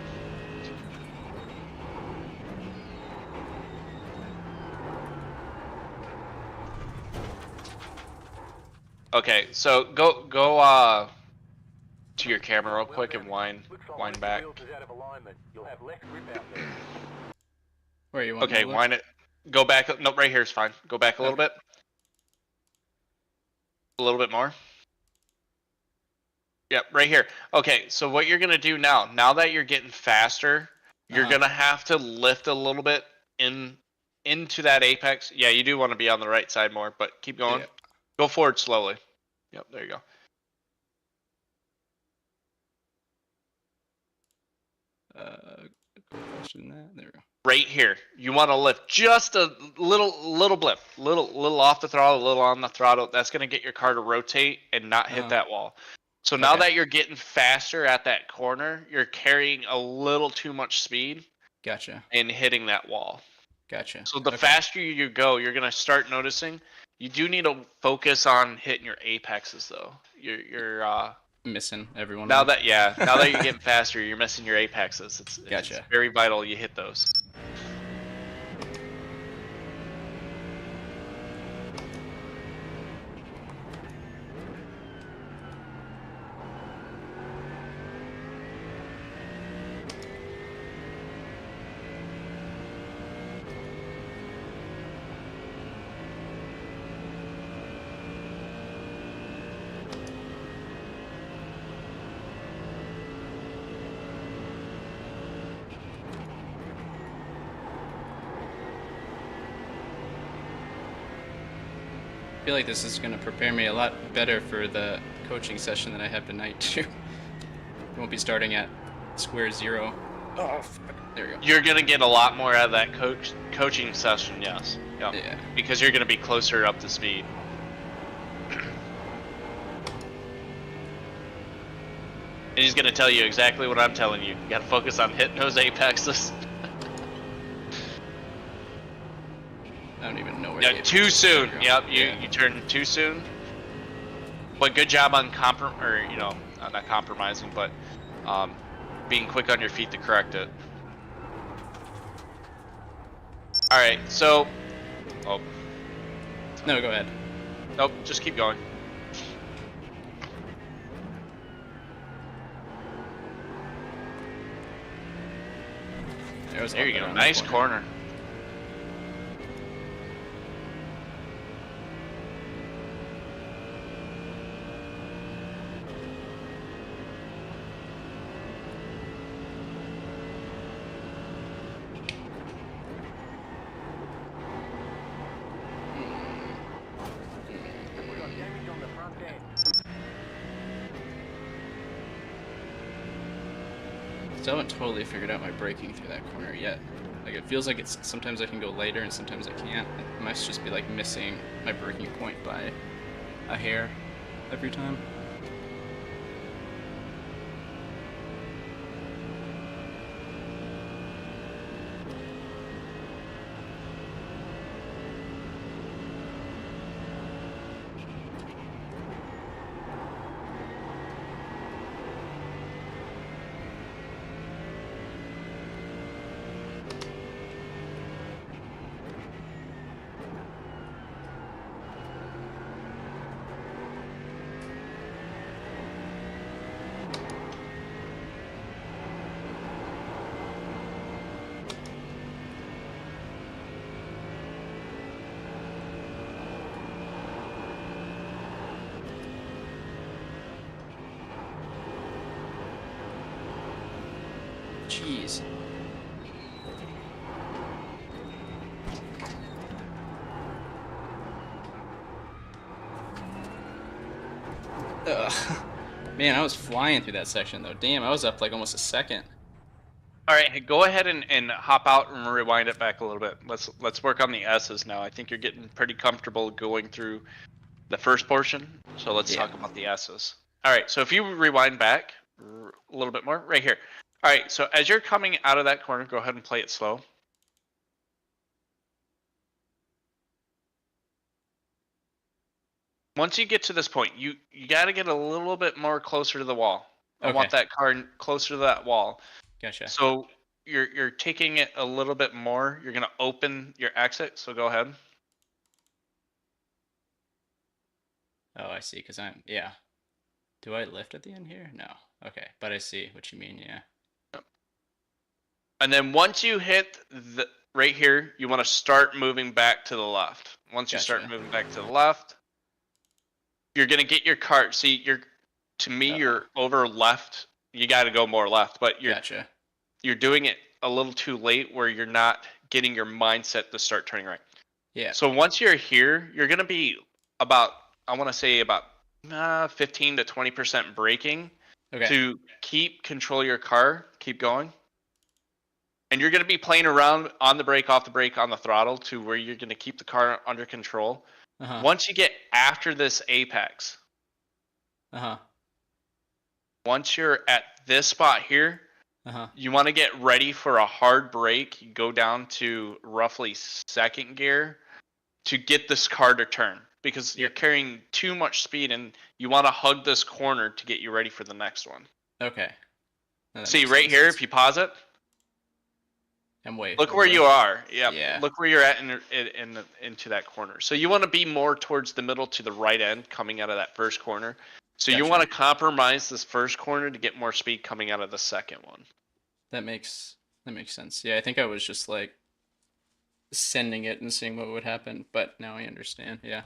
Okay, so go to your camera real quick and wind back. Where you want? Okay, wind it. Go back. No, right here is fine. Go back a little bit. A little bit more. Yep, right here. Okay, so what you're gonna do now that you're getting faster, you're gonna have to lift a little bit into that apex. Yeah, you do want to be on the right side more, but keep going. Yeah. Go forward slowly. Yep, there you go. Question that. There we go. Right here, you want to lift just a little blip, little off the throttle, a little on the throttle. That's gonna get your car to rotate and not hit that wall. So now that you're getting faster at that corner, you're carrying a little too much speed. Gotcha. And hitting that wall. Gotcha. So the faster you go, you're gonna start noticing you do need to focus on hitting your apexes though. You're missing everyone. Now that you're getting faster, you're missing your apexes. It's very vital you hit those. I feel like this is going to prepare me a lot better for the coaching session that I have tonight too. Won't be starting at square zero. Oh, fuck. There we go. You're gonna get a lot more out of that coaching session, yes. Yep. Yeah. Because you're gonna be closer up to speed. And he's gonna tell you exactly what I'm telling you. You gotta focus on hitting those apexes. I don't even know where. Yeah, too soon. Yep, you turned too soon. But good job on not compromising, but being quick on your feet to correct it. All right, so. Oh. No, go ahead. Nope, just keep going. There you go. Nice corner. Still haven't totally figured out my braking through that corner yet. Like it feels like it's sometimes I can go later and sometimes I can't. It must just be like missing my braking point by a hair every time. Jeez. Ugh. Man, I was flying through that section though. Damn, I was up like almost a second. All right, hey, go ahead and hop out and rewind it back a little bit. Let's work on the S's now. I think you're getting pretty comfortable going through the first portion. So let's talk about the S's. All right, so if you rewind back a little bit more, right here. All right, so as you're coming out of that corner, go ahead and play it slow. Once you get to this point, you got to get a little bit more closer to the wall. I want that car closer to that wall. Gotcha. So you're taking it a little bit more. You're gonna open your exit. So go ahead. Oh, I see. Because I'm Do I lift at the end here? No. Okay, but I see what you mean. Yeah. And then once you hit the right here, you want to start moving back to the left. Once you start moving back to the left, you're gonna get your cart. See, you're over left. You got to go more left, but you're doing it a little too late where you're not getting your mindset to start turning right. Yeah. So once you're here, you're gonna be about, I want to say about 15 to 20% braking to keep control of your car, keep going. And you're going to be playing around on the brake, off the brake, on the throttle to where you're going to keep the car under control. Once you get after this apex, once you're at this spot here, you want to get ready for a hard brake. You go down to roughly second gear to get this car to turn because you're carrying too much speed and you want to hug this corner to get you ready for the next one. Okay. See right here, if you pause it, I'm way. Look where you are. Yeah. Look where you're at into that corner. So you want to be more towards the middle to the right end coming out of that first corner. So you want to compromise this first corner to get more speed coming out of the second one. That makes sense. Yeah, I think I was just like sending it and seeing what would happen, but now I understand. Yeah.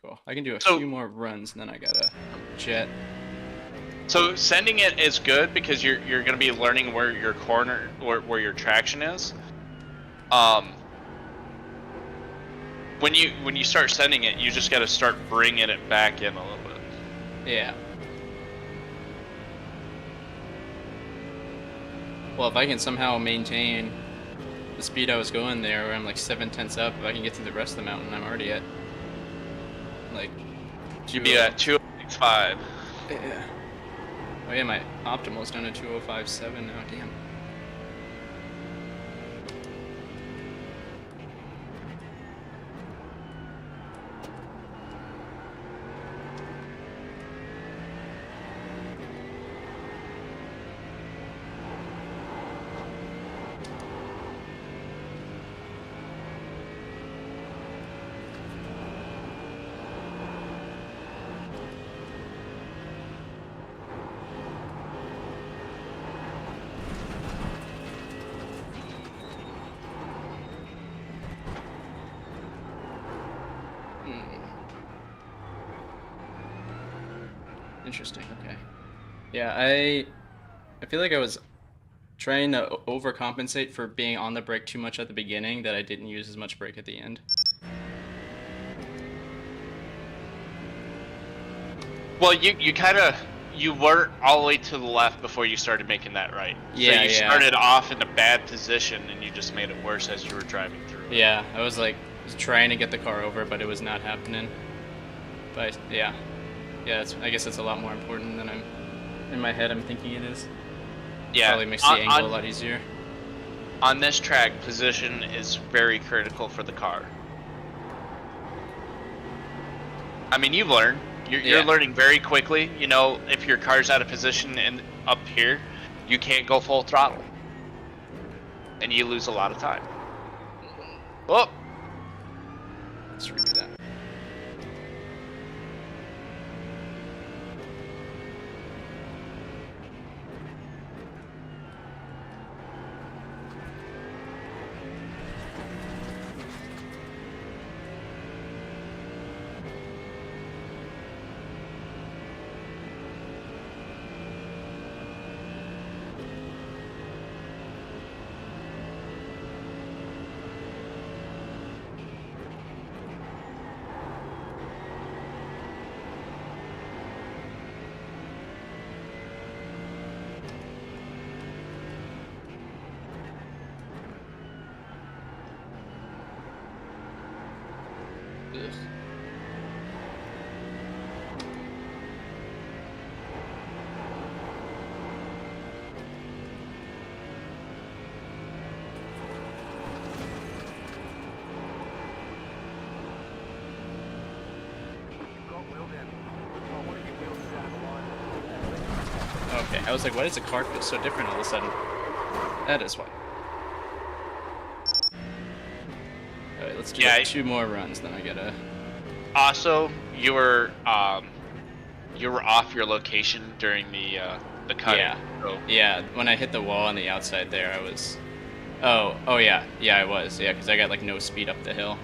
Cool. I can do a few more runs and then I gotta jet. So sending it is good because you're going to be learning where your corner or where your traction is. When you start sending it, you just got to start bringing it back in a little bit. Yeah. Well, if I can somehow maintain the speed I was going there, where I'm like 7/10 up, if I can get to the rest of the mountain, I'm already at like. You'd be at 265. Yeah. Oh yeah, my optimal's down to 2057 now. Damn. Interesting. Okay. Yeah, I feel like I was trying to overcompensate for being on the brake too much at the beginning, that I didn't use as much brake at the end. Well, you weren't all the way to the left before you started making that right. Yeah, so you started off in a bad position and you just made it worse as you were driving through. Yeah, I was trying to get the car over, but it was not happening. But yeah, I guess it's a lot more important than in my head I'm thinking it is. Yeah, probably makes the angle a lot easier. On this track, position is very critical for the car. I mean, you've learned. You're learning very quickly. You know, if your car's out of position and up here, you can't go full throttle. And you lose a lot of time. Oh! Let's redo that. Ugh. I was like, why does the car feel so different all of a sudden? That is why. Alright, let's do like 2 more runs, then I gotta... Also, you were off your location during the cut. Yeah. So. Yeah, when I hit the wall on the outside there, I was... Oh yeah. Yeah, I was. Yeah, because I got like no speed up the hill.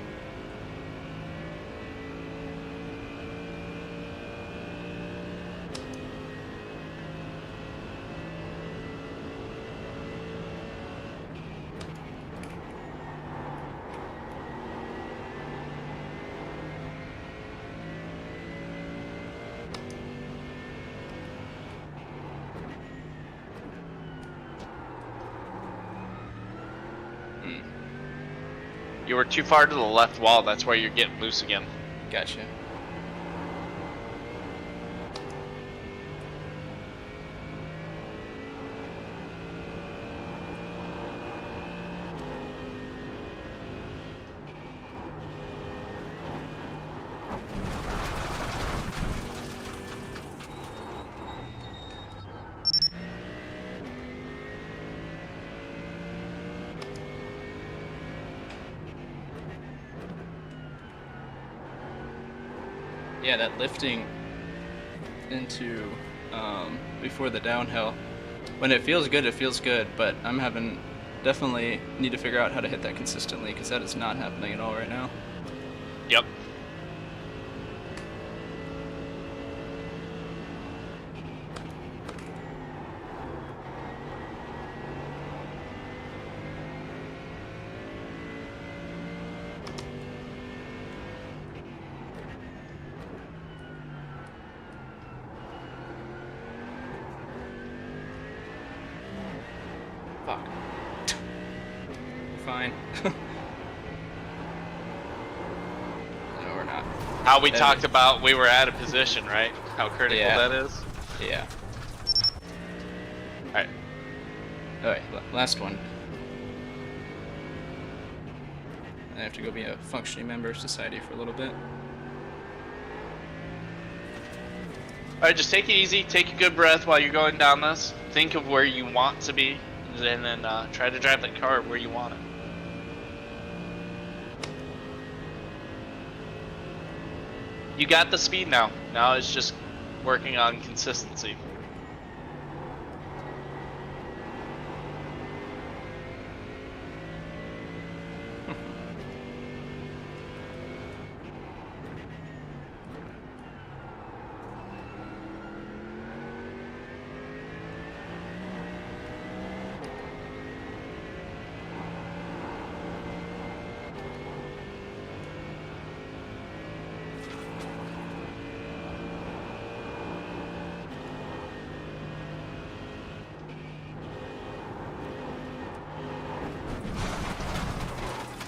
You were too far to the left wall. That's why you're getting loose again. Gotcha. Yeah, that lifting into before the downhill, when it feels good, but I'm definitely need to figure out how to hit that consistently, because that is not happening at all right now. Yep. Fuck. Fine. No, we're not. How we talked about we were out of position, right? How critical that is? Yeah. Alright. Alright, last one. I have to go be a functioning member of society for a little bit. Alright, just take it easy. Take a good breath while you're going down this. Think of where you want to be, and then try to drive that car where you want it. You got the speed now. Now it's just working on consistency.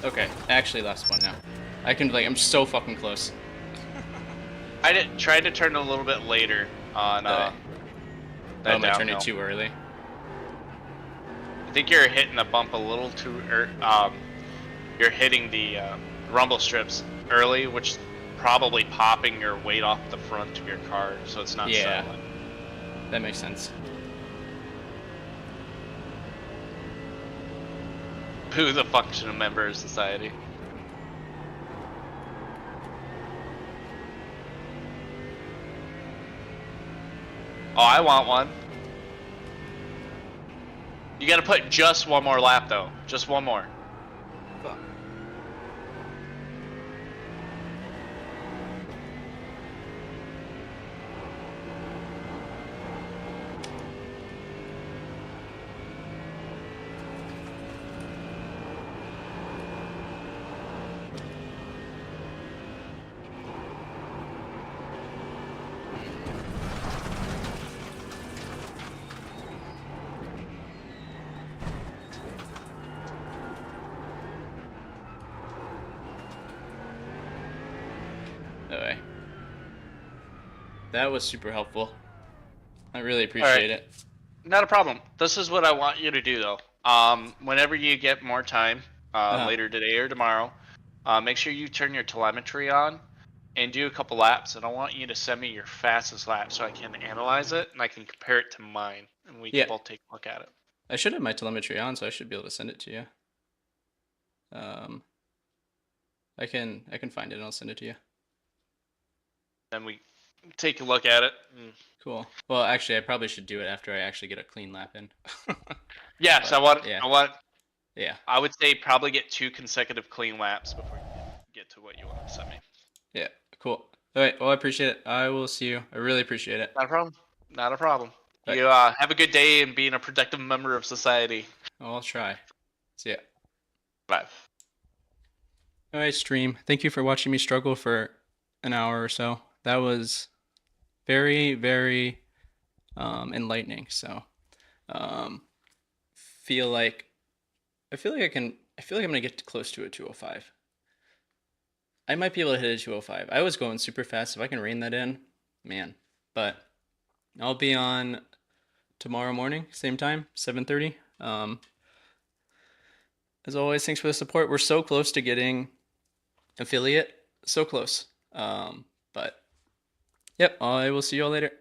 Okay, actually last one now. I'm so fucking close. I did try to turn a little bit later on that am I turning too early? I think you're hitting the bump a little too you're hitting the rumble strips early, which is probably popping your weight off the front of your car, so it's not settling. That makes sense. Who the functional member of society? Oh, I want one. You gotta put just one more lap though. Just one more. Fuck. Anyway. That was super helpful. I really appreciate it. Not a problem. This is what I want you to do though. Whenever you get more time, later today or tomorrow, make sure you turn your telemetry on and do a couple laps, and I want you to send me your fastest lap so I can analyze it and I can compare it to mine. and we can Yeah. both take a look at it. I should have my telemetry on, so I should be able to send it to you. I can find it and I'll send it to you. Then we take a look at it. Cool. Well, actually, I probably should do it after I actually get a clean lap in. Yes, But, I want. Yeah. I would say probably get 2 consecutive clean laps before you get to what you want to send me. Yeah. Cool. All right. Well, I appreciate it. I will see you. I really appreciate it. Not a problem. Not a problem. Right. You have a good day and being a productive member of society. I'll try. See ya. Bye. All right, stream. Thank you for watching me struggle for an hour or so. That was very, very enlightening. So, feel like I'm gonna get close to a 205. I might be able to hit a 205. I was going super fast. If I can rein that in, man. But I'll be on tomorrow morning, same time, 7:30. As always, thanks for the support. We're so close to getting affiliate. So close. But yep, I will see you all later.